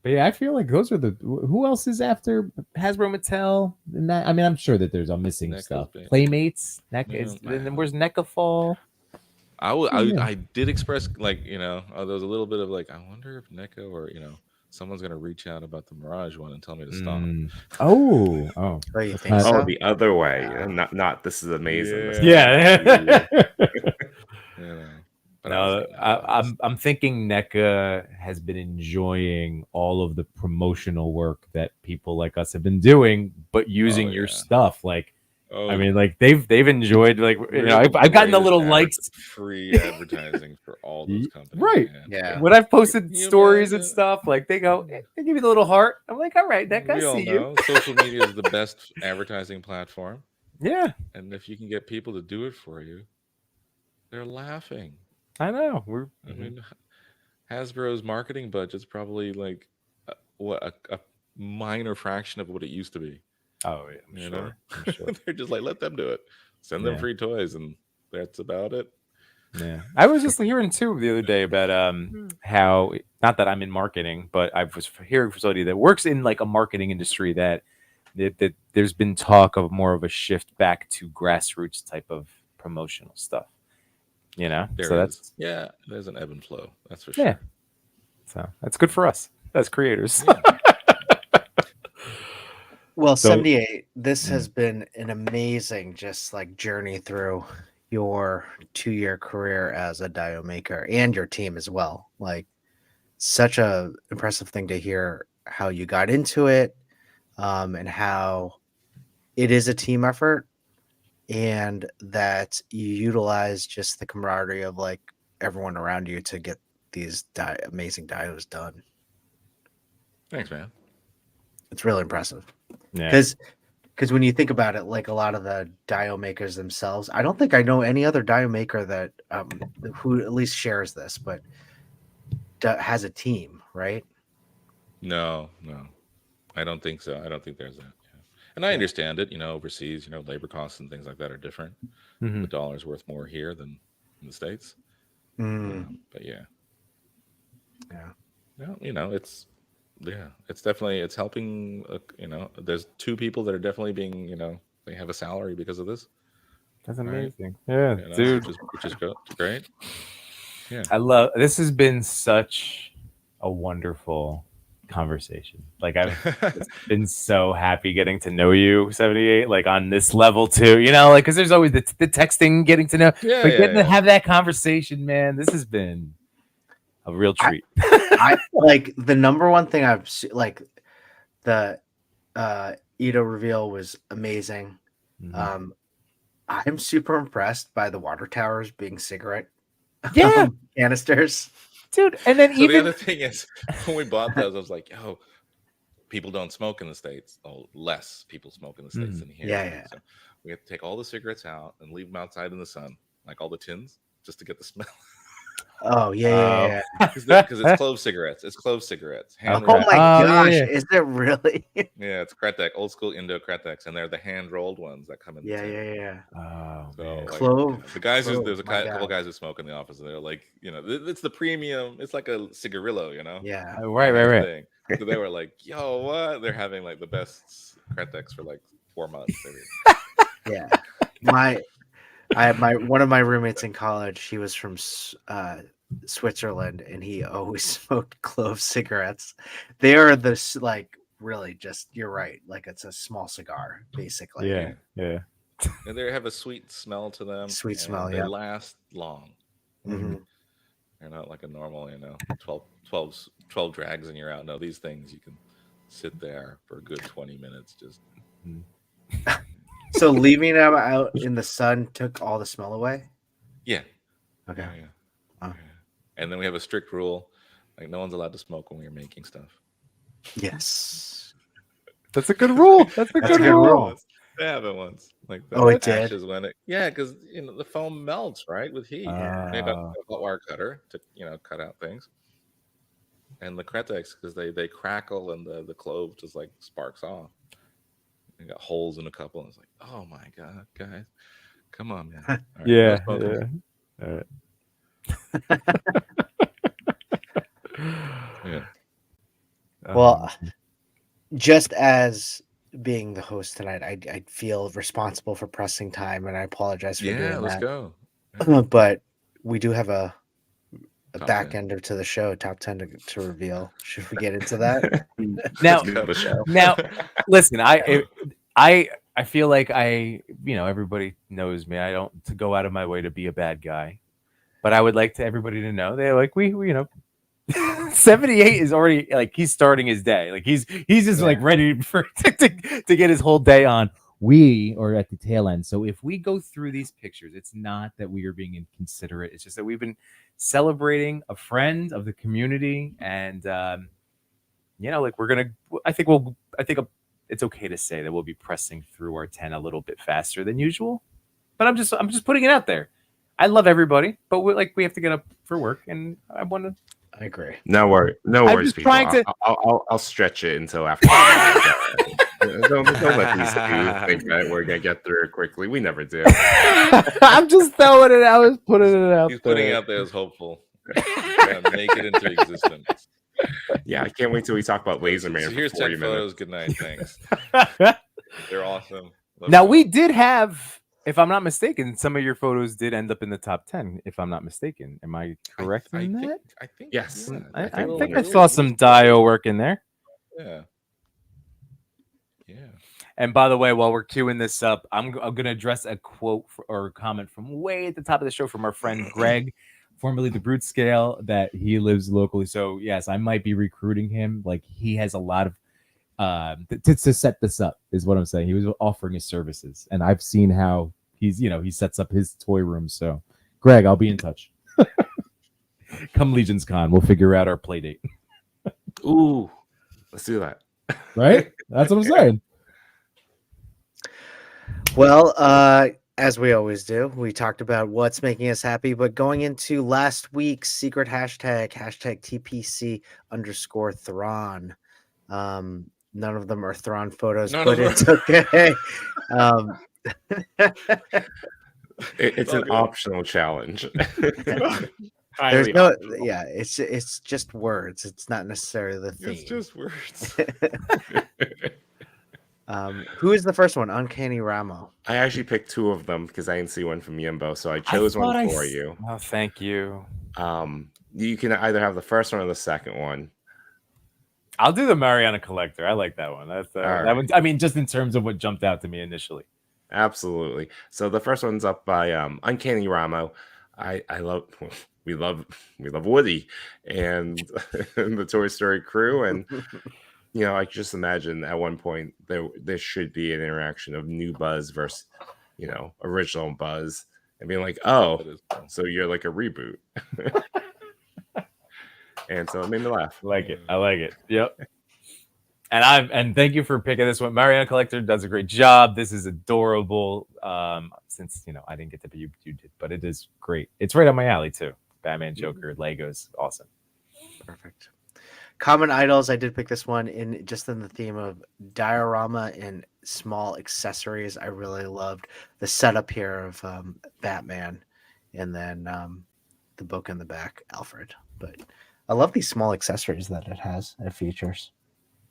But yeah, I feel like those are who else is after Hasbro Mattel? And that, I mean, I'm sure that there's a missing NECA's stuff. big. Playmates, Yeah, then where's NECA Fall? I did express like there was a little bit of like I wonder if NECA or someone's gonna reach out about the Mirage one and tell me to stop. Oh, Oh, you think not- so? The other way. Not this is amazing. yeah. But No, I'm thinking NECA has been enjoying all of the promotional work that people like us have been doing, but using your stuff. Like, I mean, like they've enjoyed like I've gotten the little likes, free advertising for all those companies. Right. Man. Yeah. when I've posted You stories and imagine? stuff. Like they go, they give me the little heart. I'm like, all right, NECA, I We all see know you. social media is the best advertising platform, Yeah, and if you can get people to do it for you, they're laughing. I know. We're I mean, Hasbro's marketing budget's probably like a minor fraction of what it used to be. oh yeah, I'm sure. They're just like, let them do it. Send them Yeah. free toys, and that's about it. Yeah, I was just hearing too the other day about how, not that I'm in marketing, but I was hearing from somebody that works in like a marketing industry that there's been talk of more of a shift back to grassroots type of promotional stuff. That's There's an ebb and flow. That's for Yeah. sure. so that's good for us as creators. Well, So- 78, this has been an amazing just like journey through your 2-year career as a dio maker and your team as well. Like such a impressive thing to hear how you got into it, and how it is a team effort and that you utilize just the camaraderie of like everyone around you to get these amazing dios done. Thanks, man. It's really impressive. Yeah. Because when you think about it, like a lot of the dio makers themselves, I don't think I know any other dio maker that who at least shares this, but has a team, right? No, I don't think so. I don't think there's that. Yeah. And I understand it. Overseas, labor costs and things like that are different. Mhm. The dollar's worth more here than in the States. But yeah. No, it's definitely it's helping. There's 2 people that are definitely being. They have a salary because of this. That's Right. amazing. Yeah, dude. which is great. I love this. Has been such a wonderful conversation. Like I've been so happy getting to know you, 78, like on this level too. You know, like because there's always the texting, getting to know, Yeah, but yeah, getting to yeah. have that conversation, man. This has been a real treat. I like the number one thing like the Ito reveal was amazing. Mhm. I'm super impressed by the water towers being cigarette Yeah, canisters. dude. And then So the even other thing is, when we bought those, I was like, "Yo, people don't smoke in the States. Oh, less people smoke in the States than here." Yeah, yeah. So we have to take all the cigarettes out and leave them outside in the sun, like all the tins, just to get the smell. Oh yeah. Because it's clove cigarettes. It's clove cigarettes. Hand Oh rolled. my Oh, yeah, gosh, yeah. is it really? Yeah, it's Kretek, old school Indo Kreteks, and they're the hand rolled ones that come in. Yeah, the tin. yeah, yeah. Oh, So man. like, Clove. the guys, Clove, there's a my couple God. guys who smoke in the office, and they're like, it's the premium. It's like a cigarillo, Yeah. Right. Thing. So they were like, "Yo, what?" They're having like the best Kretex for like 4 months. Yeah. One of my roommates in college, he was from Switzerland, and he always smoked clove cigarettes. They are like really just, you're right, like it's a small cigar basically. Yeah. And they have a sweet smell to them. Sweet and smell, They yeah. last long. Mhm. They're not like a normal, 12 drags and you're out. No, these things you can sit there for a good 20 minutes. Just So leaving them out in the sun took all the smell away. yeah. Okay. Yeah. Oh. Yeah. And then we have a strict rule, like no one's allowed to smoke when we're making stuff. Yes. That's a good rule. That's a That's good a good rule. rule. They have it once. Like the Oh, it did? ashes when it, yeah, because the foam melts, right, with heat. They got a hot wire cutter to cut out things, and the Kretex because they crackle and the clove just like sparks off. They got holes in a couple, and it's like, oh my god, guys, come on, man. All right, Yeah. no smoking. All right. Yeah. Well, just as being the host tonight, I feel responsible for pressing time, and I apologize for Yeah, doing let's that. go. But we do have a Top back 10. ender to the show, top 10 to reveal. Should we get into that? Now, Let's cut the show. now, listen. I feel like everybody knows me. I don't to go out of my way to be a bad guy, but I would like to everybody to know that like we 78 is already like he's starting his day. Like he's just like ready for to get his whole day on. We are at the tail end. So if we go through these pictures, it's not that we are being inconsiderate. It's just that we've been celebrating a friend of the community, and like we're gonna. I think it's okay to say that we'll be pressing through our 10 a little bit faster than usual. But I'm just putting it out there. I love everybody, but we have to get up for work, and I want to. I agree. No worries, just people. trying to- I'll stretch it until after. don't let these two think that we're gonna get through it quickly. We never do. I'm just throwing it. I was putting it out. He's putting it out there as hopeful. Make it into existence. Yeah, I can't wait till we talk about Laser Man So for here's 40 10 minutes. photos. Good night. Thanks. They're awesome. Love Now them. we did have, if I'm not mistaken, some of your photos did end up in the top 10. If I'm not mistaken, am I correct in that? I think Yes. yeah. I think think we'll- I saw some Dio work in there. Yeah. Yeah. And by the way, while we're queuing this up, I'm going to address a quote or a comment from way at the top of the show from our friend Greg, formerly the Brute Scale, that he lives locally. So yes, I might be recruiting him. Like he has a lot of to set this up is what I'm saying. He was offering his services, and I've seen how he sets up his toy room. So Greg, I'll be in touch. Come Legion's Con, we'll figure out our play date. Ooh, let's do that. Right? That's what I'm saying. Well, as we always do, we talked about what's making us happy, but going into last week's secret hashtag TPC_Thrawn. None of them are Thrawn photos, None but of it's okay. It's an optional challenge. There's no, yeah, it's just words. It's not necessarily the theme. It's just words. Who is the first one? Uncanny Ramo. I actually picked two of them because I didn't see one from Yimbo, so I chose one for you. Oh, thank you. You can either have the first one or the second one. I'll do the Mariana Collector. I like that one. That's All that right. one. I mean, just in terms of what jumped out to me initially. Absolutely. So the first one's up by Uncanny Ramo. I love we love Woody and the Toy Story crew, and I just imagine at one point there should be an interaction of new Buzz versus original Buzz, and being like, oh, That is cool. so you're like a reboot. And so it made me laugh. I like it. Yep. And thank you for picking this one. Mariana Collector does a great job. This is adorable. Since I didn't get to be you did, but it is great. It's right up my alley too. Batman, Joker, Legos, awesome. Perfect. Common Idols. I did pick this one in the theme of diorama and small accessories. I really loved the setup here of Batman, and then the book in the back, Alfred. But I love these small accessories that it features.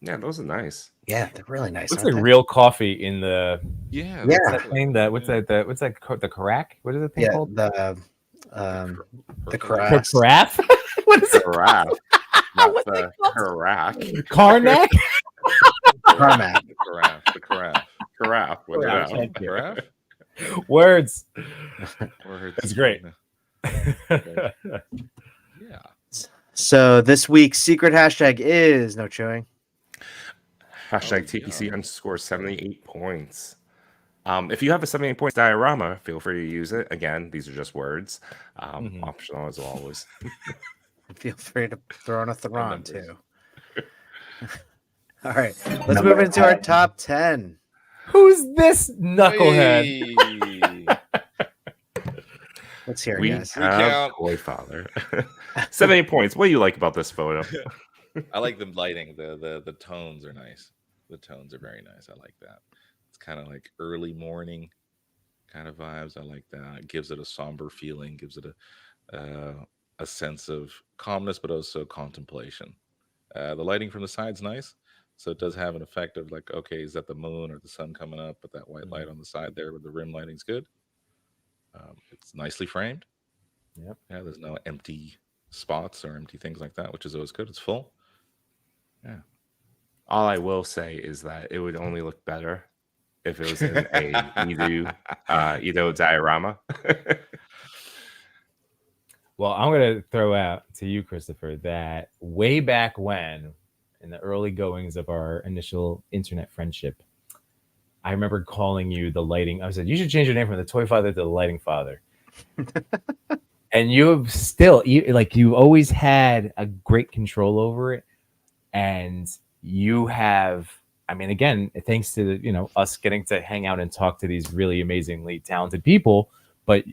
Yeah, those are nice. Yeah, they're really nice. Looks aren't like they? real coffee in the Yeah. Yeah. that thing. What's that? What's that? The carac? What is the thing Yeah, called? the The carafe. carafe? What is it? Carafe, not the carafe. Karnak? Carmack. The carafe. Carafe. What Carafe, the hell? thank you. Carafe? Words. Words. That's great. Yeah. So this week's secret hashtag is no chewing. Hashtag TPC underscore 78 points. If you have a 78 points diorama, feel free to use it. Again, these are just words. Optional as always. Feel free to throw in a Thron numbers. too. All right, let's move into our top 10. Who's this knucklehead? Hey. Let's hear it, We guys. have Recount. Toy Father. 78 points. What do you like about this photo? I like the lighting. The tones are nice. The tones are very nice. I like that. It's kind of like early morning kind of vibes. I like that. It gives it a somber feeling. Gives it a sense of calmness, but also contemplation. The lighting from the side's nice, so it does have an effect of like, okay, is that the moon or the sun coming up? But that white light on the side there with the rim lighting's good. It's nicely framed. Yep. Yeah, there's no empty spots or empty things like that, which is always good. It's full. Yeah. All I will say is that it would only look better if it was in a Edo diorama. Well, I'm going to throw out to you, Christopher, that way back when, in the early goings of our initial internet friendship, I remember calling you the lighting. I said, you should change your name from the Toy Father to the Lighting Father. And you've still, you've always had a great control over it. And you have, I mean, again, thanks to, us getting to hang out and talk to these really amazingly talented people, but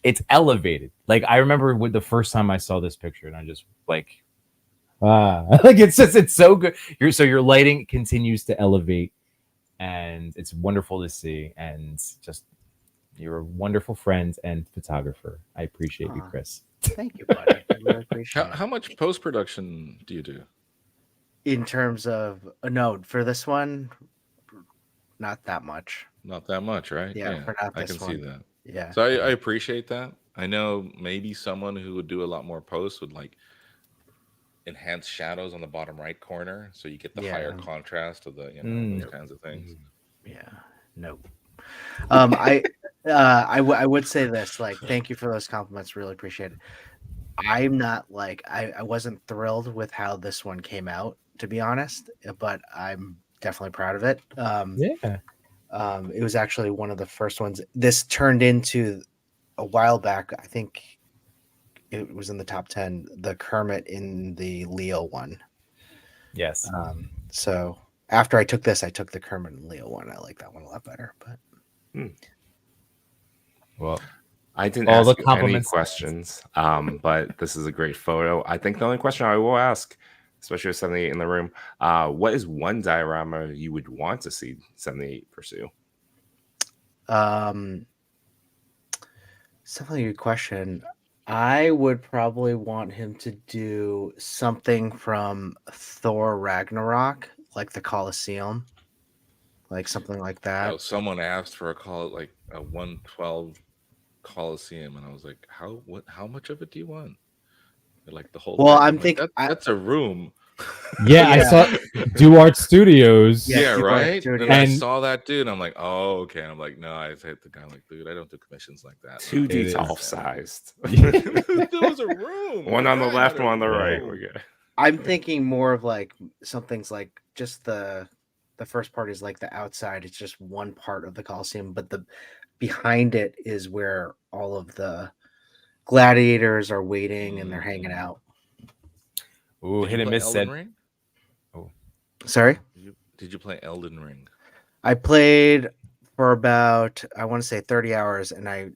it's elevated. Like, I remember with the first time I saw this picture and I just like, it's so good. Your lighting continues to elevate and it's wonderful to see. And just, you're a wonderful friend and photographer. I appreciate you, Chris. Thank you, buddy. I really appreciate it. How much post production do you do? In terms of no, for this one, not that much. Not that much, right? Yeah, for not I this can see one. that. Yeah. So I appreciate that. I know maybe someone who would do a lot more posts would like enhance shadows on the bottom right corner, so you get the higher contrast of the those kinds of things. Yeah. No. I would say this, like, thank you for those compliments. Really appreciate it. I'm not like I wasn't thrilled with how this one came out, to be honest, but I'm definitely proud of it. Yeah. It was actually one of the first ones. This turned into a while back. I think it was in the top 10. The Kermit in the Leo one. Yes. So after I took this, I took the Kermit and Leo one. I like that one a lot better. But Well, I didn't all the ask you any compliments. questions, but this is a great photo. I think the only question I will ask, especially with 78 in the room, what is one diorama you would want to see 78 pursue? It's definitely a good question. I would probably want him to do something from Thor Ragnarok, like the Colosseum, like something like that. Someone asked for like a 112 Coliseum, and I was like, how much of it do you want? They're like the whole Well, thing. I'm like, thinking that's a room Yeah, I Yeah. saw Do Art Studios. Yeah, Yeah, Keep Art right. Studios. And I And- saw that dude. And I'm like, oh, okay. And I'm like, no, I hit the guy. I'm like, dude, I don't do commissions like that. 2D It is. tall sized. There was a room. One on the guy left, had a one on the right. room. We're good. I'm thinking more of like some things like just the first part is like the outside. It's just one part of the Coliseum, but the behind it is where all of the gladiators are waiting and they're hanging out. Ooh, Did hit you and play miss Elden said. Ring? Sorry, Did you play Elden Ring? I played for about I want to say 30 hours, and I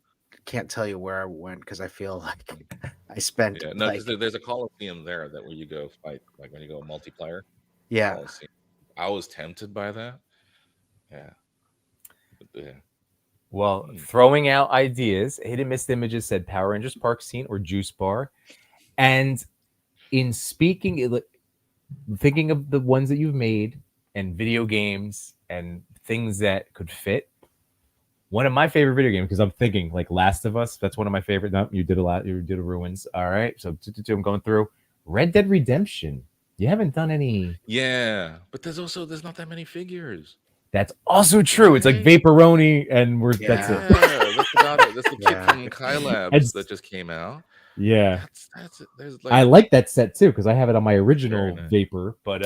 can't tell you where I went because I feel like I spent Yeah, no, like because there's a Coliseum there that where you go fight, like when you go multiplayer. yeah. Coliseum. I was tempted by that. Yeah. But, yeah. Well, Hmm. throwing out ideas, hit and miss images said Power Rangers Park Scene or Juice Bar. And in speaking, thinking of the ones that you've made and video games and things that could fit, one of my favorite video games, because I'm thinking like Last of Us, that's one of my favorite. No, you did a lot. You did a Ruins. All right. So I'm going through Red Dead Redemption. You haven't done any. Yeah, but there's not that many figures. That's also true. It's like Right? Vaporoni, and we're that's Yeah, it. that's about it. That's the kit Yeah. from Kai Labs It's- that just came out. Yeah. That's it. There's I like like that set too because I have it on my original Very nice. Vapor. But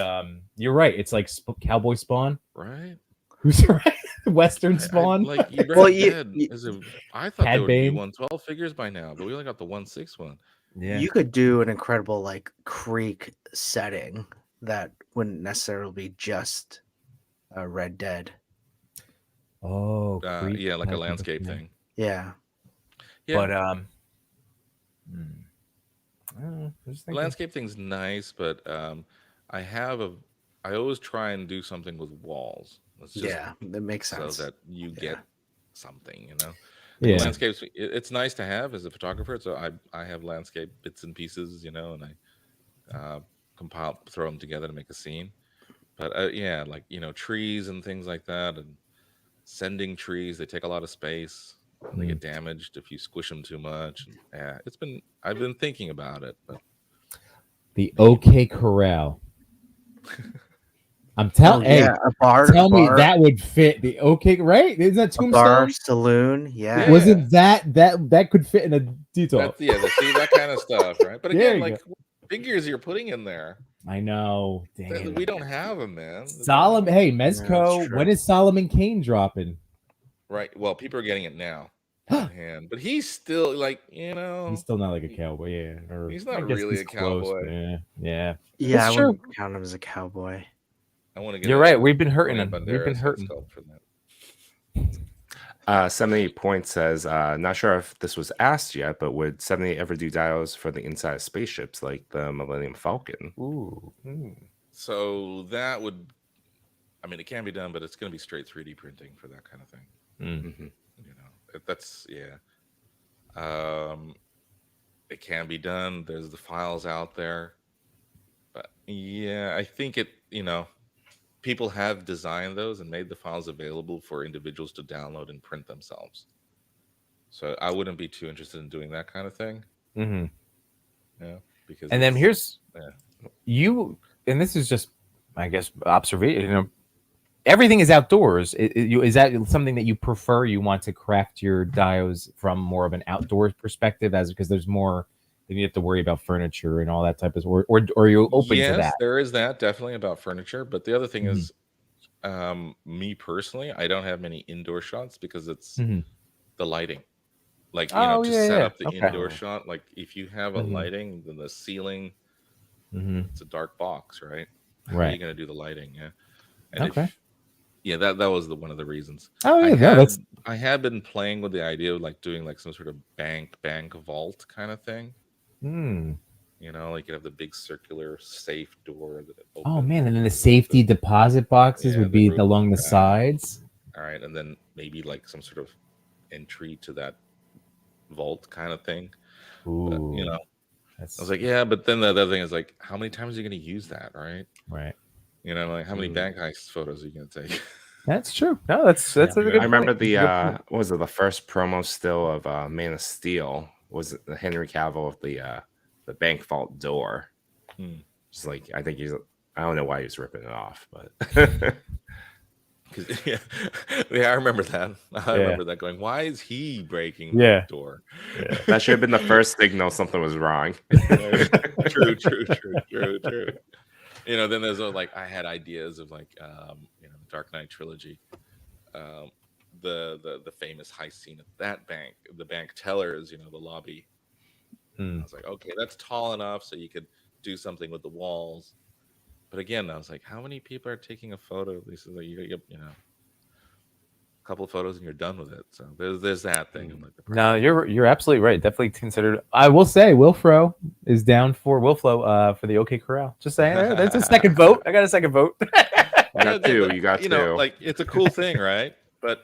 you're right. It's like Cowboy Spawn. right. Who's right? Western I- Spawn. like Red Well, Dead you- is a. I thought Cad there would be Bane. 112 figures by now, but we only got the 1/6 one. Yeah. You could do an incredible like creek setting that wouldn't necessarily be just Red Dead. Oh, creep. Yeah, like a That's landscape interesting. thing. Yeah. Yeah, But I don't know, I'm just thinking. landscape thing's nice, but I always try and do something with walls. It's just Yeah, that makes so sense. that you Yeah. get something, you know. Yeah. Landscapes, it's nice to have as a photographer. So I have landscape bits and pieces, you know, and I throw them together to make a scene. But yeah, like trees and things like that, and sending trees, they take a lot of space. And they get damaged if you squish them too much. And, yeah, I've been thinking about it, but The OK Corral. I'm telling. Hey, yeah, a bar. tell a me bar, that would fit the OK, right? Isn't that a bar Tombstone? saloon. Yeah. Yeah. Wasn't that could fit in a detail? that's see that kind of stuff, right? But There again, you like figures you're putting in there, I know. Dang it. we don't have them, man. Solomon. Hey, Yeah, Mezco. that's true. When is Solomon Kane dropping? Right. Well, people are getting it now, in hand, but he's still like He's still not like a cowboy. Yeah, or He's not I guess really he's a close, cowboy. but Yeah. Yeah, It's I true. wouldn't count him as a cowboy. I want to get. You're right. We've been hurting him. Banderas We've been head hurting. sculpt for that. 78 Points says, not sure if this was asked yet, but would 78 ever do dials for the inside of spaceships like the Millennium Falcon? Ooh. So that would, I mean, it can be done, but it's going to be straight 3D printing for that kind of thing. Mhm. You know, that's yeah. It can be done. There's the files out there, but yeah, I think it. People have designed those and made the files available for individuals to download and print themselves. So I wouldn't be too interested in doing that kind of thing. Mm-hmm. Yeah, because And then here's yeah. you, and this is just, I guess, observation. Everything is outdoors. Is that something that you prefer? You want to craft your dios from more of an outdoor perspective, as because there's more. Then you have to worry about furniture and all that type of, or are you open yes, to that? there is that definitely about furniture. But the other thing Mhm. is, me personally, I don't have many indoor shots because it's Mhm. the lighting. Like Oh, to yeah, set yeah. up the Okay. indoor shot. Like if you have a Mhm. lighting, then the ceiling, Mm-hmm. it's a dark box, right? How are you Right. going to do the lighting? Yeah. And Okay. that was one of the reasons. Oh I yeah, no, that's had been playing with the idea of like doing like some sort of bank vault kind of thing. Like you have the big circular safe door that it opens. Oh man, and then the safety deposit boxes Yeah, would the be roof along the rack. sides. All right, and then maybe like some sort of entry to that vault kind of thing. But, Ooh, I that's was like, yeah, but then the other thing is like, how many times are you going to use that, right? right. Like how many bank heist photos are you going to take? That's true. No, that's a good I remember point. the That's a good point. what was it, the first promo still of Man of Steel was Henry Cavill with the bank vault door. Just like I think I don't know why he's ripping it off, but Yeah, I remember that. I Yeah. remember that going, why is he breaking Yeah. the door? that should have been the first signal something was wrong. True. You know, then there's like I had ideas of like you know, Dark Knight trilogy, the famous heist scene at that bank, the bank tellers, you know, the lobby. I was like, okay, that's tall enough so you could do something with the walls. But again, I was like, how many people are taking a photo? This is like you know, a couple of photos and you're done with it. So there's that thing. Of like No, you're absolutely right. Definitely considered. I will say Wilfro is down for Wilflo for the OK Corral. Just saying, that's a second vote. I got a second vote. You got two. know, like it's a cool thing, right? But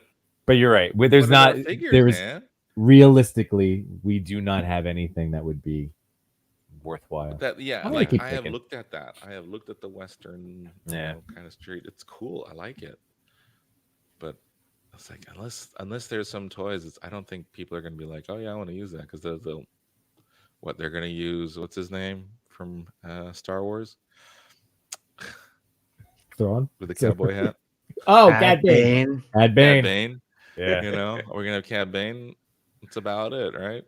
you're right. There's what are not. our figures, There's man? realistically, we do not have anything that would be worthwhile. Yeah, I like keep I have thinking. looked at that. I have looked at the Western, Yeah. kind of street. It's cool. I like it. But it's like unless there's some toys, I don't think people are going to be like, oh yeah, I want to use that because they'll what they're going to use. What's his name from Star Wars Thrawn with the cowboy hat? Oh, Cad Cad Bane. Cad Bane. Cad Bane. Yeah. You know, we're gonna have Cad Bane. That's about it, right?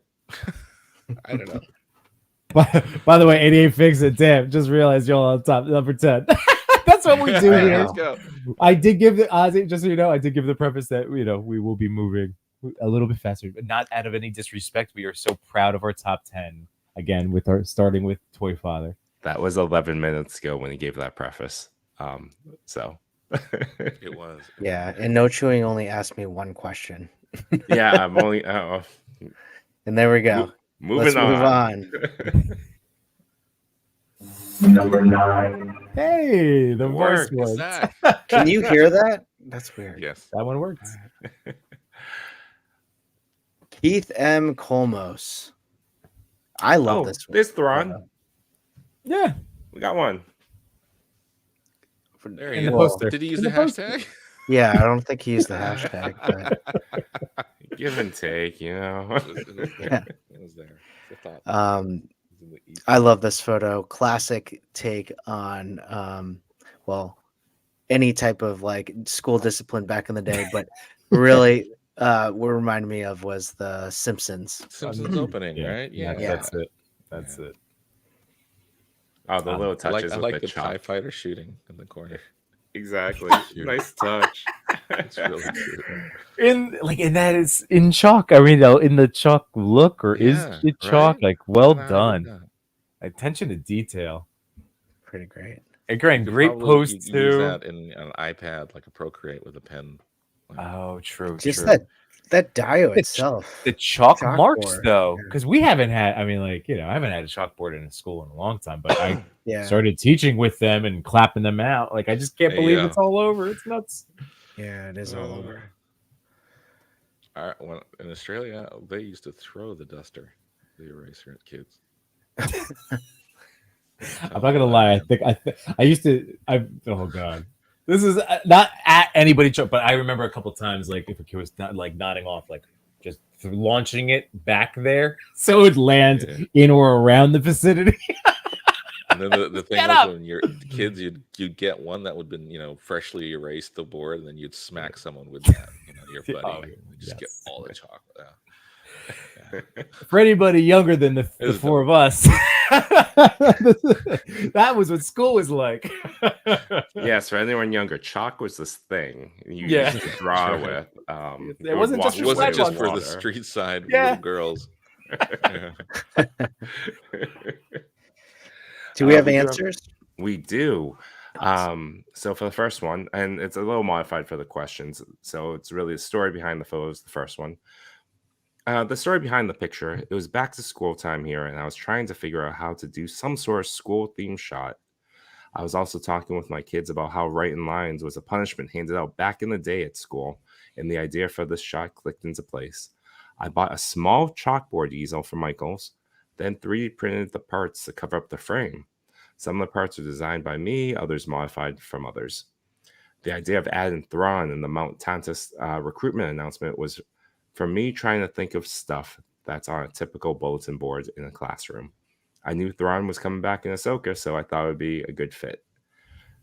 I don't know. By the way, 88 Fix It. Damn, just realized y'all on top number 10. That's what we do All right, here. let's go. I did give the Ozzy, just so you know, I did give the preface that we will be moving a little bit faster, but not out of any disrespect. We are so proud of our top 10 again, with starting with Toy Father. That was 11 minutes ago when he gave that preface. So It was. Yeah, and No Chewing only asked me one question. yeah, I'm only And there we go. moving Let's move on. Number 9. Hey, the It voice worked. worked. Zach. Can you hear that? That's weird. Yes. That one worked. Keith M. Colmos. I love this one. This Thrawn. Yeah. We got one. There In he the is. poster. Did he use In the the poster. hashtag? Yeah, I don't think he used the hashtag, but Give and take, you know. It was there. It's a thought. It was in the East. I love this photo. Classic take on well, any type of like school discipline back in the day, but really what reminded me of was the Simpsons. Simpsons opening, right? Yeah, Yeah. that's it. That's it. Oh, the little I like, touches I with like the the TIE chop. fighter shooting in the corner. Exactly. Shoot. Nice touch. It's really cute. And that is in chalk. I mean, in the chalk look, or is Yeah, it chalk? right? Like, well Wow, done. yeah. Attention to detail. Pretty great. And great, You could great probably post use too. that in an iPad, like a Procreate with a pen. Oh, true. Just true. that dio The itself. The chalk marks, Chalkboard, though, yeah. because we haven't had. I mean, like, I haven't had a chalkboard in a school in a long time, but I Yeah. started teaching with them and clapping them out. Like, I just can't Hey, believe yeah. it's all over. It's nuts. Yeah, it is all over. In Australia, they used to throw the duster, the eraser at kids. I'm not gonna lie. I used to. Oh god, this is not at anybody, but I remember a couple times, like if a kid was not like nodding off, like just launching it back there, so it would land in or around the vicinity. And then the thing was, when you're kids, you'd get one that would been freshly erased the board, and then you'd smack someone with that, your buddy. Oh, You'd just get all the chocolate out. Yeah. For anybody younger than the was four of us, that was what school was like. Yes, for anyone younger, chalk was this thing you Yeah. used to draw Sure. with. It wasn't just It for wasn't just Slapshot for the water. street side Yeah. little girls. Yeah. Do we have we do have- answers? We do. So for the first one, and it's a little modified for the questions, so it's really the story behind the photos. The first one, the story behind the picture. It was back to school time here, and I was trying to figure out how to do some sort of school themed shot. I was also talking with my kids about how writing lines was a punishment handed out back in the day at school, and the idea for this shot clicked into place. I bought a small chalkboard easel for Michael's, then 3D printed the parts to cover up the frame. Some of the parts were designed by me, others modified from others. The idea of adding Thrawn in the Mount Tantus recruitment announcement was from me trying to think of stuff that's on a typical bulletin board in a classroom. I knew Thrawn was coming back in Ahsoka, so I thought it would be a good fit.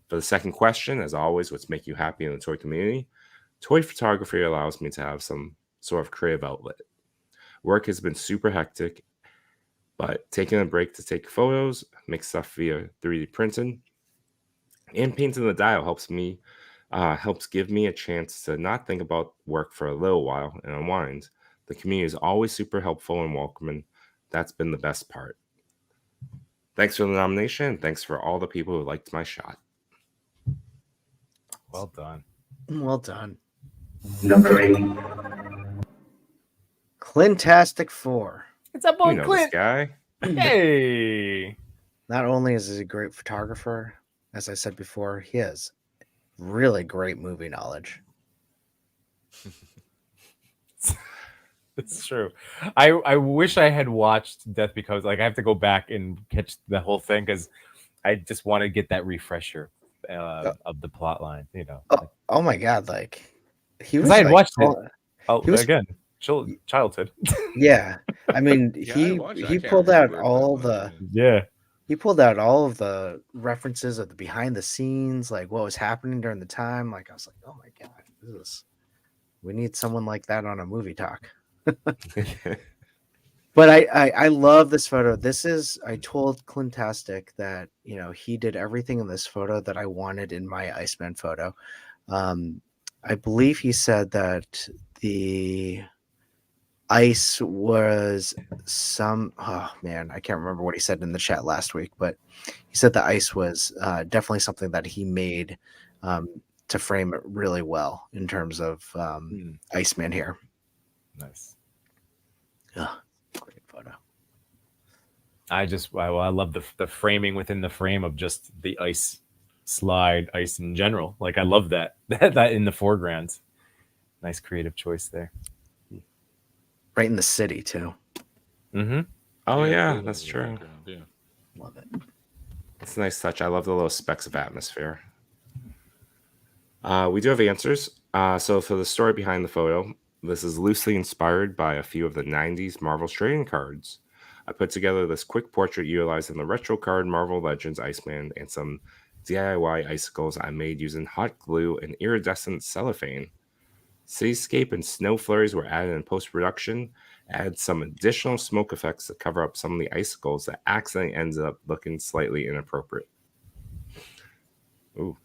For the second question, as always, what's make you happy in the toy community? Toy photography allows me to have some sort of creative outlet. Work has been super hectic, but taking a break to take photos, make stuff via 3D printing, and painting the dial helps give me a chance to not think about work for a little while and unwind. The community is always super helpful and welcoming. That's been the best part. Thanks for the nomination, and thanks for all the people who liked my shot. Well done. Well done. Number 8. Clintastic 4. It's up You on know Clint. this guy. Hey. Not only is he a great photographer, as I said before, he has really great movie knowledge. It's true. I wish I had watched Death Because, like, I have to go back and catch the whole thing because I just want to get that refresher of the plot line, you know. Oh my god, like he was Because I had like, watched it. Oh, he was- again, childhood. Yeah. I mean, Yeah, I he watched it. I he can't pulled out remember all that the much. Yeah. he pulled out all of the references of the behind the scenes, like what was happening during the time. Like I was like, oh my god, we need someone like that on a movie talk. But I love this photo. I told Clintastic that, you know, he did everything in this photo that I wanted in my Iceman photo. I believe he said that the ice was oh man, I can't remember what he said in the chat last week, but he said the ice was definitely something that he made to frame it really well in terms of Iceman here. Nice. Great photo. I love the framing within the frame of just the ice in general. Like, I love that that in the foreground. Nice creative choice there. Right in the city too. Mm-hmm. Oh yeah, cool that's in the true. background, yeah. Love it. It's a nice touch. I love the little specks of atmosphere. We do have answers. So for the story behind the photo, this is loosely inspired by a few of the 90s Marvel trading cards. I put together this quick portrait utilizing the retro card Marvel Legends Iceman and some DIY icicles I made using hot glue and iridescent cellophane. Cityscape and snow flurries were added in post-production, added some additional smoke effects to cover up some of the icicles that accidentally ended up looking slightly inappropriate. Ooh.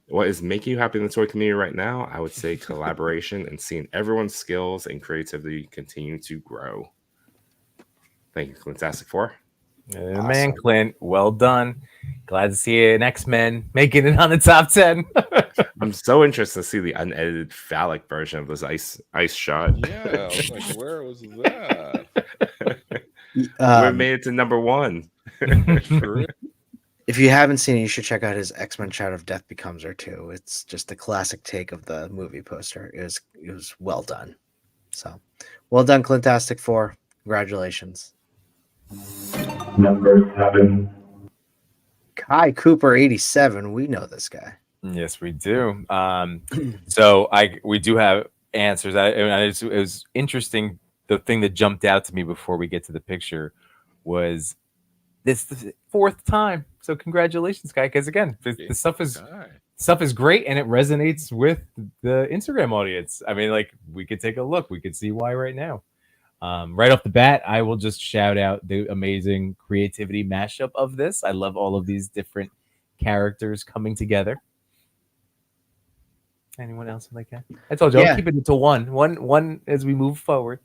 What is making you happy in the toy community right now? I would say collaboration and seeing everyone's skills and creativity continue to grow. Thank you, Fantastic Four. Man, Awesome. Clint, well done. Glad to see an X-Men making it on the top 10. I'm so interested to see the unedited phallic version of this ice shot. Yeah, I was like, where was that? We made it to number 1. True. If you haven't seen it, you should check out his X-Men Shadow of Death Becomes Her too. It's just a classic take of the movie poster. It was well done. So well done, Clintastic 4. Congratulations. Number 7. Kai Cooper 87. We know this guy. Yes, we do. So we do have answers. It was interesting. The thing that jumped out to me before we get to the picture was this the 4th time. So congratulations, guy. Because again, the stuff is great and it resonates with the Instagram audience. I mean, like, we could take a look. We could see why right now. Right off the bat, I will just shout out the amazing creativity mashup of this. I love all of these different characters coming together. Anyone else like that? I told you, Yeah. I'll keep it to one as we move forward.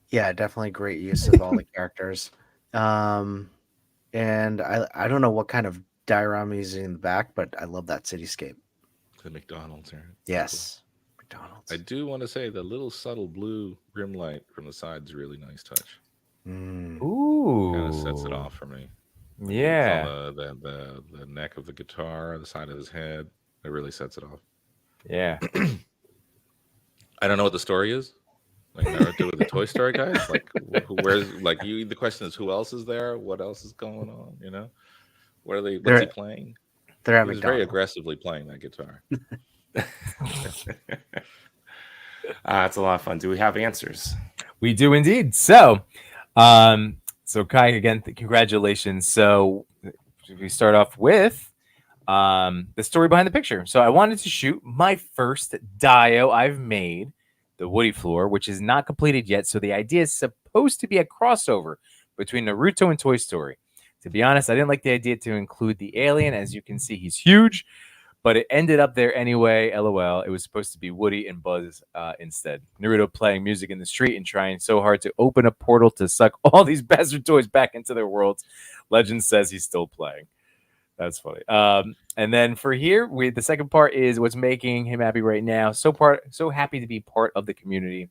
Yeah, definitely great use of all the characters. And I don't know what kind of diorama he's in the back, but I love that cityscape. The McDonald's here. Yes. McDonald's. I do want to say the little subtle blue rim light from the side is a really nice touch. Ooh, Kind of sets it off for me. Yeah, It's on the neck of the guitar, the side of his head. It really sets it off. yeah. I don't know what the story is. Like Naruto with the Toy Story guys. Like where's like you? The question is, who else is there? What else is going on? You know, what are they? What's he playing? They're at He was very McDonald's. aggressively playing that guitar. It's a lot of fun. Do we have answers? We do indeed. So So Kai, again, congratulations. So we start off with the story behind the picture. So I wanted to shoot my first dio I've made, the Woody floor, which is not completed yet. So the idea is supposed to be a crossover between Naruto and Toy Story. To be honest, I didn't like the idea to include the alien. As you can see, he's huge, but it ended up there anyway. LOL. It was supposed to be Woody and Buzz instead. Naruto playing music in the street and trying so hard to open a portal to suck all these bastard toys back into their worlds. Legend says he's still playing. That's funny. And then for here, the second part is what's making him happy right now. So happy to be part of the community. It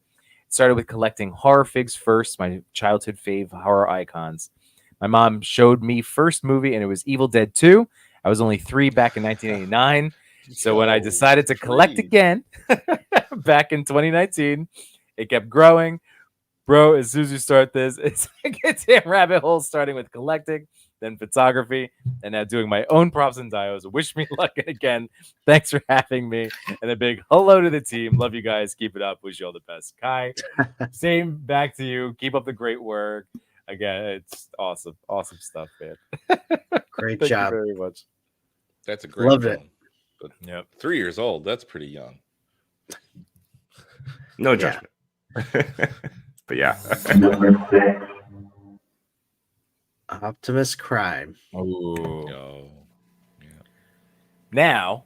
started with collecting horror figs first, my childhood fave horror icons. My mom showed me first movie, and it was Evil Dead 2. I was only 3 back in 1989. So when I decided to collect again back in 2019, it kept growing. Bro, as soon as you start this, it's like a damn rabbit hole, starting with collecting, then photography, and now doing my own props and dios. Wish me luck, and again, thanks for having me. And a big hello to the team. Love you guys. Keep it up. Wish you all the best. Kai, same back to you. Keep up the great work. Again, it's awesome. Awesome stuff, man. Great Thank job. you very much. That's a great Loved it. film. But Yep. 3 years old, that's pretty young. No Yeah. judgment. But yeah. Number 6. Optimus Prime. Ooh. Yo. Now,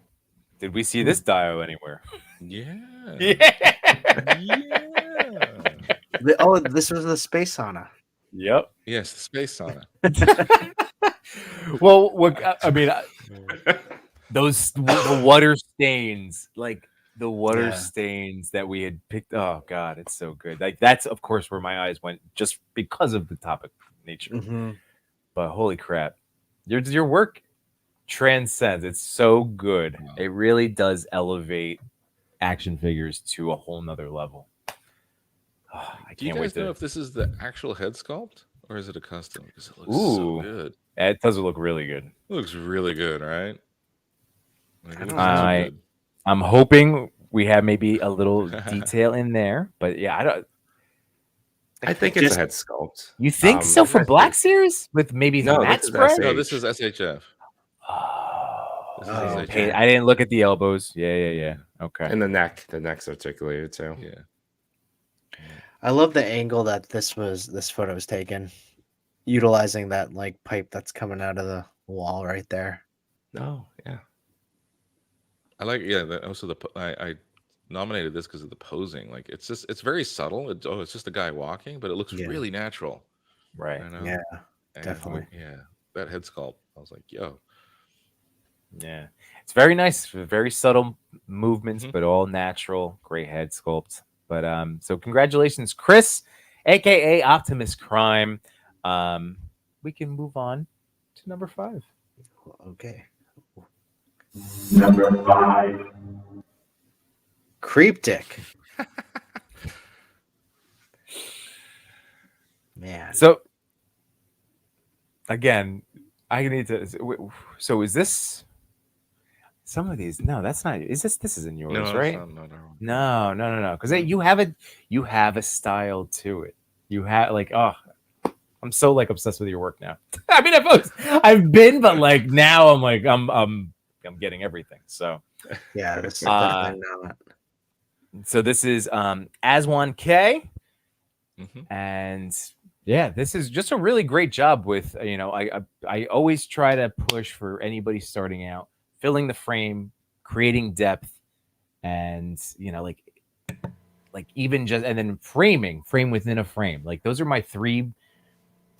did we see this dio anywhere? Yeah. Yeah. Yeah. Oh, this was the space sauna. Yep. Yes, the space sauna. Well, I mean, the water stains, like the water Yeah. stains that we had picked. Oh God, it's so good. Like that's of course where my eyes went, just because of the topic nature. Mm-hmm. But holy crap, your work transcends. It's so good. Wow. It really does elevate. Action figures To a whole nother level. Oh, I Do you can't wait guys know to. if this is the actual head sculpt or is it a custom? Because it looks Ooh. so good. It does look really good. It looks really good, right? Like, it looks so I- good. I'm hoping we have maybe a little detail in there, but yeah, I don't. I think it's Just- a head sculpt. You think so for that's Black it. Series with maybe No, matte this is spray? SH. No, this is SHF. Oh, This is Oh, SHF. okay. I didn't look at the elbows. Yeah. Okay. And the neck's articulated too. Yeah. I love the angle that this photo was taken, utilizing that like pipe that's coming out of the wall right there. No, yeah. I like, also I nominated this because of the posing. Like, it's very subtle. It's just a guy walking, but it looks Yeah. really natural. Right. You know? Yeah, And, definitely. yeah. That head sculpt, I was like, yo. Yeah. It's very nice. Very subtle movements, Mhm. but all natural. Great head sculpt. But so congratulations, Chris, aka Optimus Prime. We can move on to number 5. Okay. Number 5. Creep Dick. Man. So again, I need to. So is this some of these? No, that's not. Is this? This isn't yours, No, it's right? not our one. No. Because you have a style to it. You have like, oh, I'm so like obsessed with your work now. I mean, I've been, but like now I'm like I'm getting everything. So Yeah, this is definitely not. so this is Aswan K. Mhm. And yeah, this is just a really great job with, I always try to push for anybody starting out, filling the frame, creating depth, and like even just, and then frame within a frame. Like those are my 3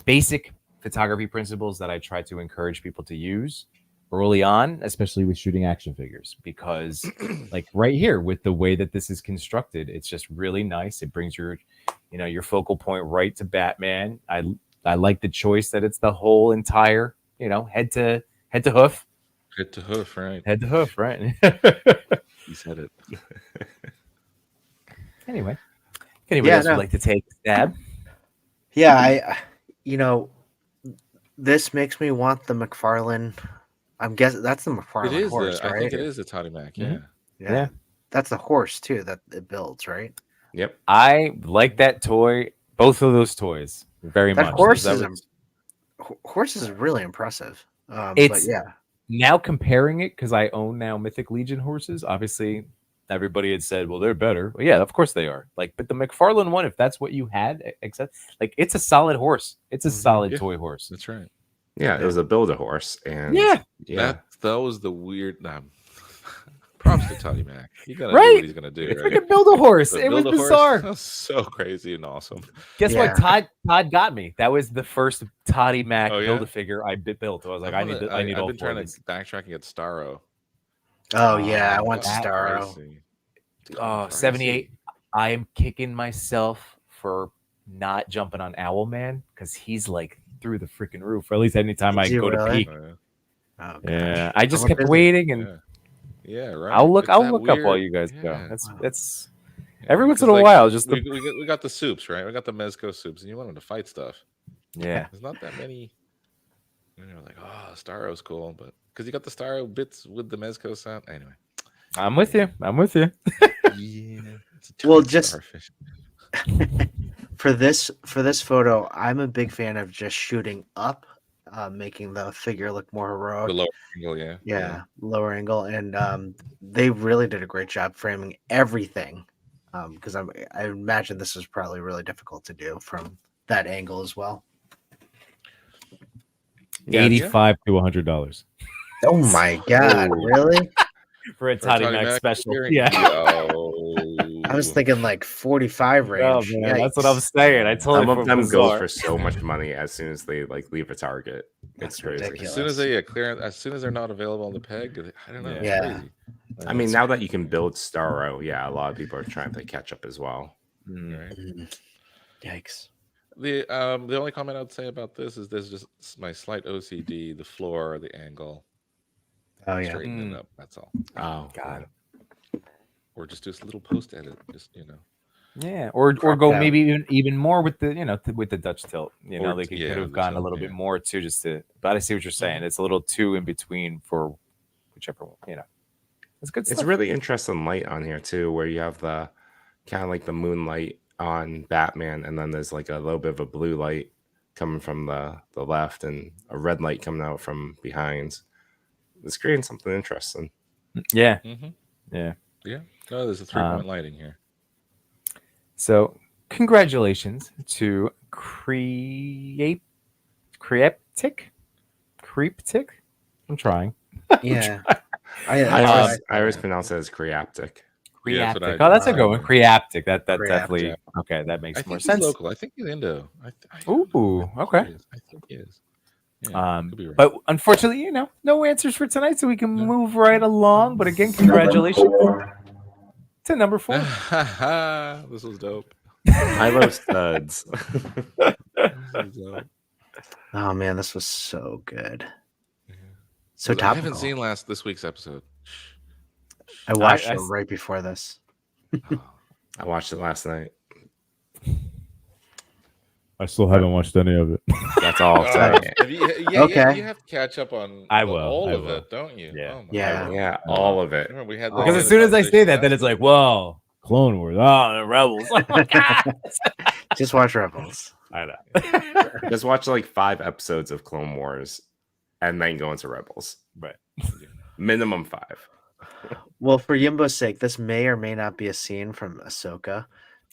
basic photography principles that I try to encourage people to use early on, especially with shooting action figures. because like right here with the way that this is constructed, it's just really nice. It brings your focal point right to Batman. I like the choice that it's the whole entire, head to hoof, Head to hoof, right? head to hoof, right? He said it. Anyway, if anybody Yeah, else no. would like to take a stab? Yeah, this makes me want the McFarlane. I'm guessing that's the It McFarlane is horse, I right? think it is the Toddy Mac, yeah. Yeah. That's the horse too that it builds, right? Yep. I like that toy. Both of those toys, very That much. horse That is was- horse is really impressive. But It's- yeah, now comparing it, because I own now Mythic Legion horses. Obviously, everybody had said, "Well, they're better." Well, yeah, of course they are. Like, but the McFarlane one, if that's what you had, except like it's a solid horse. It's a solid Yeah. toy horse. That's right. Yeah, it was a build a horse, and Yeah. That was the weird. Props to Toddy Mac. He gotta do Right? what he's gonna do. Right? Freaking build a horse. But It was build a horse, bizarre. that was so crazy and awesome. Guess Yeah. what? Todd got me. That was the first Toddy Mac Oh, yeah? build a figure I built. I was like, I need I've all been four trying of to these. backtrack and get Starro. oh yeah, I Oh, want that Starro. Pricey. Oh, Pricey. 78. I am kicking myself for not jumping on Owlman because he's like through the freaking roof. Or at least anytime I Is he go to really? peak. Oh, Oh, gosh. Yeah, I just I'm kept busy. waiting, and yeah. Yeah, right. I'll look It's that up while weird- you guys go. yeah. That's Yeah, every once in because, a while, just we got the soups, right? We got the Mezco soups, and you want them to fight stuff. yeah. There's not that many. And you're like, oh, Starro's cool, but because you got the Starro bits with the Mezco sound. Anyway. I'm with you. I'm with you. Yeah. It's a Well, twin just- starfish. For this photo, I'm a big fan of just shooting up, making the figure look more heroic. The lower angle, yeah. Yeah, lower angle, and they really did a great job framing everything. Because I imagine this is probably really difficult to do from that angle as well. Yeah, $85 to $100 Oh my god, really? For a For Toddy Toddy Mac Mac special. figure? Yeah. Yo. I was thinking like 45 Oh, range. man, that's what I'm Yikes. saying. I told Some you of them go bizarre. for so much money as soon as they like leave a target. That's It's crazy. ridiculous. As soon as they clear, as soon as they're not available on the peg, I don't know. It's Yeah. crazy. I mean, now that you can build Starro, yeah, a lot of people are trying to catch up as well. Mm. Right? Mhm. Yikes. The only comment I'd say about this is there's just my slight OCD, the floor, the angle, Oh yeah. straighten it up. That's all. Oh God. Or just do a little post edit. Just Yeah, or Crop go out. maybe even more with the with the Dutch tilt. Or They could yeah, have the gone a tilt, little yeah. bit more too, just to. But I see what you're saying. It's a little too in between for whichever one. It's good It's stuff. really interesting light on here too, where you have the kind of like the moonlight on Batman, and then there's like a little bit of a blue light coming from the left, and a red light coming out from behind. It's creating something interesting. Yeah, Mm-hmm. yeah. Yeah. No, there's a 3-point lighting here. So congratulations to Creeptic. I'm trying. Yeah. I always pronounce it as creaptic. Yeah, that's what I Creaptic. Oh, that's a do. good one. Creaptic. That Creaptic. definitely okay. That makes I more think he's sense. local. I think he's Indo. Ooh, okay. I think he is. Yeah, could be right. But unfortunately, no answers for tonight, so we can No. move right along. But again, congratulations to number 4. This was dope. I love studs. This was dope. Oh man, this was so good. Yeah. So I topical. haven't seen this week's episode. I watched I- it right before this. I watched it last night. I still haven't watched any of it. That's all. I'm saying. Okay. You have to catch up on I will, all I of will. it, don't you? Yeah. Oh my Yeah. God. Yeah, all of it. Remember we had Because Oh, as soon as I say that, then it's like, whoa, Clone Wars. the rebels. Oh my God. Just watch Rebels. I know. Just watch like 5 episodes of Clone Wars, and then go into Rebels. Right. Minimum 5. Well, for Yimbo's sake, this may or may not be a scene from Ahsoka.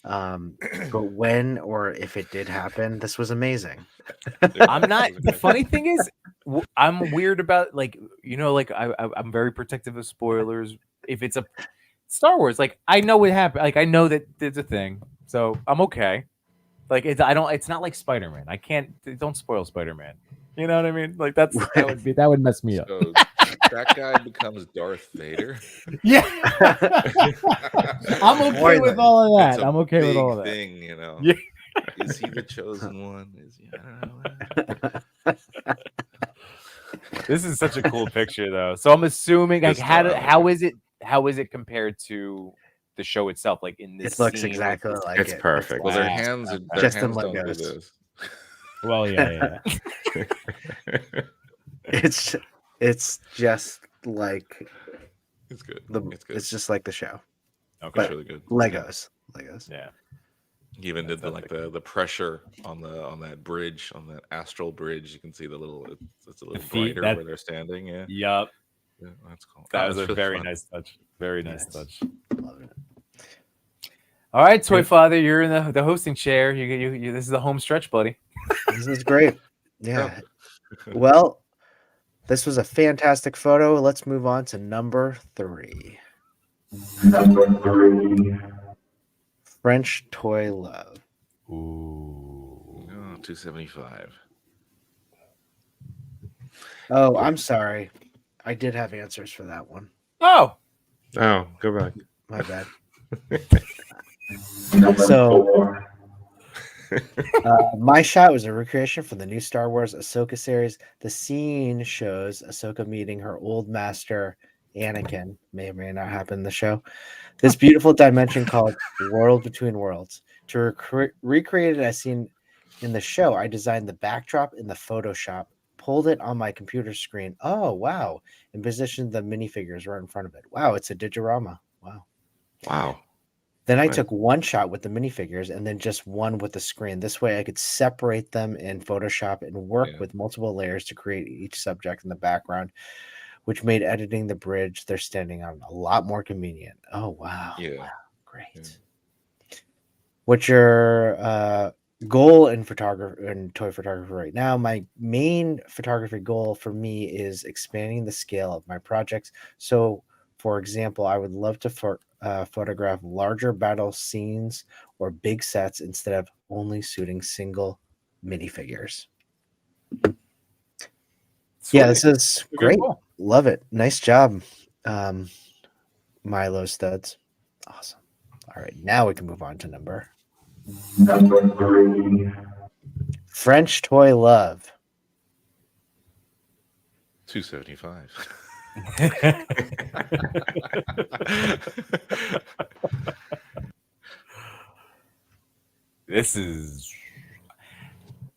But when or if it did happen, this was amazing. I'm not. The funny thing is, I'm weird about I'm very protective of spoilers. If it's a Star Wars, like I know what happened. Like I know that there's a thing, so I'm okay. Like it's not like Spider-Man. I can't. Don't spoil Spider-Man. You know what I mean? Like that would mess me up. So that guy becomes Darth Vader. Yeah. I'm okay Boy, with then. all of That's that. a I'm okay with all of big that. thing, you know. Yeah. Is he the chosen one? I don't know. This is such a cool picture, though. So I'm assuming, like, Good how style. how is it compared to the show itself? Like in this, It looks scene, exactly like, like It's it. perfect. Well, their Wow. hands are Just in don't do Legos. this. Well, yeah. It's just like It's good. the. It's good. It's just like the show. Okay. It's really good. Legos. Yeah. He even did the pressure on that bridge, on that astral bridge. You can see it's a little feet, brighter where they're standing. Yeah, Yup. yeah, that's cool. That Oh, was that's a really very fun. nice touch. Very nice Nice. touch. Love it. All right, Toy Father, you're in the hosting chair. You this is the home stretch, buddy. This is great. Yeah. Well, this was a fantastic photo. Let's move on to number 3. Number 3. French toy love. Ooh. Oh, 275. Oh, I'm sorry. I did have answers for that one. Oh, Oh, go back. My bad. Number So- 4. My shot was a recreation from the new Star Wars Ahsoka series. The scene shows Ahsoka meeting her old master, Anakin. May or may not happen in the show. This beautiful dimension called World Between Worlds. To recreate it as seen in the show, I designed the backdrop in the Photoshop, pulled it on my computer screen. Oh, wow. And positioned the minifigures right in front of it. Wow, it's a digiorama. Wow. Wow. Then I Right. took one shot with the minifigures and then just one with the screen. This way I could separate them in Photoshop and work Yeah. with multiple layers to create each subject in the background, which made editing the bridge they're standing on a lot more convenient. Oh, wow. Yeah. Wow. Great. Yeah. What's your goal in photography and toy photography right now? My main photography goal for me is expanding the scale of my projects. So, for example, I would love to photograph larger battle scenes or big sets instead of only shooting single minifigures. Yeah, this is Good great. call. Love it. Nice job, Milo Studs. Awesome. All right, now we can move on to number Number 3. French toy love. 275. This is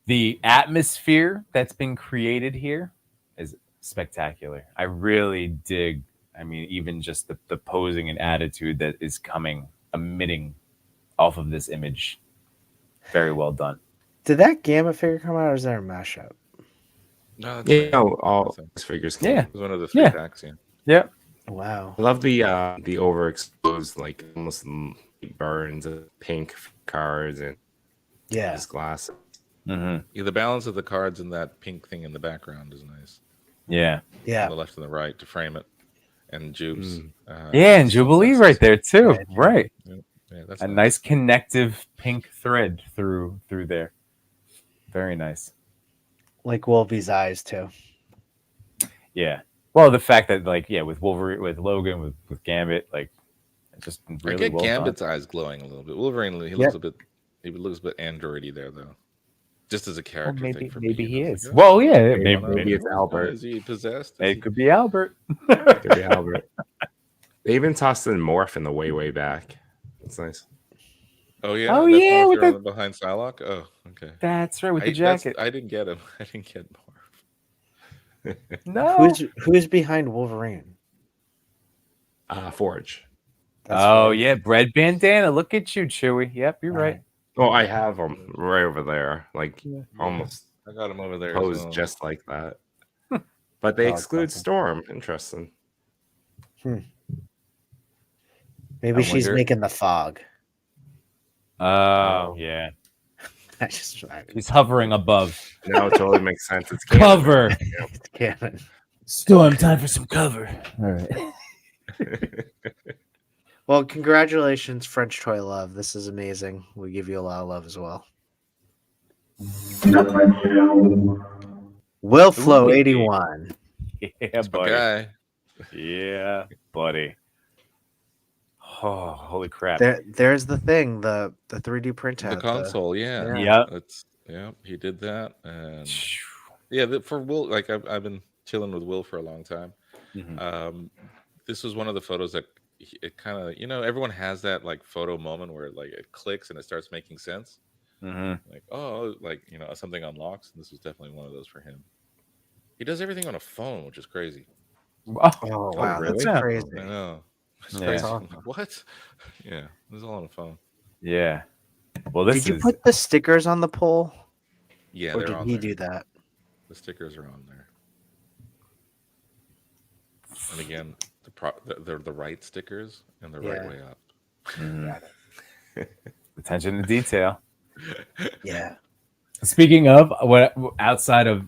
the atmosphere that's been created here is spectacular. I really dig. I mean, even just the posing and attitude that is emitting off of this image. Very well done. Did that Gamma figure come out or is that a mashup? No, it's Yeah, nice. all That's it. these figures. Yeah. It was one of the 3 Yeah. packs. Yeah. Yeah. Wow. I love the overexposed, like almost burns of pink cards and Yeah. his glasses. Mm-hmm. Yeah, the balance of the cards and that pink thing in the background is nice. Yeah. Yeah. On the left and the right to frame it, and Jubes. Yeah, and Jubilee sunglasses. right there too. Yeah, Right. Yeah, that's A nice connective pink thread through there. Very nice. Like Wolvie's eyes too. Yeah. Well, the fact that with Wolverine, with Logan, with Gambit, it's just really I get well Gambit's done. eyes glowing a little bit. Wolverine, he looks a bit androidy there though. Just as a character thing for maybe me. he you know, is. it's like, Well, yeah, Maybe it's oh, Albert. Is he possessed? It could be Albert. Could be Albert. They even tossed in Morph in the way back. That's nice. Oh yeah. Oh, that's yeah, Morph with there the- on behind Psylocke. Oh, okay. That's right, with the jacket. I didn't get him. I didn't get Morph. No. Who's behind Wolverine? Forge. That's Oh right. yeah, bread bandana. Look at you, Chewy. Yep, you're right. Oh, I have them right over there, like almost I got him over there. as posed well. just like that. But they Oh, exclude awesome. Storm. Interesting. Maybe I she's wonder- making the fog. Oh yeah, I just he's hovering above. Now it totally makes sense. It's canon. Cover. it's canon. Storm, time for some cover. All right. Well, congratulations, French Toy Love. This is amazing. We give you a lot of love as well. Number 2. Will Flow Ooh. 81. Yeah, That's my buddy. guy. Yeah, buddy. Oh, holy crap! There's the thing, the 3D printout. The console, yeah. Yeah. He did that. And yeah, for Will, like I've been chilling with Will for a long time. Mhm. This was one of the photos that it kind of, everyone has that like photo moment where like it clicks and it starts making sense. Mhm. Like, oh, like, something unlocks. And this was definitely one of those for him. He does everything on a phone, which is crazy. Oh, wow. really? That's crazy. I know. It's Yeah. crazy. I'm like, what? Yeah, it was all on a phone. Yeah. Well, this Did you is put the stickers on the poll, Yeah, or they're did on he there. do that? The stickers are on there. And again, they're the right stickers and the right Yeah. way up. mm, attention to detail. Yeah. Speaking of what, outside of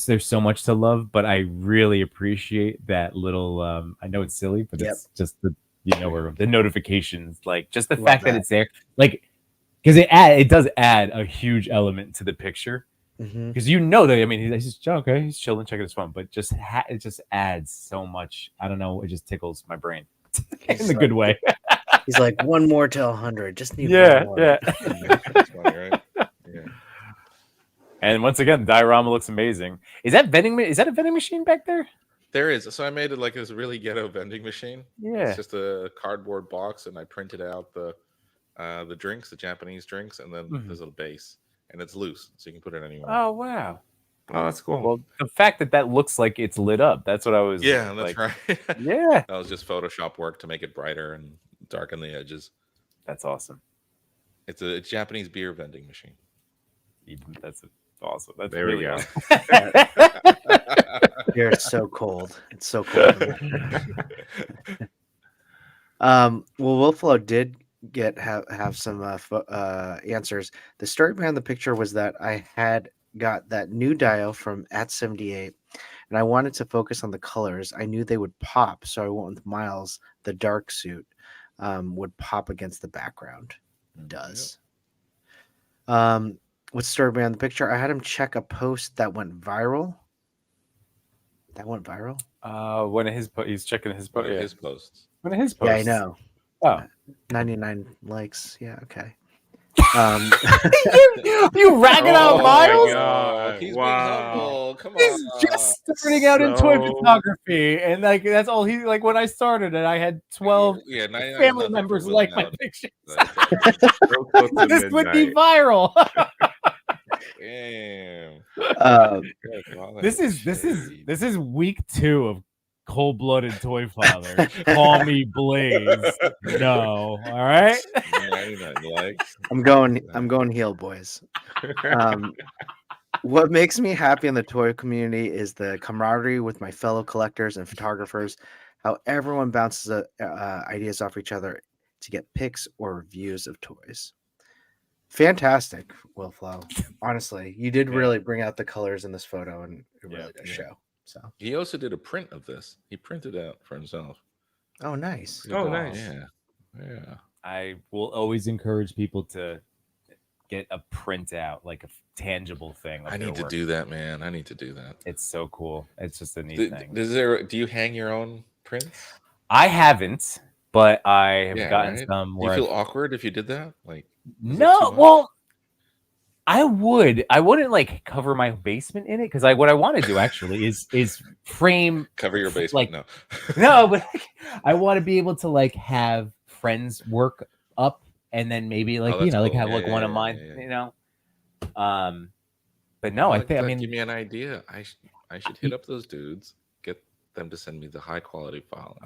there's so much to love, but I really appreciate that little. I know it's silly, but Yep. it's just where the notifications, like just the Love fact that that. it's there, like because it does add a huge element to the picture. Hmm. Because that, I mean, he's just okay, he's chilling, checking his phone, but just it just adds so much. I don't know, it just tickles my brain in a good way. He's like, one more to 100. Just need Yeah, one more. yeah. That's funny, right? Yeah. And once again, diorama looks amazing. Is that a vending machine back there? There is. So I made it like this really ghetto vending machine. Yeah. It's just a cardboard box, and I printed out the drinks, the Japanese drinks, and then Mhm. this little base, and it's loose, so you can put it anywhere. Oh wow. Oh, that's cool. Well, the fact that looks like it's lit up, that's what I was. Yeah, that's like, right. Yeah, That was just Photoshop work to make it brighter and darken the edges. that's awesome. It's a Japanese beer vending machine. That's awesome. That's There we really go. awesome. You're so cold. It's so cold. Well, Wolflow did have some answers. The story behind the picture was that I had got that new dial from @78, and I wanted to focus on the colors. I knew they would pop, so I went with Miles. The dark suit would pop against the background. It does. What's the story behind the picture? I had him check a post that went viral. That went viral? One of his he's checking his One of yeah. his posts. One of his posts. Yeah, I know. Oh, 99 likes. Yeah, okay. you ragging Oh on my Miles? God. He's Wow. being humble. Come He's on. just starting out in toy So- photography, and like that's all he like. When I started, and I had 12 Yeah, 99 is family nothing for members Will like my nowadays. pictures. So close to This would be midnight. viral. Damn. This is week 2 of cold-blooded toy father. Call me Blaze. No, all right. 99 likes. I'm going heel, boys. What makes me happy in the toy community is the camaraderie with my fellow collectors and photographers, how everyone bounces ideas off each other to get pics or reviews of toys. Fantastic, Willflow. Honestly, you did really bring out the colors in this photo, and it really does show. So, He also did a print of this. He printed out for himself. oh, nice. Oh, nice. Yeah. Yeah. I Will always encourage people to get a printout, like a tangible thing. of I their need to work. do that, man. I need to do that. It's so cool. It's just a neat Do, thing. do you hang your own prints? I haven't, but I have Yeah, gotten right? some Do you where feel I've- awkward if you did that? Like, is it too no, much? well, I wouldn't like cover my basement in it because what I want to do actually is frame cover your basement. like- No. no, but I want to be able to like have friends work up and then maybe like that's like cool. have Yeah, like yeah, one of yeah, mine, yeah. But no, I Like, think I that mean give me an idea. I should hit up those dudes, get them to send me the high quality file.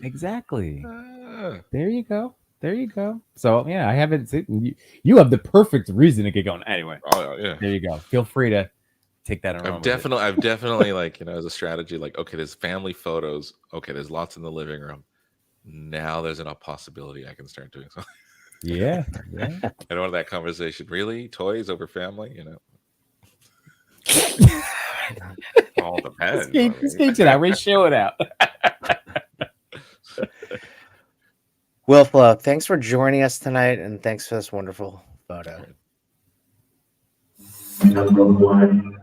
exactly. Ah. There you go. There you go. So yeah, I haven't seen you have the perfect reason to get going. Anyway, Oh yeah. there you go. Feel free to take that and run I've with it. definitely like, as a strategy, like, okay, there's family photos. Okay, there's lots in the living room. Now there's a possibility I can start doing something. Yeah. I don't want that conversation. Really? Toys over family? All depends. Skate it out. Ratio it out. Willflow, thanks for joining us tonight, and thanks for this wonderful photo. Number 1.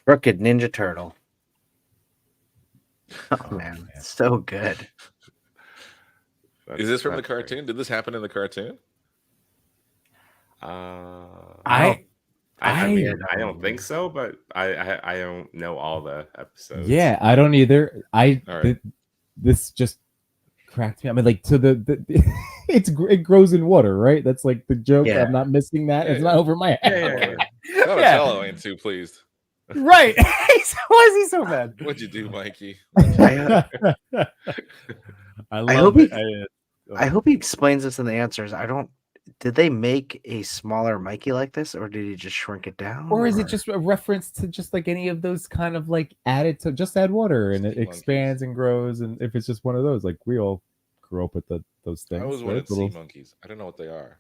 Crooked Ninja Turtle. Oh man, so good. Is this from the That's great. cartoon? Did this happen in the cartoon? I mean, I don't think so, but I don't know all the episodes. Yeah, I don't either. All right. This just cracked me. I mean, like it grows in water, right? That's like the joke. Yeah. I'm not missing that. Yeah, It's yeah. not over my head. Yeah. Donatello ain't too pleased. right. Why is he so mad? What'd you do, Mikey? I, I hope love it. I hope he explains this in the answers. I don't. did they make a smaller Mikey like this, or did he just shrink it down? Or is it just a reference to just like any of those kind of like added to just add water and it Sea expands and grows? And if it's just one of those, like we all grew up with those things. I always right? wanted Little- sea monkeys. I don't know what they are.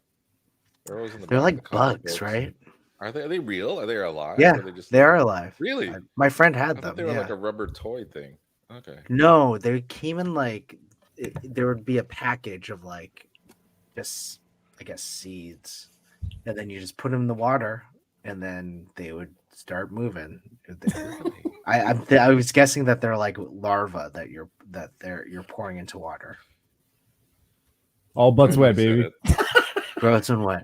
They're always in the They're back of like the comic bugs, books. right? Are they real? Are they alive? Yeah, Or are they just they are alive. really. My friend I had thought them. they were Yeah. like a rubber toy thing. Okay. No, they came in like there would be a package of like just I guess seeds, and then you just put them in the water, and then they would start moving. I was guessing that they're like larvae that you're pouring into water. all butts wet, You said baby. it. Gross and wet.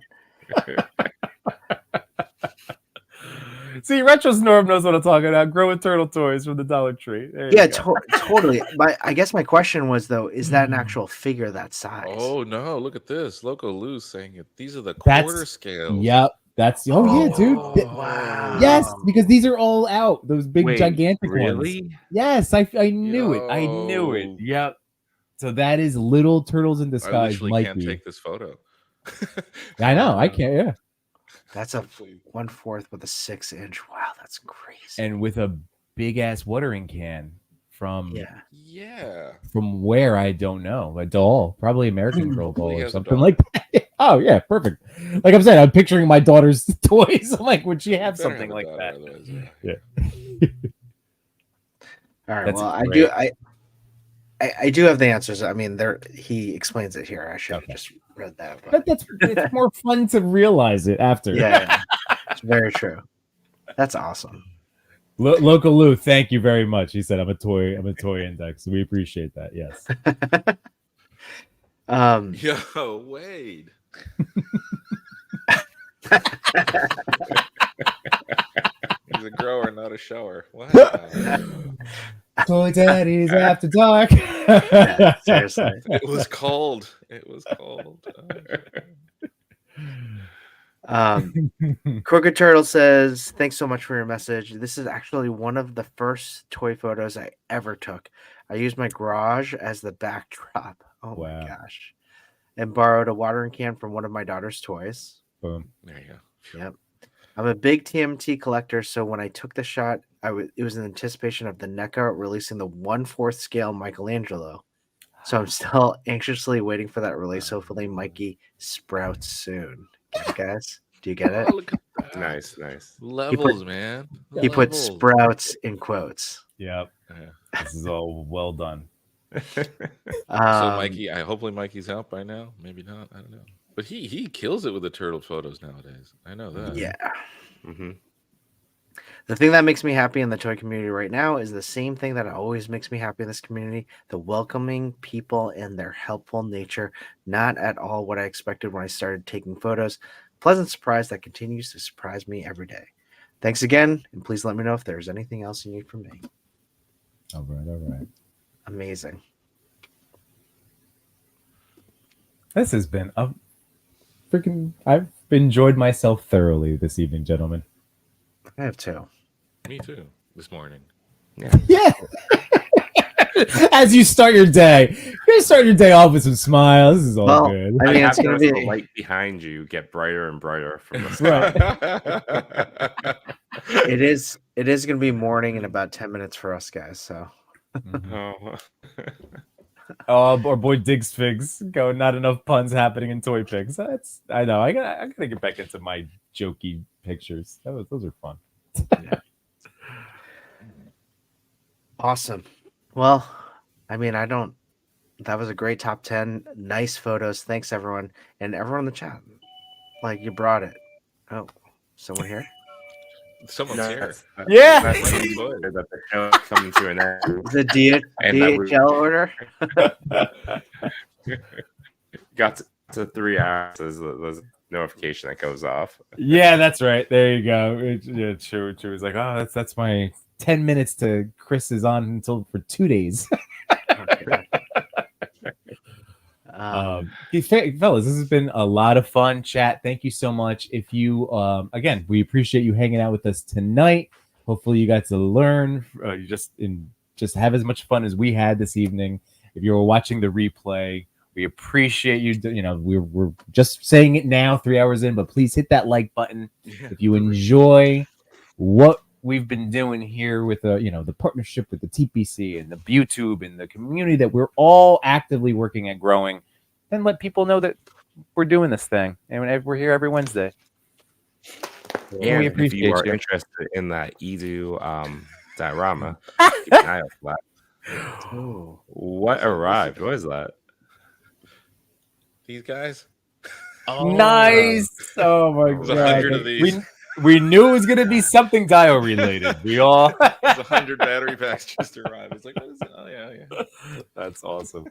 See, Retro Snorm knows what I'm talking about. Growing turtle toys from the Dollar Tree. There you Yeah, go. totally. I guess my question was though, is that an actual figure that size? Oh no! Look at this. Loco Lou's saying it. These are the That's- quarter scales. Yep. That's yeah, dude. Wow. Yes, because these are all out. Those big Wait, gigantic ones. really? Yes, I knew it. I knew it. Yo. Yep. So that is little turtles in I disguise, literally can't Mikey. take this photo. I know. I can't. Yeah. That's a Hopefully- 1/4 with a 6-inch. Wow, that's crazy. And with a big ass watering can from Yeah. from where I don't know, a doll, probably American Girl doll Hopefully he or has a something doll. like that. Oh yeah, perfect. Like I'm saying, I'm picturing my daughter's toys. I'm like, would she have Better something a like daughter, that? otherwise, yeah. Yeah. All right. That's Well, great. I do have the answers. I mean, he explains it here. I should have Okay. just read that. But it's more fun to realize it after. yeah, it's very true. That's awesome. Local Lou, thank you very much. He said I'm a toy index. We appreciate that. Yes. Yo, Wade. He's a grower, not a shower. Wow. Toy Daddies after dark. Seriously. It was cold. It was cold. Crooked Turtle says, "Thanks so much for your message. This is actually one of the first toy photos I ever took. I used my garage as the backdrop. Oh Wow. my gosh. And borrowed a watering can from one of my daughter's toys. Boom. There you go. Yep. I'm a big TMT collector, so when I took the shot, it was in anticipation of the NECA releasing the 1/4 scale Michelangelo. So I'm still anxiously waiting for that release. Hopefully, Mikey sprouts soon. Get it, guys? Do you get it? Oh, look at that. Nice. Levels, man. He put Levels. sprouts in quotes. Yep. Yeah. This is all well done. So Mikey, hopefully Mikey's out by now. Maybe not. I don't know. But he kills it with the turtle photos nowadays. I know that. Yeah. Mm-hmm. The thing that makes me happy in the toy community right now is the same thing that always makes me happy in this community: the welcoming people and their helpful nature. Not at all what I expected when I started taking photos. Pleasant surprise that continues to surprise me every day. Thanks again, and please let me know if there's anything else you need from me. All right. Amazing. This has been a freaking. I've enjoyed myself thoroughly this evening, gentlemen. I have two. Me too. This morning. Yeah. As you start your day, you start your day off with some smiles. This is all Well, good. I mean, I it's have gonna noticed be the light behind you get brighter and brighter from the sky. Right. it is gonna be morning in about 10 minutes for us guys. So Oh. Oh, our boy Diggs Figs going. Not enough puns happening in toy pics. That's I know. I gotta get back into my jokey pictures. Those are fun. awesome. Well, I mean, that was a great top 10. Nice photos. Thanks everyone. And everyone in the chat. Like, you brought it. Oh, someone here? Someone's here. Yeah. That's what you said, that the show is coming to an end. The DHL order? Got to 3 hours. There's a notification that goes off. Yeah, that's right. There you go. True. It's like, oh, that's my 10 minutes to Chris is on until for 2 days. Fellas, this has been a lot of fun. Chat, thank you so much. If you again, we appreciate you hanging out with us tonight. Hopefully you got to learn, you just have as much fun as we had this evening. If you were watching the replay, We appreciate you. You know, we're just saying it now, 3 hours in, but please hit that like button if you enjoy what we've been doing here with the partnership with the TPC and the YouTube and the community that we're all actively working at growing. Then let people know that we're doing this thing, and we're here every Wednesday. And we if appreciate you are you. interested in that Edu diorama, keep an eye out for that. Ooh. What arrived? What is that? These guys. Nice. Oh my There's god. 100 of these. We knew it was gonna be something Dio related. We all There's 100 battery packs just arrived. It's like, what is it? Oh yeah. That's awesome.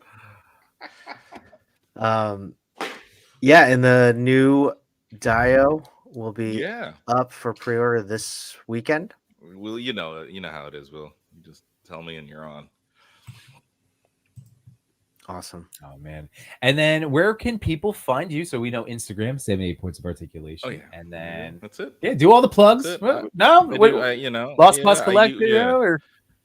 Yeah, and the new Dio will be Yeah. up for pre-order this weekend. Well, you know how it is, Will. You just tell me and you're on. Awesome. Oh man. And then where can people find you? So we know Instagram, 78 points of articulation. Oh yeah. And then That's it. yeah, do all the plugs. That's it. Lost Cause Collective, or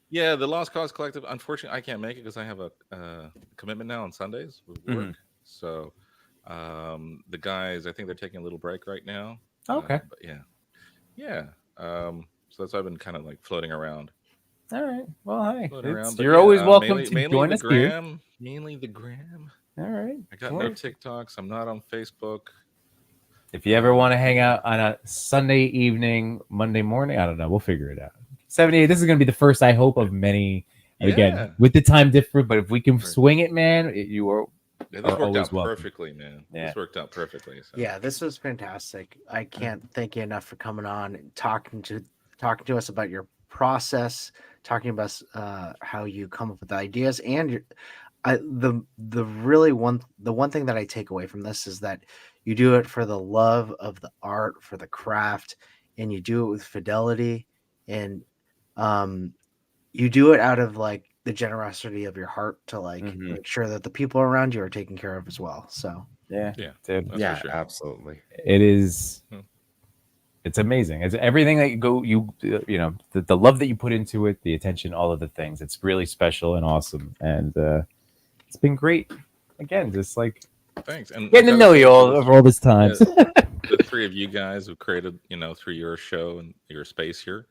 Yeah, the Lost Cause Collective. Unfortunately, I can't make it because I have a commitment now on Sundays with work. So the guys, I think they're taking a little break right now. Okay. But yeah. So that's why I've been kind of like floating around. All right. Well, hi. But You're always welcome mainly to join the us here. gram, mainly the gram. All right. I got no TikToks. I'm not on Facebook. If you ever want to hang out on a Sunday evening, Monday morning, I don't know. We'll figure it out. 78. This is going to be the first, I hope, of many. Again, with the time different, but if we can swing it, man, you are. Yeah, this worked out welcome. perfectly, man. Yeah. This worked out perfectly. So. Yeah, this was fantastic. I can't thank you enough for coming on and talking to us about your process, talking about how you come up with ideas, and the one thing that I take away from this is that you do it for the love of the art, for the craft, and you do it with fidelity, and you do it out of like the generosity of your heart to make sure that the people around you are taken care of as well. So yeah, dude, Yeah, for sure. absolutely. It is. It's amazing. It's everything that the love that you put into it, the attention, all of the things. It's really special and awesome, and it's been great. Again, just like thanks and getting to know you all this time. The three of you guys who created, through your show and your space here.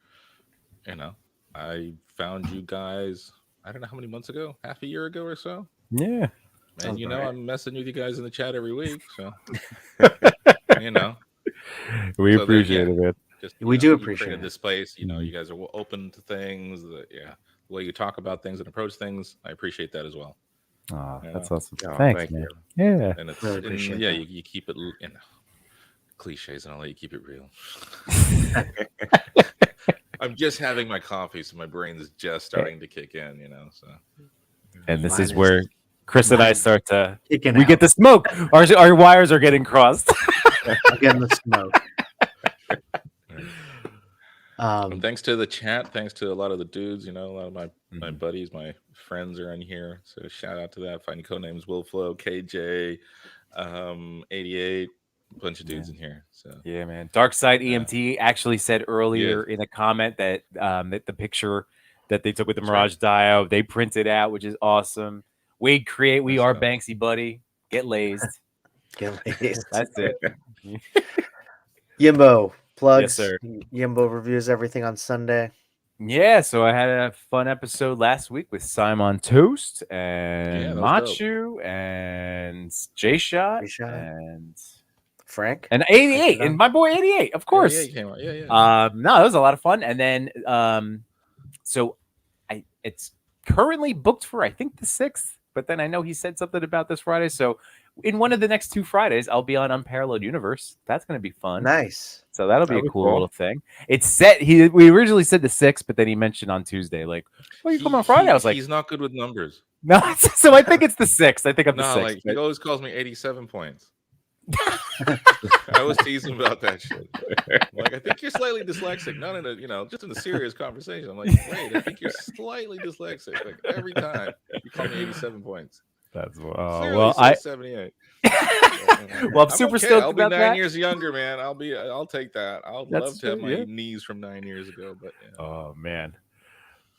I found you guys. I don't know how many months ago, half a year ago or so. Yeah. And I'm messing with you guys in the chat every week. So we appreciate it. We do appreciate this space. You guys are open to things. The way you talk about things and approach things, I appreciate that as well. Oh, that's awesome. Oh, Thanks, thank man. you. Yeah. And it's Really appreciate that. you keep it cliches and all that. You keep it real. I'm just having my coffee, so my brain is just starting to kick in. So. And this Mine is where Chris and I start to kicking get the smoke. Our wires are getting crossed. getting the smoke. And thanks to the chat, thanks to a lot of the dudes, a lot of my buddies, my friends are in here. So shout out to that. Finding codenames Willflow, KJ, 88, a bunch of dudes in here. So yeah, man. Dark Side EMT actually said earlier in a comment that that the picture that they took with the Mirage Dio, they printed out, which is awesome. Wade Create, we are Banksy, buddy. Get lazed. Get lazed. That's it. Yimbo plugs. Yes, sir. Yimbo reviews everything on Sunday. Yeah, so I had a fun episode last week with Simon Toast and Machu and J-Shot and Frank and 88 and my boy 88, of course. 88 came out. No, that was a lot of fun. And then so it's currently booked for I think the 6th, but then I know he said something about this Friday. So in one of the next 2 Fridays, I'll be on Unparalleled Universe. That's going to be fun. Nice. So that'll be a cool little thing. It's set. We originally said the 6th, but then he mentioned on Tuesday, like, "Well, you come on Friday." I was like, "He's not good with numbers." No, so I think it's the 6th. I think I'm the 6th. Like he always calls me 87 points. I was teasing about that shit. Like, I think you're slightly dyslexic. Not in a, just in a serious conversation. I'm like, wait, I think you're slightly dyslexic. Like every time you call me 87 points. That's well, I 78. Well, I'm super stoked I'll be about 9 years younger, man. I'll take that. I'll love to have my yeah. knees from 9 years ago, but oh man.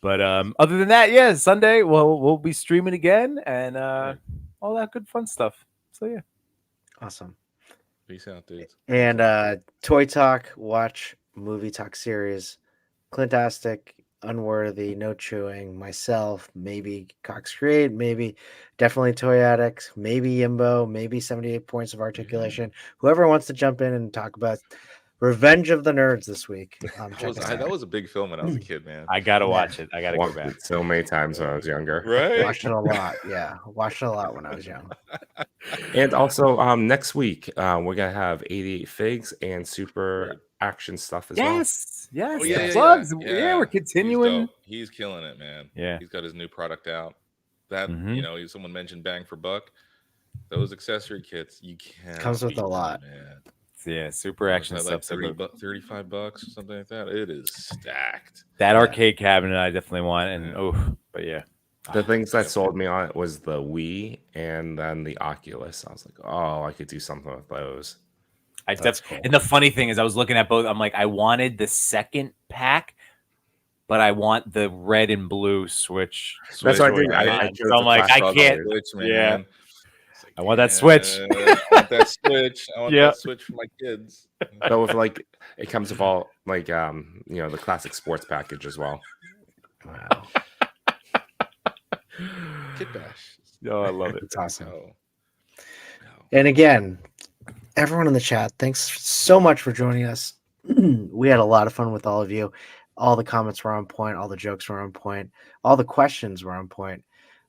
But other than that, yeah, Sunday we'll be streaming again, and all that good fun stuff. So yeah. Awesome. Peace out, dudes. And Toy Talk, watch movie talk series, Clintastic, Unworthy, No Chewing, myself, maybe Cox Create, maybe definitely Toy Addicts, maybe Yimbo, maybe 78 Points of Articulation. Whoever wants to jump in and talk about Revenge of the Nerds this week. Check us out. That was a big film when I was a kid, man. I gotta watch it. I gotta go Watched back. it so many times when I was younger. Right? Watched it a lot. Yeah, watched it a lot when I was young. And also, next week we're gonna have 88 Figs and super action stuff as well. Yes. Oh, yeah, Plugs. yeah. Yeah, we're continuing. He's dope. He's killing it, man. Yeah. He's got his new product out. That Mhm. you know, someone mentioned bang for buck. Those accessory kits, you can't Comes with a lot. man. Yeah, super action Like stuff. 35 bucks or something like that. It is stacked. That arcade cabinet I definitely want, and but yeah. The things that sold me on it was the Wii and then the Oculus. I was like, oh, I could do something with those. That's cool. And the funny thing is, I was looking at both. I'm like, I wanted the second pack, but I want the red and blue Switch. That's what I did. I chose so I'm the like, I Flash can't. Switch, man. Yeah. It's like, I want that Switch. I want that Switch. I want Yeah. that Switch for my kids. So with like, it comes with all like the classic sports package as well. Wow. Kid Bash. Oh, I love it. It's awesome. No. And again, everyone in the chat, thanks so much for joining us. We had a lot of fun with all of you. All the comments were on point. All the jokes were on point. All the questions were on point.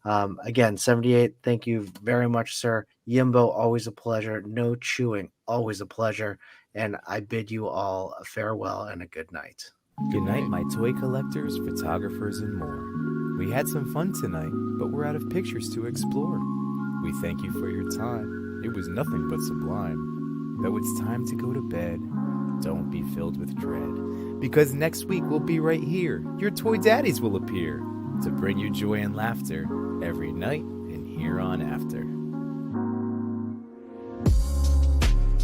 Again, 78, thank you very much, sir. Yimbo, always a pleasure. No Chewing, always a pleasure. And I bid you all a farewell and a good night. Good night, my toy collectors, photographers, and more. We had some fun tonight, but we're out of pictures to explore. We thank you for your time. It was nothing but sublime. Though it's time to go to bed, don't be filled with dread, because next week we'll be right here. Your toy daddies will appear to bring you joy and laughter every night and here on after.